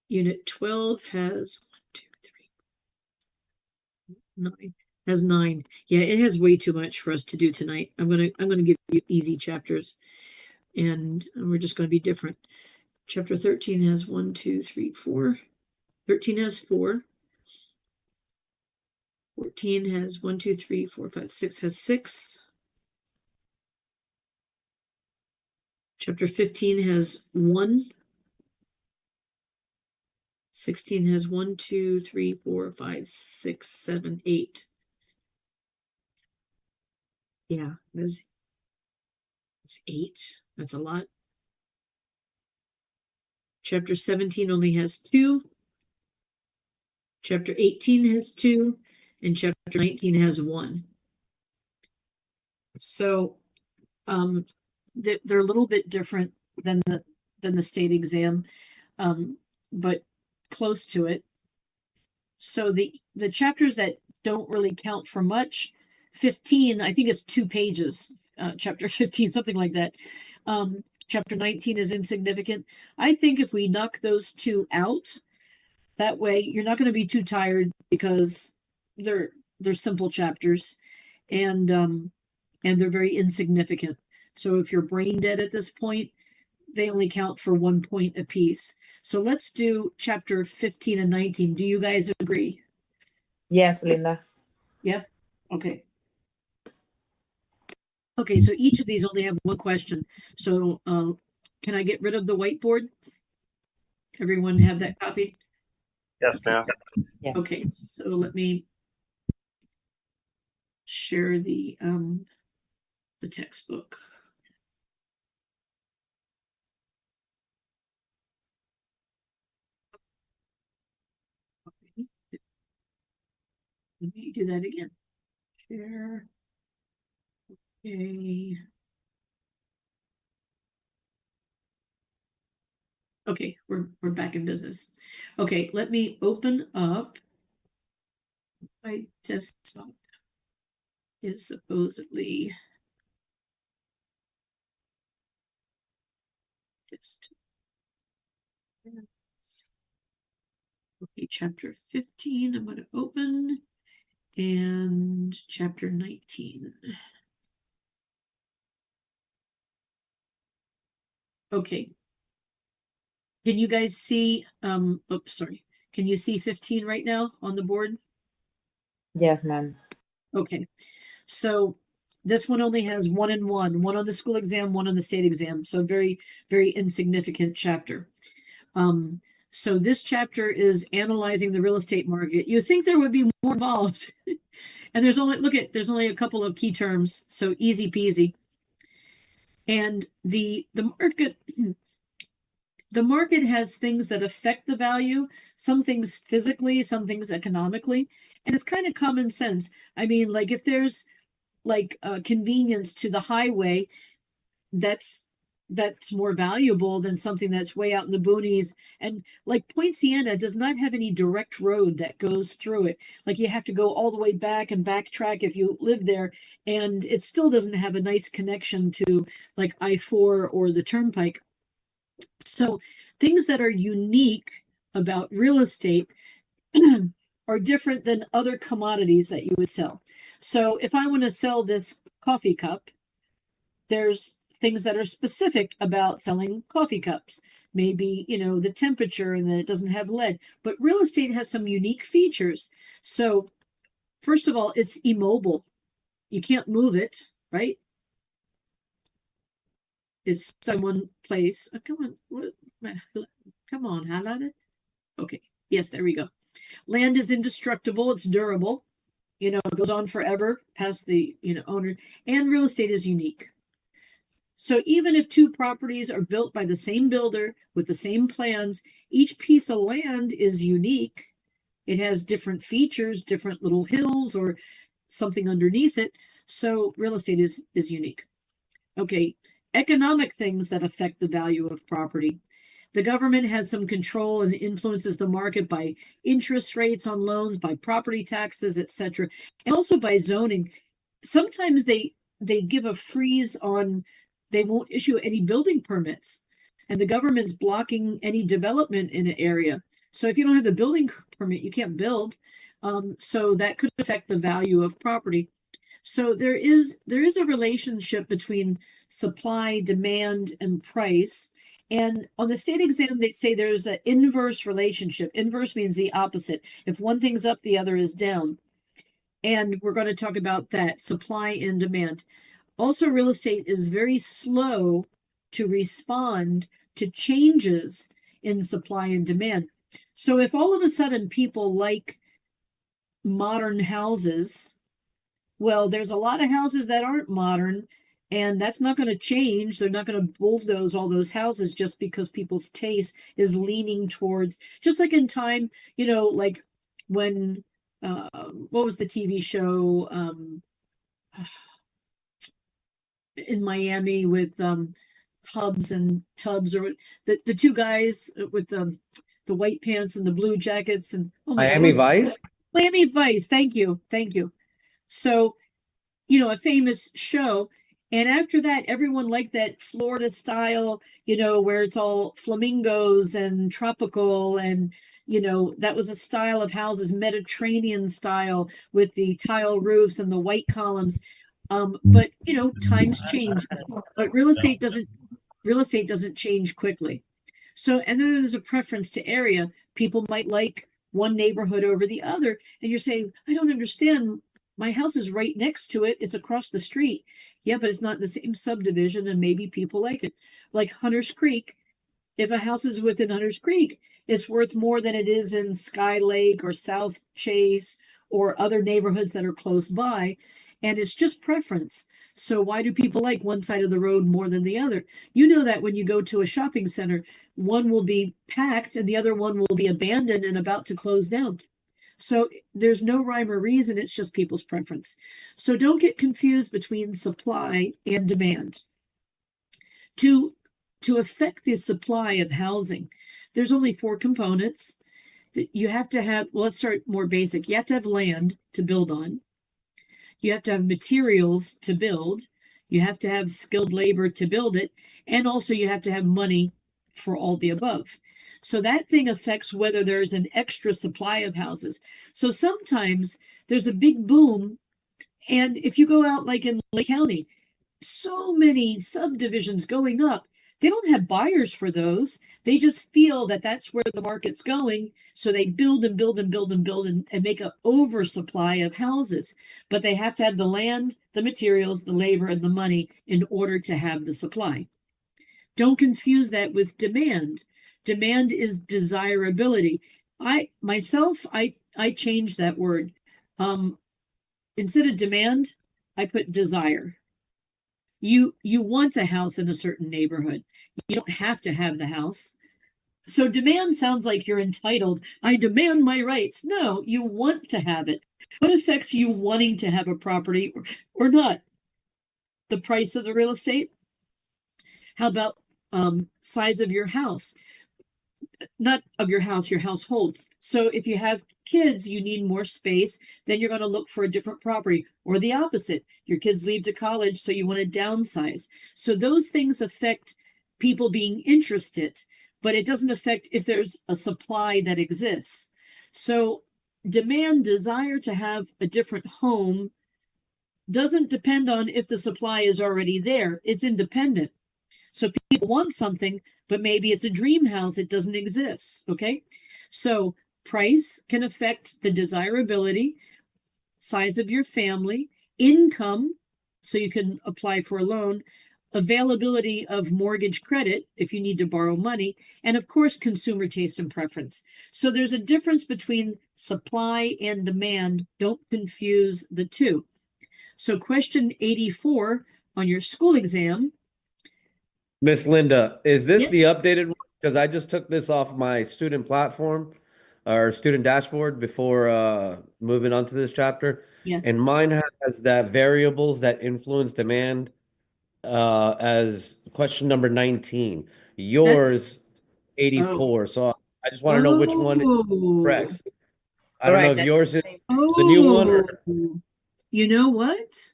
Unit 12 has 1, 2, 3, 9. Has 9. Yeah, it has way too much for us to do tonight. I'm gonna give you easy chapters, and we're just gonna be different. Chapter 13 has 1, 2, 3, 4. 13 has 4. 14 has 1, 2, 3, 4, 5, 6 has 6. Chapter 15 has 1. 16 has 1, 2, 3, 4, 5, 6, 7, 8. Yeah, it's 8. That's a lot. Chapter 17 only has 2. Chapter 18 has 2. And chapter 19 has 1. So they're a little bit different than the state exam, but close to it. So the chapters that don't really count for much, 15, I think it's 2 pages, chapter 15, something like that. Chapter 19 is insignificant. I think if we knock those 2 out, that way you're not going to be too tired because they're simple chapters, and they're very insignificant. So if you're brain dead at this point, they only count for 1 point apiece. So let's do chapter 15 and 19. Do you guys agree? Yes, Linda. Yep. Okay. Okay, so each of these only have 1 question. So can I get rid of the whiteboard? Everyone have that copied? Yes, ma'am. Yes. Okay, so let me share the textbook. Okay. Let me do that again. Share. Okay. Okay, we're back in business. Okay, let me open up my desktop. Is supposedly just okay, chapter 15 I'm going to open, and chapter 19. Okay, can you guys see oops, sorry, can you see 15 right now on the board? Yes, ma'am. Okay, so This one only has 1 and 1, one on the school exam, one on the state exam. So very, very insignificant chapter. So this chapter is analyzing the real estate market. You think there would be more involved. And there's only a couple of key terms. So easy peasy. And the market has things that affect the value, some things physically, some things economically, and it's kind of common sense. I mean, like if there's like convenience to the highway, that's more valuable than something that's way out in the boonies. And like Point Siena does not have any direct road that goes through it. Like you have to go all the way back and backtrack if you live there, and it still doesn't have a nice connection to like I-4 or the Turnpike. So things that are unique about real estate are different than other commodities that you would sell. So if I want to sell this coffee cup, there's things that are specific about selling coffee cups. Maybe, you know, the temperature and that it doesn't have lead. But real estate has some unique features. So first of all, it's immobile. You can't move it, right? It's stuck in one place. Oh, come on, highlight it. Okay, yes, there we go. Land is indestructible. It's durable. You know, it goes on forever past the, you know, owner. And real estate is unique. So even if two properties are built by the same builder with the same plans, each piece of land is unique. It has different features, different little hills or something underneath it. So real estate is unique. Okay, economic things that affect the value of property. The government has some control and influences the market by interest rates on loans, by property taxes, etc., and also by zoning. Sometimes they give a freeze on, they won't issue any building permits, and the government's blocking any development in an area. So if you don't have a building permit, you can't build. So that could affect the value of property. So there is a relationship between supply, demand, and price. And on the state exam, they say there's an inverse relationship. Inverse means the opposite. If one thing's up, the other is down. And we're going to talk about that, supply and demand. Also, real estate is very slow to respond to changes in supply and demand. So if all of a sudden people like modern houses, well, there's a lot of houses that aren't modern, and that's not going to change. They're not going to bulldoze all those houses just because people's taste is leaning towards, just like in time, you know, like when, what was the TV show in Miami with Hubs and Tubbs, or the two guys with the white pants and the blue jackets, and Miami Vice? Miami Vice, thank you. So, you know, a famous show. And after that, everyone liked that Florida style, you know, where it's all flamingos and tropical. And, you know, that was a style of houses, Mediterranean style with the tile roofs and the white columns. But, you know, times change. But real estate doesn't change quickly. So, and then there's a preference to area. People might like one neighborhood over the other. And you're saying, I don't understand. My house is right next to it. It's across the street. Yeah, but it's not in the same subdivision, and maybe people like it. Like Hunters Creek. If a house is within Hunters Creek, it's worth more than it is in Sky Lake or South Chase or other neighborhoods that are close by. And it's just preference. So why do people like one side of the road more than the other? You know that when you go to a shopping center, one will be packed and the other one will be abandoned and about to close down. So there's no rhyme or reason. It's just people's preference. So don't get confused between supply and demand. To affect the supply of housing, there's only 4 components that you have to have. Well, let's start more basic. You have to have land to build on. You have to have materials to build. You have to have skilled labor to build it. And also you have to have money for all the above. So that thing affects whether there's an extra supply of houses. So sometimes there's a big boom. And if you go out like in Lake County, so many subdivisions going up, They don't have buyers for those. They just feel that that's where the market's going. So they build and build and build and build and make an oversupply of houses. But they have to have the land, the materials, the labor, and the money in order to have the supply. Don't confuse that with demand. Demand is desirability. I changed that word. Instead of demand, I put desire. You want a house in a certain neighborhood. You don't have to have the house. So demand sounds like you're entitled. I demand my rights. No, you want to have it. What affects you wanting to have a property or not? The price of the real estate? How about size of your house? Not of your house, your household. So if you have kids, you need more space, then you're going to look for a different property. Or the opposite, your kids leave to college, so you want to downsize. So those things affect people being interested, but it doesn't affect if there's a supply that exists. So demand, desire to have a different home doesn't depend on if the supply is already there. It's independent. So people want something, but maybe it's a dream house. It doesn't exist. Okay. So price can affect the desirability, size of your family, income, so you can apply for a loan, availability of mortgage credit if you need to borrow money, and of course, consumer taste and preference. So there's a difference between supply and demand. Don't confuse the two. So question 84 on your school exam. Miss Linda, is this the Yes. updated one? Because I just took this off my student platform or student dashboard before moving on to this chapter. Yes. And mine has that variables that influence demand as question number 19. Yours 84. So I just want to know which one is correct. I don't know if yours is the new one or You know what?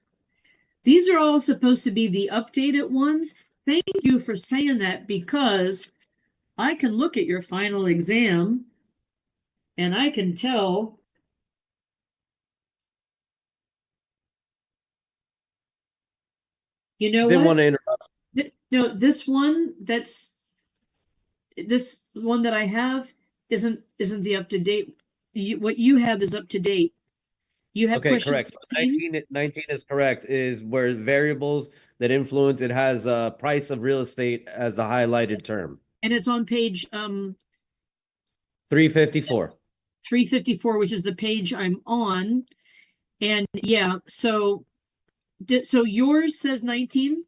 These are all supposed to be the updated ones. Thank you for saying that, because I can look at your final exam and I can tell. You know didn't what? want to interrupt. No, this one that I have isn't the up to date. What you have is up to date. You have Okay, question correct. So 19? 19 is correct, is where variables that influence, it has price of real estate as the highlighted term. And it's on page 354. 354, which is the page I'm on. And yeah, so yours says 19.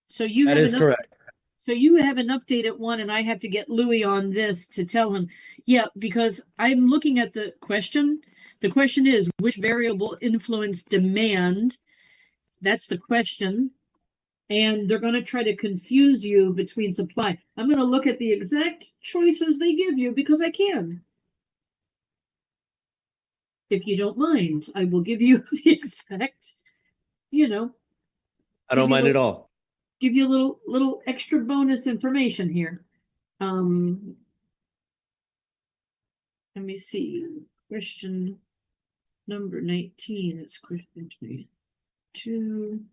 So you That have is an correct. So you have an updated one, and I have to get Louis on this to tell him. Yeah, because I'm looking at the question. The question is, which variable influence demand? That's the question. And they're going to try to confuse you between supply. I'm going to look at the exact choices they give you because I can. If you don't mind, I will give you the exact, I don't give you mind a- at all. give you a little extra bonus information here. Let me see. Question number 19. It's question 22.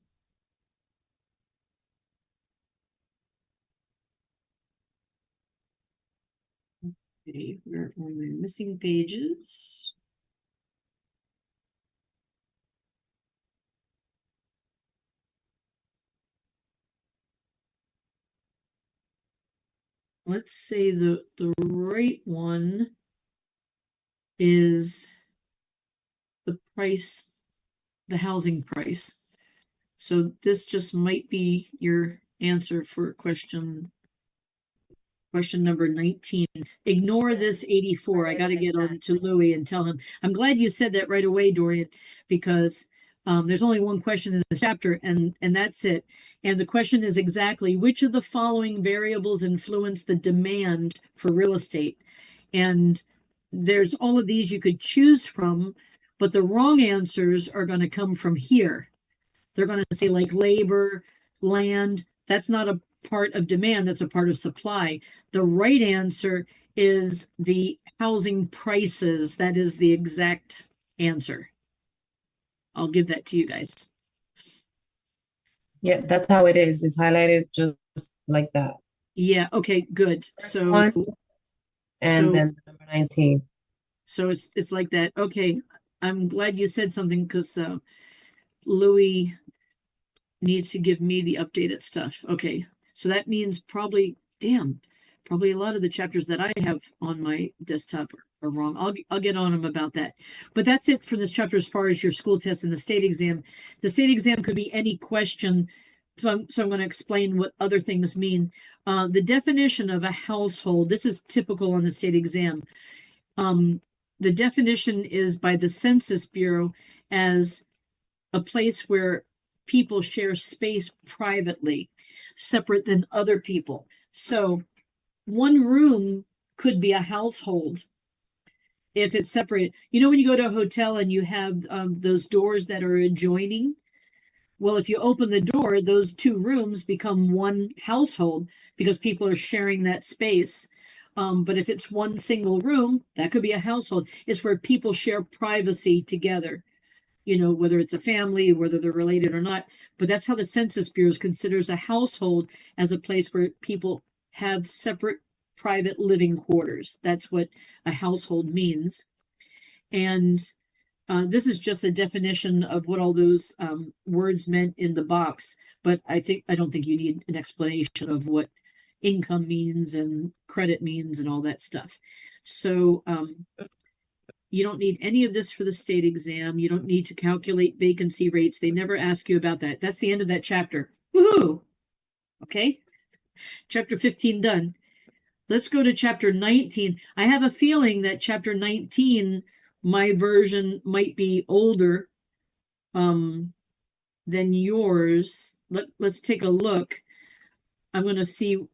Okay, where are my missing pages? Let's say the right one is the price, the housing price. So this just might be your answer for question number 19. Ignore this 84. I got to get on to Louis and tell him. I'm glad you said that right away, Dorian, because there's only one question in this chapter, and that's it. And the question is exactly, which of the following variables influence the demand for real estate? And there's all of these you could choose from, but the wrong answers are going to come from here. They're going to say like labor, land. That's not a part of demand, that's a part of supply. The right answer is the housing prices. That is the exact answer. I'll give that to you guys. Yeah, that's how it is. It's highlighted just like that. Yeah, okay, good. So, One. And So- then number 19. so it's like that. Okay, I'm glad you said something because Louis needs to give me the updated stuff. Okay, so that means probably a lot of the chapters that I have on my desktop are wrong. I'll get on them about that. But that's it for this chapter as far as your school test and the state exam. The state exam could be any question. So I'm going to explain what other things mean. The definition of a household, this is typical on the state exam. The definition is by the Census Bureau as a place where people share space privately, separate than other people. So one room could be a household if it's separated. You know, when you go to a hotel and you have those doors that are adjoining? Well, if you open the door, those two rooms become one household because people are sharing that space. But if it's one single room, that could be a household. It's where people share privacy together. You know, whether it's a family, whether they're related or not. But that's how the Census Bureau considers a household, as a place where people have separate private living quarters. That's what a household means. And this is just a definition of what all those words meant in the box. But I don't think you need an explanation of what income means and credit means and all that stuff. So you don't need any of this for the state exam. You don't need to calculate vacancy rates. They never ask you about that. That's the end of that chapter. Woohoo! Okay. Chapter 15 done. Let's go to chapter 19. I have a feeling that chapter 19, my version might be older than yours. Let's take a look. I'm going to see.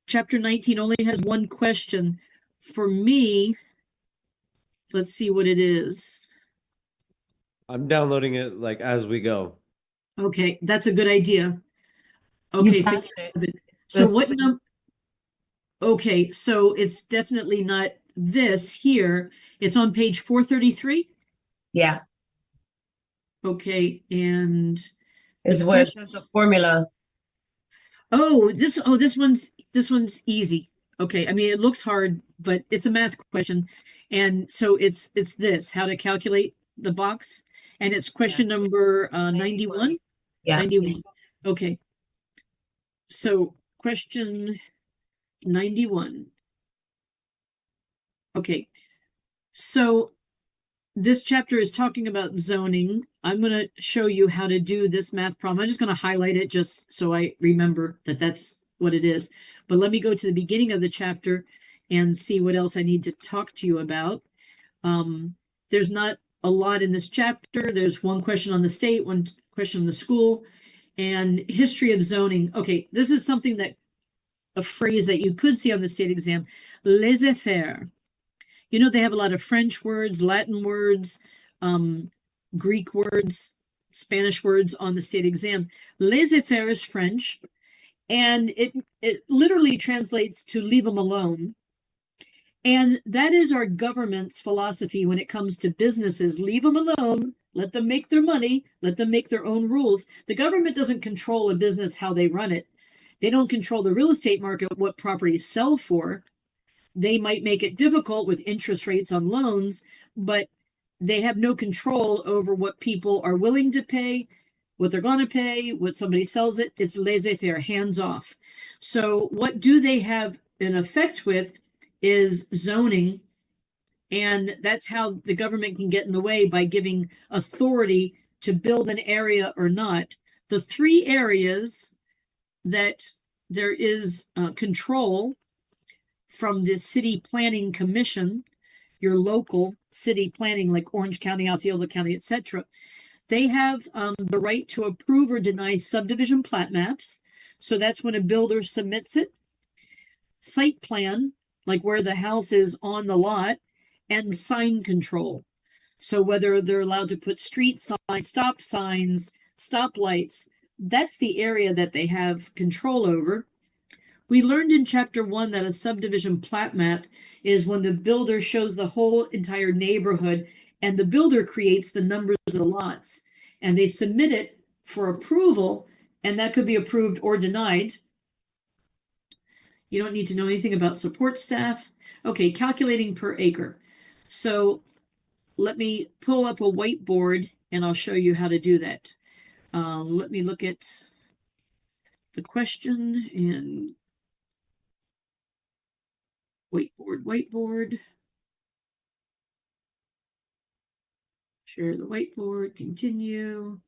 Chapter 19 only has one question. For me, let's see what it is. I'm downloading it like as we go. Okay, that's a good idea. Okay, so what number? Okay, so it's definitely not this here. It's on page 433. Yeah. Okay, and It's where it says the formula. this one's easy. Okay, I mean it looks hard, but it's a math question. And so it's this, how to calculate the box, and it's question number 91. Yeah. 91. Okay. So question 91. Okay. So this chapter is talking about zoning. I'm going to show you how to do this math problem. I'm just going to highlight it just so I remember that that's what it is. But let me go to the beginning of the chapter and see what else I need to talk to you about. There's not a lot in this chapter. There's one question on the state, one question on the school, and history of zoning. Okay, this is something that a phrase that you could see on the state exam, laissez-faire. You know, they have a lot of French words, Latin words, Greek words, Spanish words on the state exam. Laissez-faire is French, and it literally translates to leave them alone. And that is our government's philosophy when it comes to businesses. Leave them alone, let them make their money, let them make their own rules. The government doesn't control a business how they run it. They don't control the real estate market, what properties sell for. They might make it difficult with interest rates on loans, but they have no control over what people are willing to pay, what they're going to pay, what somebody sells it. It's laissez-faire, hands off. So what do they have an effect with is zoning. And that's how the government can get in the way, by giving authority to build an area or not. The three areas that there is control from the City Planning Commission, your local city planning like Orange County, Osceola County, etc. They have the right to approve or deny subdivision plat maps. So that's when a builder submits it. Site plan, like where the house is on the lot, and sign control. So whether they're allowed to put street signs, stop signs, stoplights, that's the area that they have control over. We learned in chapter 1 that a subdivision plat map is when the builder shows the whole entire neighborhood, and the builder creates the numbers of the lots, and they submit it for approval, and that could be approved or denied. You don't need to know anything about support staff. Okay, calculating per acre. So let me pull up a whiteboard and I'll show you how to do that. Let me look at the question and whiteboard. Share the whiteboard, continue.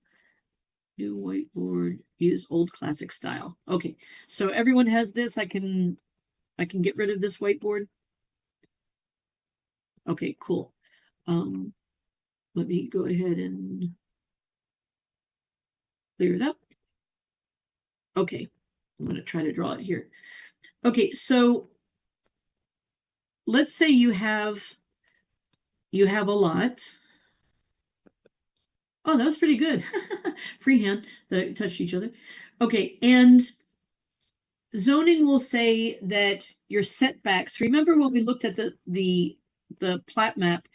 New whiteboard, use old classic style. Okay, so everyone has this. I can get rid of this whiteboard. Okay, cool. Let me go ahead and clear it up. Okay, I'm going to try to draw it here. Okay, so let's say you have a lot. Oh, that was pretty good. Freehand that touched each other. Okay, and zoning will say that your setbacks. Remember when we looked at the plat map,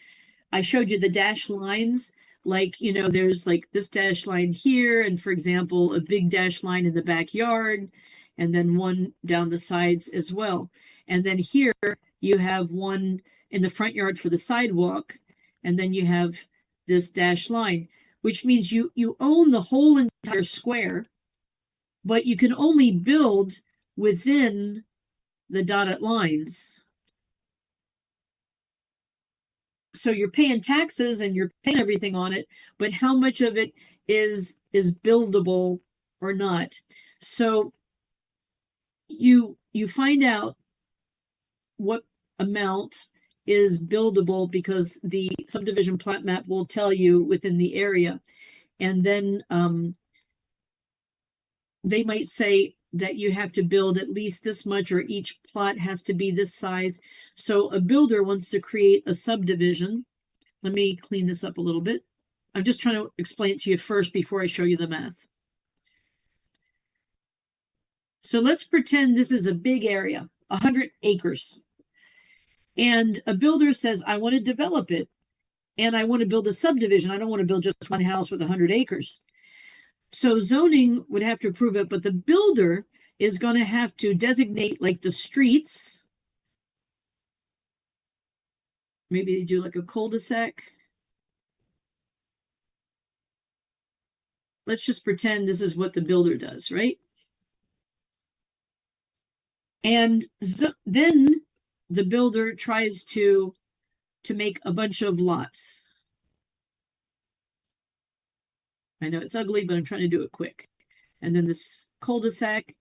I showed you the dashed lines. Like, you know, there's like this dash line here, and for example, a big dash line in the backyard, and then one down the sides as well. And then here you have one in the front yard for the sidewalk, and then you have this dash line, which means you own the whole entire square, but you can only build within the dotted lines. So you're paying taxes and you're paying everything on it, but how much of it is buildable or not? So you find out what amount is buildable because the subdivision plat map will tell you within the area. And then they might say that you have to build at least this much, or each plot has to be this size. So a builder wants to create a subdivision. Let me clean this up a little bit. I'm just trying to explain it to you first before I show you the math. So let's pretend this is a big area, 100 acres. And a builder says, I want to develop it and I want to build a subdivision. I don't want to build just one house with 100 acres. So zoning would have to approve it, but the builder is going to have to designate like the streets. Maybe they do like a cul-de-sac. Let's just pretend this is what the builder does, right? And then the builder tries to make a bunch of lots. I know it's ugly, but I'm trying to do it quick. And then this cul-de-sac,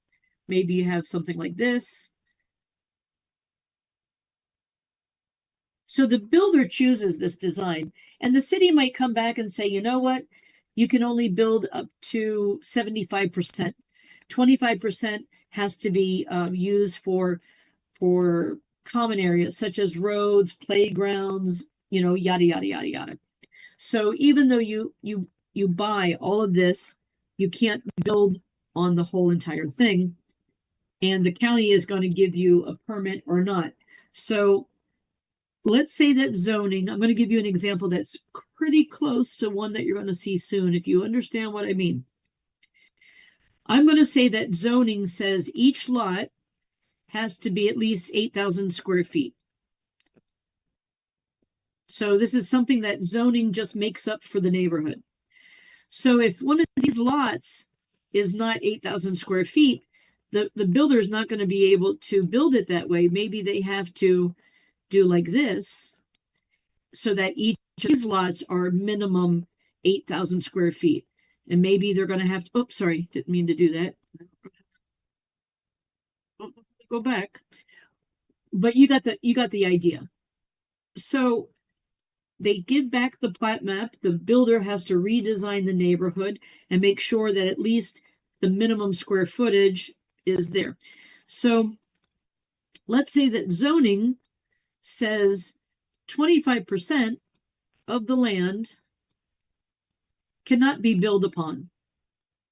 maybe you have something like this. So the builder chooses this design, and the city might come back and say, you know what? You can only build up to 75%. 25% has to be used for common areas such as roads, playgrounds, you know, yada, yada, yada, yada. So even though you buy all of this, you can't build on the whole entire thing. And the county is going to give you a permit or not. So let's say that zoning, I'm going to give you an example that's pretty close to one that you're going to see soon, if you understand what I mean. I'm going to say that zoning says each lot has to be at least 8,000 square feet. So this is something that zoning just makes up for the neighborhood. So if one of these lots is not 8,000 square feet, the builder is not going to be able to build it that way. Maybe they have to do like this so that each of these lots are minimum 8,000 square feet. And maybe they're going to have to, oops, sorry, didn't mean to do that. Go back. But you got the idea. So they give back the plat map. The builder has to redesign the neighborhood and make sure that at least the minimum square footage is there. So let's say that zoning says 25% of the land cannot be built upon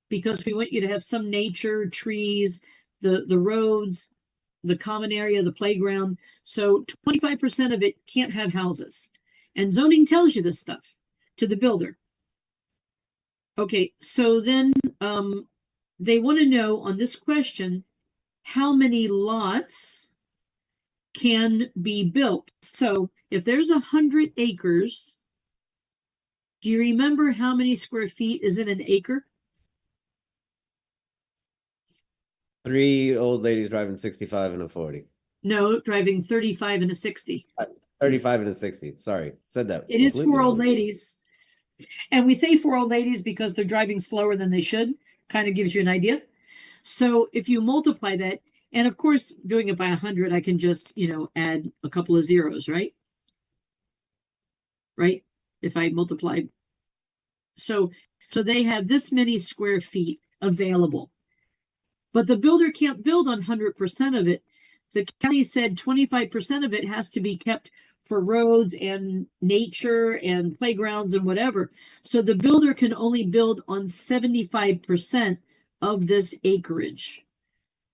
because we want you to have some nature, trees, the roads, the common area, the playground. So 25% of it can't have houses. And zoning tells you this stuff to the builder. Okay, so then they want to know on this question, how many lots can be built. So if there's 100 acres, do you remember how many square feet is in an acre? 3 old ladies driving 65 and a 40. No, driving 35 and a 60. 35 and a 60. Sorry, said that. It is completely 4 old wrong. ladies. And we say 4 old ladies because they're driving slower than they should. Kind of gives you an idea. So if you multiply that, and of course, doing it by 100, I can just, add a couple of zeros, right? Right? If I multiply. So they have this many square feet available. But the builder can't build on 100% of it. The county said 25% of it has to be kept for roads and nature and playgrounds and whatever. So the builder can only build on 75% of this acreage.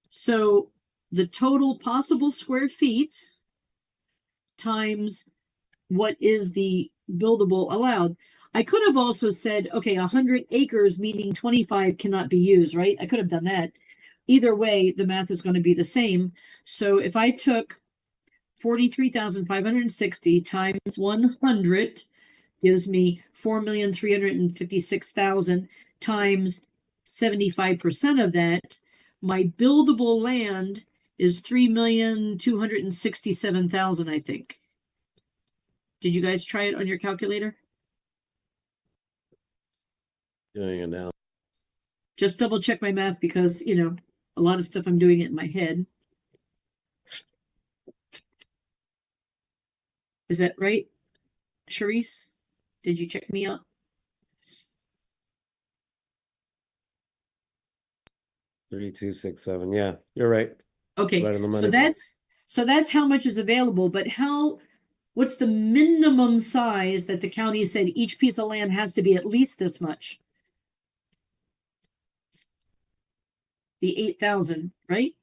So the total possible square feet times what is the buildable allowed. I could have also said, okay, 100 acres, meaning 25 cannot be used, right? I could have done that. Either way, the math is going to be the same. So if I took 43,560 times 100 gives me 4,356,000 times 75% of that, my buildable land is 3,267,000, I think. Did you guys try it on your calculator? Doing it now. Just double check my math because, a lot of stuff I'm doing it in my head. Is that right, Charisse? Did you check me out? 3267. Yeah, you're right. Okay, Right on the so money. that's how much is available, but what's the minimum size that the county said each piece of land has to be at least this much? The 8,000, right?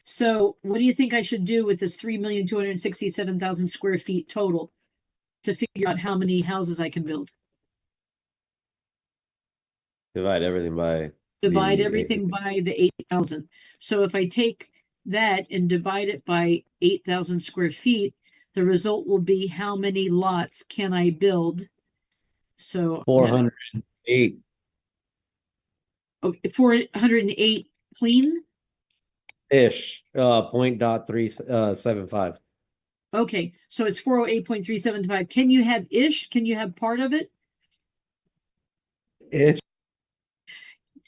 So what do you think I should do with this 3,267,000 square feet total to figure out how many houses I can build? Divide everything by Divide the everything by the 8,000. So if I take that and divide it by 8,000 square feet, the result will be how many lots can I build? So 408 okay, 408 clean. ish. 0.375. Okay, so it's 408.375. Can you have ish? Can you have part of it? Ish.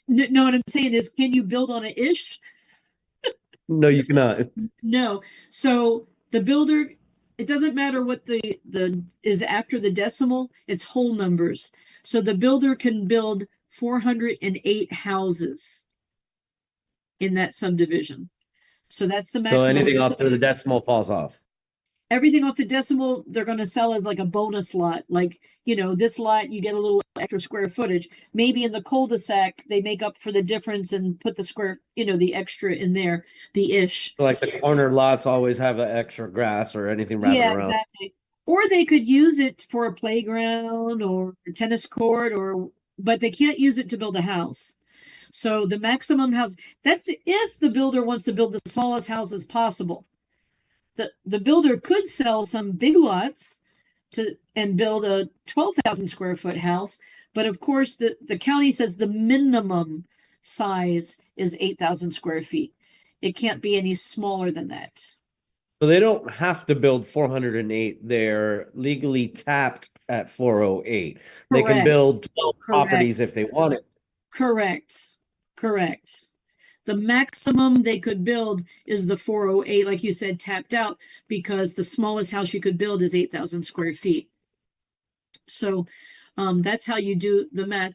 No, what I'm saying is, can you build on a ish? No, you cannot. No. So the builder, it doesn't matter what the is after the decimal, it's whole numbers. So the builder can build 408 houses in that subdivision. So that's the So maximum. anything after the decimal falls off. Everything off the decimal, they're going to sell as like a bonus lot. Like, this lot, you get a little extra square footage. Maybe in the cul-de-sac, they make up for the difference and put the square, the extra in there, the ish. So like the corner lots always have the extra grass or anything wrapping Yeah, around. exactly. Or they could use it for a playground or a tennis court but they can't use it to build a house. So the maximum house, that's if the builder wants to build the smallest houses possible. The builder could sell some big lots and build a 12,000 square foot house. But of course, the county says the minimum size is 8,000 square feet. It can't be any smaller than that. So they don't have to build 408. They're legally tapped at 408. They can Correct. build 12 Correct. properties if they want it. Correct. The maximum they could build is the 408, like you said, tapped out, because the smallest house you could build is 8,000 square feet. So that's how you do the math.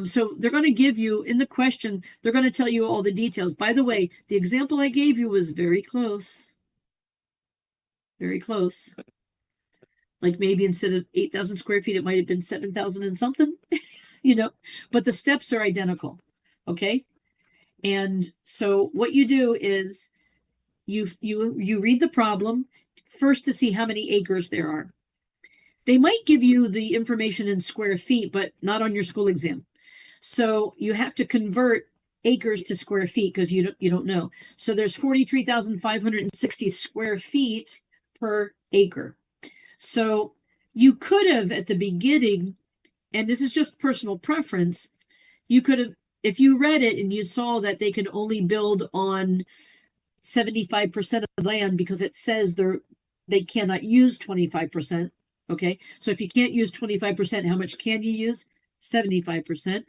So they're going to give you, in the question, they're going to tell you all the details. By the way, the example I gave you was very close. Very close. Like maybe instead of 8,000 square feet, it might have been 7,000 and something, but the steps are identical. Okay. And so what you do is you read the problem first to see how many acres there are. They might give you the information in square feet, but not on your school exam. So you have to convert acres to square feet because you don't know. So there's 43,560 square feet per acre. So you could have at the beginning, and this is just personal preference, you could have, if you read it and you saw that they can only build on 75% of the land because it says they cannot use 25%. Okay, so if you can't use 25%, how much can you use? 75%.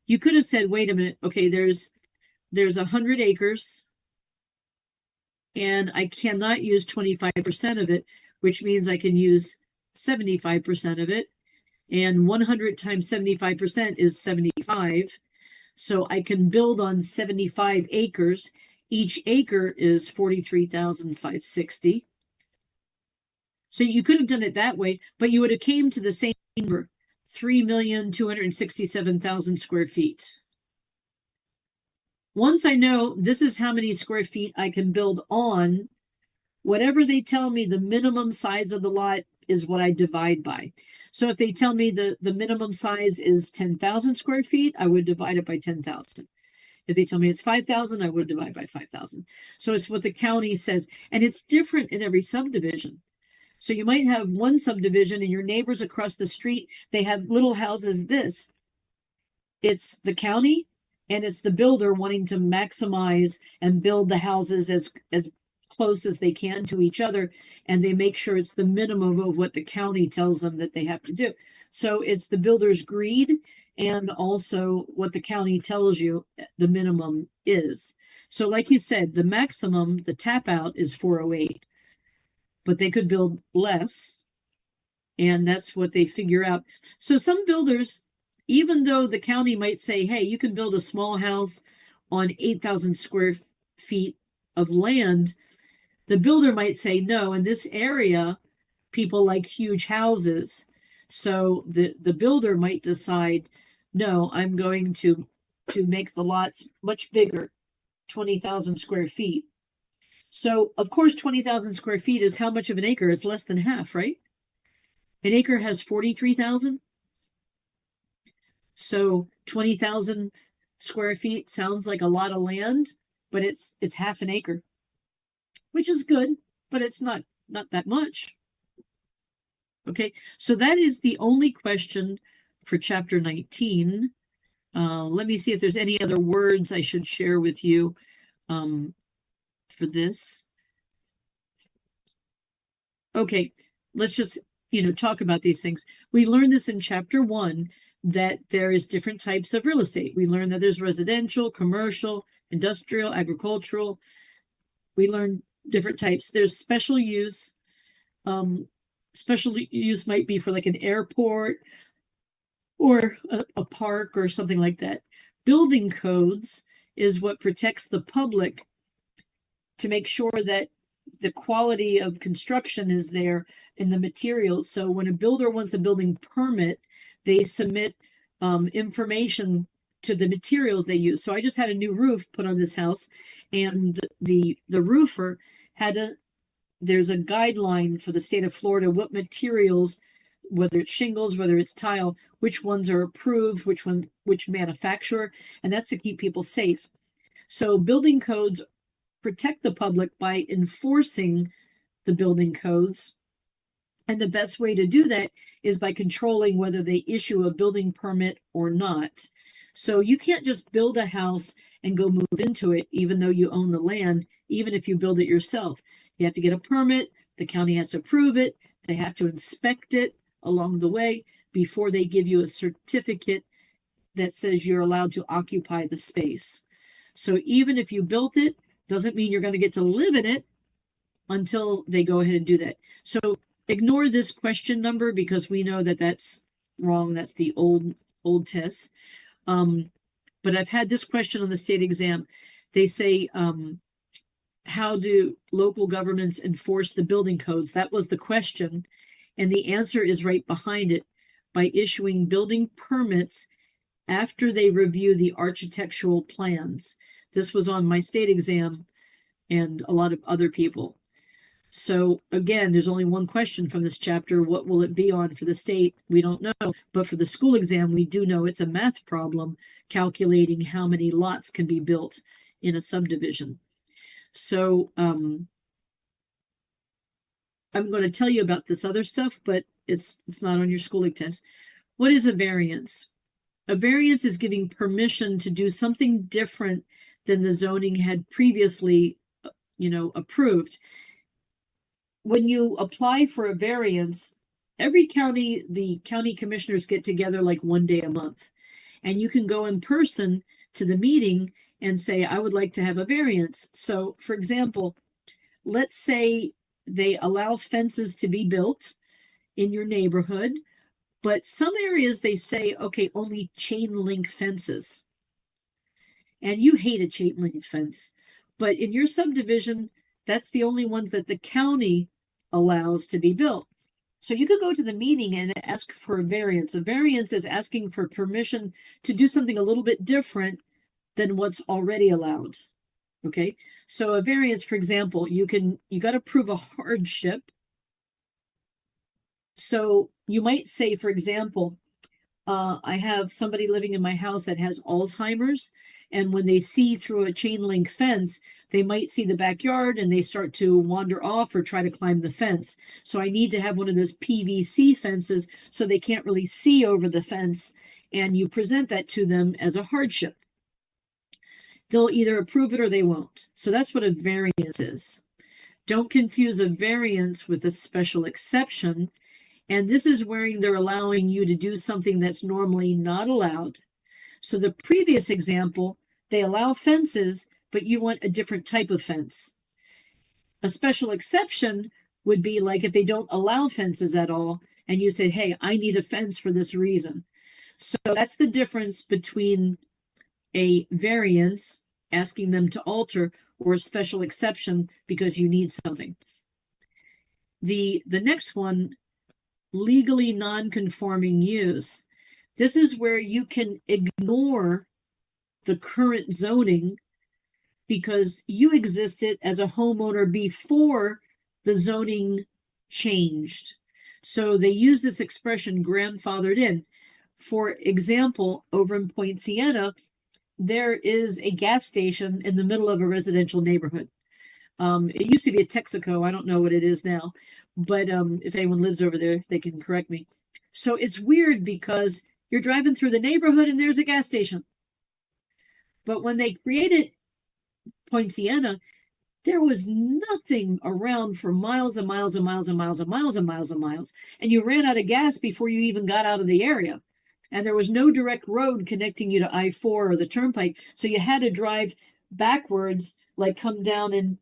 You could have said, wait a minute, okay, there's 100 acres and I cannot use 25% of it, which means I can use 75% of it. And 100 times 75% is 75. So I can build on 75 acres. Each acre is 43,560. So you could have done it that way, but you would have came to the same number, 3,267,000 square feet. Once I know this is how many square feet I can build on, whatever they tell me the minimum size of the lot is what I divide by. So if they tell me the minimum size is 10,000 square feet, I would divide it by 10,000. If they tell me it's 5,000, I would divide by 5,000. So it's what the county says. And it's different in every subdivision. So you might have one subdivision and your neighbors across the street, they have little houses this. It's the county and it's the builder wanting to maximize and build the houses as close as they can to each other. And they make sure it's the minimum of what the county tells them that they have to do. So it's the builder's greed and also what the county tells you the minimum is. So like you said, the maximum, the tap out is 408. But they could build less, and that's what they figure out. So some builders, even though the county might say, hey, you can build a small house on 8,000 square feet of land, the builder might say, no, in this area, people like huge houses. So the builder might decide, no, I'm going to make the lots much bigger, 20,000 square feet. So, of course, 20,000 square feet is how much of an acre? It's less than half, right? An acre has 43,000. So 20,000 square feet sounds like a lot of land, but it's half an acre, which is good, but it's not that much. Okay, so that is the only question for chapter 19. Let me see if there's any other words I should share with you. For this. Okay, let's just, talk about these things. We learned this in chapter 1, that there is different types of real estate. We learned that there's residential, commercial, industrial, agricultural. We learned different types. There's special use. Special use might be for like an airport or a park or something like that. Building codes is what protects the public to make sure that the quality of construction is there in the materials. So when a builder wants a building permit, they submit information to the materials they use. So I just had a new roof put on this house, and the roofer there's a guideline for the state of Florida, what materials, whether it's shingles, whether it's tile, which ones are approved, which manufacturer, and that's to keep people safe. So building codes protect the public by enforcing the building codes. And the best way to do that is by controlling whether they issue a building permit or not. So you can't just build a house and go move into it, even though you own the land, even if you build it yourself. You have to get a permit. The county has to approve it. They have to inspect it along the way before they give you a certificate that says you're allowed to occupy the space. So even if you built it, doesn't mean you're going to get to live in it until they go ahead and do that. So ignore this question number because we know that that's wrong. That's the old test. But I've had this question on the state exam. They say, how do local governments enforce the building codes? That was the question. And the answer is right behind it, by issuing building permits after they review the architectural plans. This was on my state exam and a lot of other people. So again, there's only one question from this chapter. What will it be on for the state? We don't know. But for the school exam, we do know it's a math problem calculating how many lots can be built in a subdivision. So I'm going to tell you about this other stuff, but it's not on your schooling test. What is a variance? A variance is giving permission to do something different than the zoning had previously, approved. When you apply for a variance, every county, the county commissioners get together like one day a month, and you can go in person to the meeting and say, I would like to have a variance. So for example, let's say they allow fences to be built in your neighborhood, but some areas they say, okay, only chain link fences. And you hate a chain link fence, but in your subdivision, that's the only ones that the county allows to be built. So you could go to the meeting and ask for a variance. A variance is asking for permission to do something a little bit different than what's already allowed. Okay, so a variance, for example, you got to prove a hardship. So you might say, for example, I have somebody living in my house that has Alzheimer's, and when they see through a chain link fence, they might see the backyard and they start to wander off or try to climb the fence. So I need to have one of those PVC fences so they can't really see over the fence, and you present that to them as a hardship. They'll either approve it or they won't. So that's what a variance is. Don't confuse a variance with a special exception. And this is where they're allowing you to do something that's normally not allowed. So the previous example, they allow fences, but you want a different type of fence. A special exception would be like if they don't allow fences at all, and you say, hey, I need a fence for this reason. So that's the difference between a variance, asking them to alter, or a special exception because you need something. The next one, legally non-conforming use. This is where you can ignore the current zoning because you existed as a homeowner before the zoning changed. So they use this expression grandfathered in. For example, over in Point Siena, there is a gas station in the middle of a residential neighborhood. It used to be a Texaco. I don't know what it is now, but if anyone lives over there, they can correct me. So it's weird because you're driving through the neighborhood and there's a gas station. But when they created Point Siena, there was nothing around for miles and miles and miles and miles and miles and miles and miles. And you ran out of gas before you even got out of the area. And there was no direct road connecting you to I-4 or the turnpike. So you had to drive backwards, like come down and,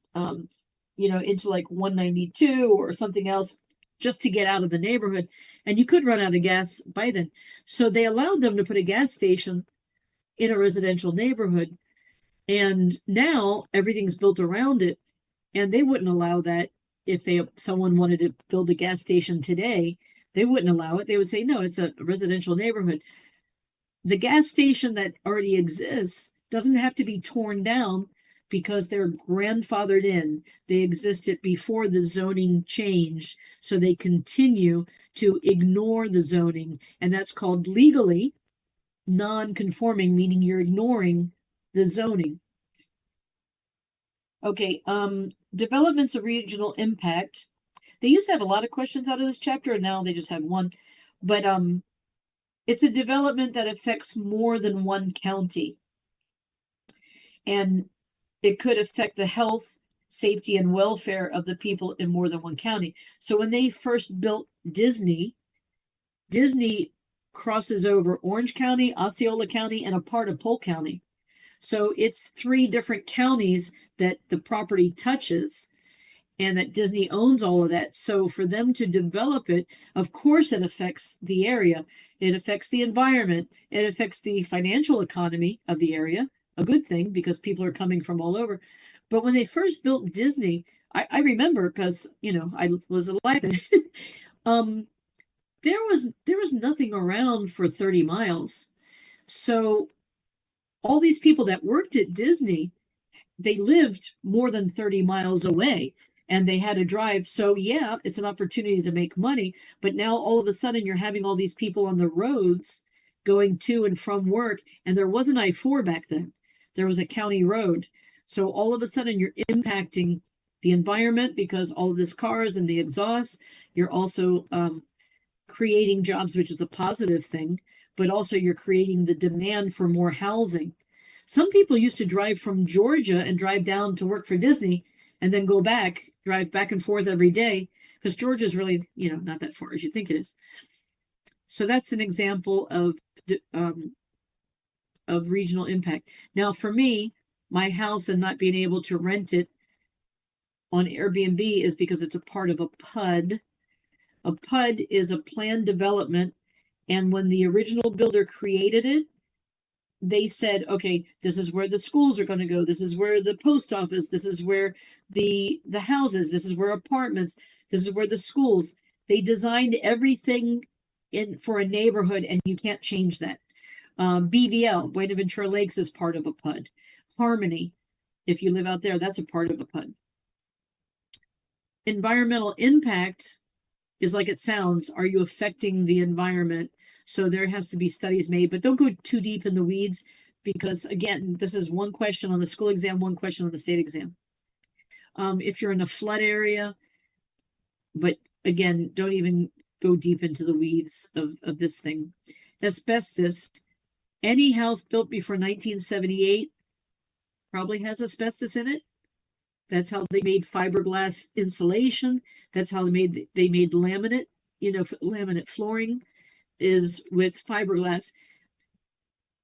into like 192 or something else just to get out of the neighborhood. And you could run out of gas by then. So they allowed them to put a gas station in a residential neighborhood. And now everything's built around it. And they wouldn't allow that if someone wanted to build a gas station today. They wouldn't allow it. They would say, no, it's a residential neighborhood. The gas station that already exists doesn't have to be torn down because they're grandfathered in. They existed before the zoning changed. So they continue to ignore the zoning. And that's called legally non-conforming, meaning you're ignoring the zoning. Okay, developments of regional impact. They used to have a lot of questions out of this chapter, and now they just have one. But it's a development that affects more than one county. And it could affect the health, safety, and welfare of the people in more than one county. So when they first built Disney crosses over Orange County, Osceola County, and a part of Polk County. So it's 3 different counties that the property touches, and that Disney owns all of that. So for them to develop it, of course it affects the area. It affects the environment. It affects the financial economy of the area, a good thing because people are coming from all over. But when they first built Disney, I remember because, I was alive then. There was nothing around for 30 miles. So all these people that worked at Disney, they lived more than 30 miles away. and they had a drive. So yeah, it's an opportunity to make money. But now all of a sudden you're having all these people on the roads going to and from work. And there was an I-4 back then. There was a county road. So all of a sudden you're impacting the environment because all of this cars and the exhaust. You're also creating jobs, which is a positive thing, but also you're creating the demand for more housing. Some people used to drive from Georgia and drive down to work for Disney and then go back, drive back and forth every day, because Georgia is really, not that far as you think it is. So that's an example of regional impact. Now, for me, my house and not being able to rent it on Airbnb is because it's a part of a PUD. A PUD is a planned development, and when the original builder created it, they said, okay, this is where the schools are going to go. This is where the post office. This is where the houses. This is where apartments. This is where the schools. They designed everything for a neighborhood, and you can't change that. BVL, Buenaventura Lakes, is part of a PUD. Harmony, if you live out there, that's a part of a PUD. Environmental impact is like it sounds. Are you affecting the environment? So there has to be studies made, but don't go too deep in the weeds because, again, this is one question on the school exam, one question on the state exam. If you're in a flood area, but again, don't even go deep into the weeds of this thing. Asbestos, any house built before 1978 probably has asbestos in it. That's how they made fiberglass insulation. That's how they made laminate, laminate flooring is with fiberglass.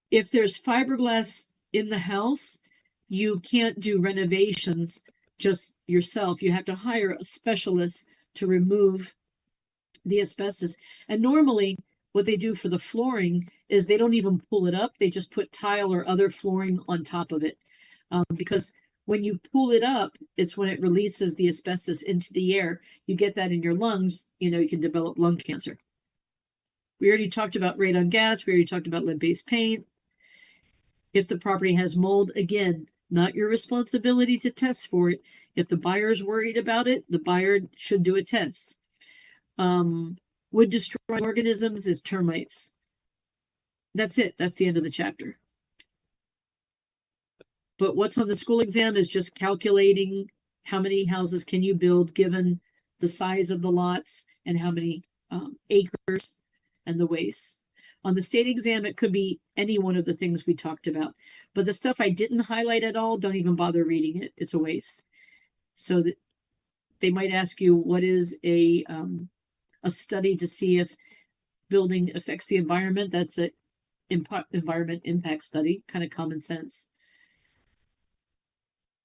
If there's fiberglass in the house, you can't do renovations just yourself. You have to hire a specialist to remove the asbestos. And normally what they do for the flooring is they don't even pull it up. They just put tile or other flooring on top of it. Because when you pull it up, it's when it releases the asbestos into the air. You get that in your lungs, you can develop lung cancer. We already talked about radon gas. We already talked about lead-based paint. If the property has mold, again, not your responsibility to test for it. If the buyer's worried about it, the buyer should do a test. Would destroy organisms is termites. That's it. That's the end of the chapter. But what's on the school exam is just calculating how many houses can you build given the size of the lots and how many acres and the waste. On the state exam, it could be any one of the things we talked about. But the stuff I didn't highlight at all, don't even bother reading it. It's a waste. So that they might ask you, what is a study to see if building affects the environment? That's an environment impact study, kind of common sense.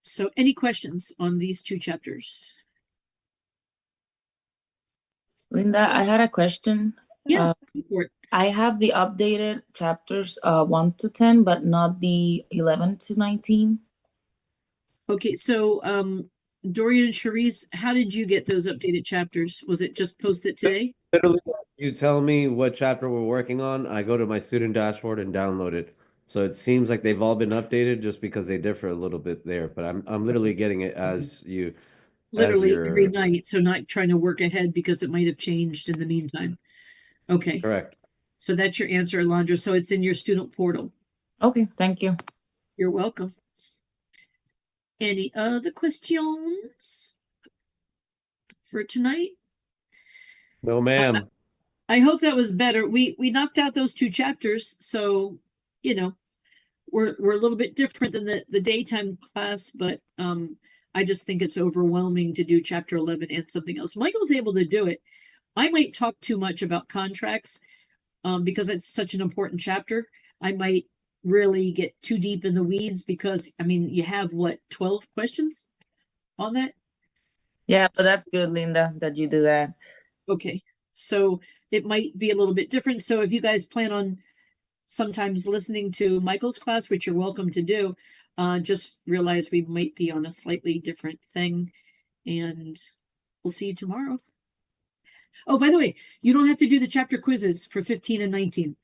So any questions on these two chapters? Linda, I had a question. Yeah, go for it. I have the updated chapters 1 to 10, but not the 11 to 19. Okay, so Dorian and Charisse, how did you get those updated chapters? Was it just posted today? Literally, you tell me what chapter we're working on, I go to my student dashboard and download it. So it seems like they've all been updated just because they differ a little bit there. But I'm literally getting it as you. Literally every night, so not trying to work ahead because it might have changed in the meantime. Okay. Correct. So that's your answer, Alondra. So it's in your student portal. Okay, thank you. You're welcome. Any other questions for tonight? No, ma'am. I hope that was better. We knocked out those two chapters, so we're a little bit different than the daytime class, but I just think it's overwhelming to do chapter 11 and something else. Michael's able to do it. I might talk too much about contracts because it's such an important chapter. I might really get too deep in the weeds because, you have 12 questions on that? Yeah, but that's good, Linda, that you do that. Okay, so it might be a little bit different. So if you guys plan on sometimes listening to Michael's class, which you're welcome to do, just realize we might be on a slightly different thing, and we'll see you tomorrow. Oh, by the way, you don't have to do the chapter quizzes for 15 and 19.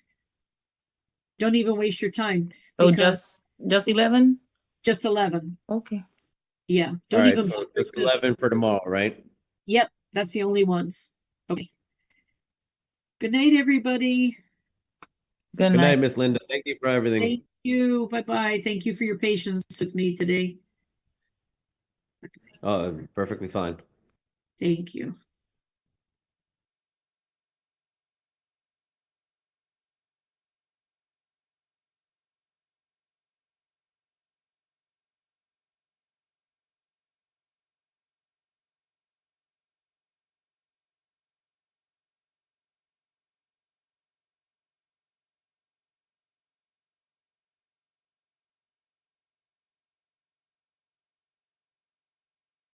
Don't even waste your time. So just 11? Just 11. Okay. Yeah, All don't right, even so bother just 'cause- 11 for tomorrow, right? Yep, that's the only ones. Okay. Good night, everybody. Good Good night, night. Miss Linda. Thank you for everything. Thank you. Bye-bye. Thank you for your patience with me today. Perfectly fine. Thank you.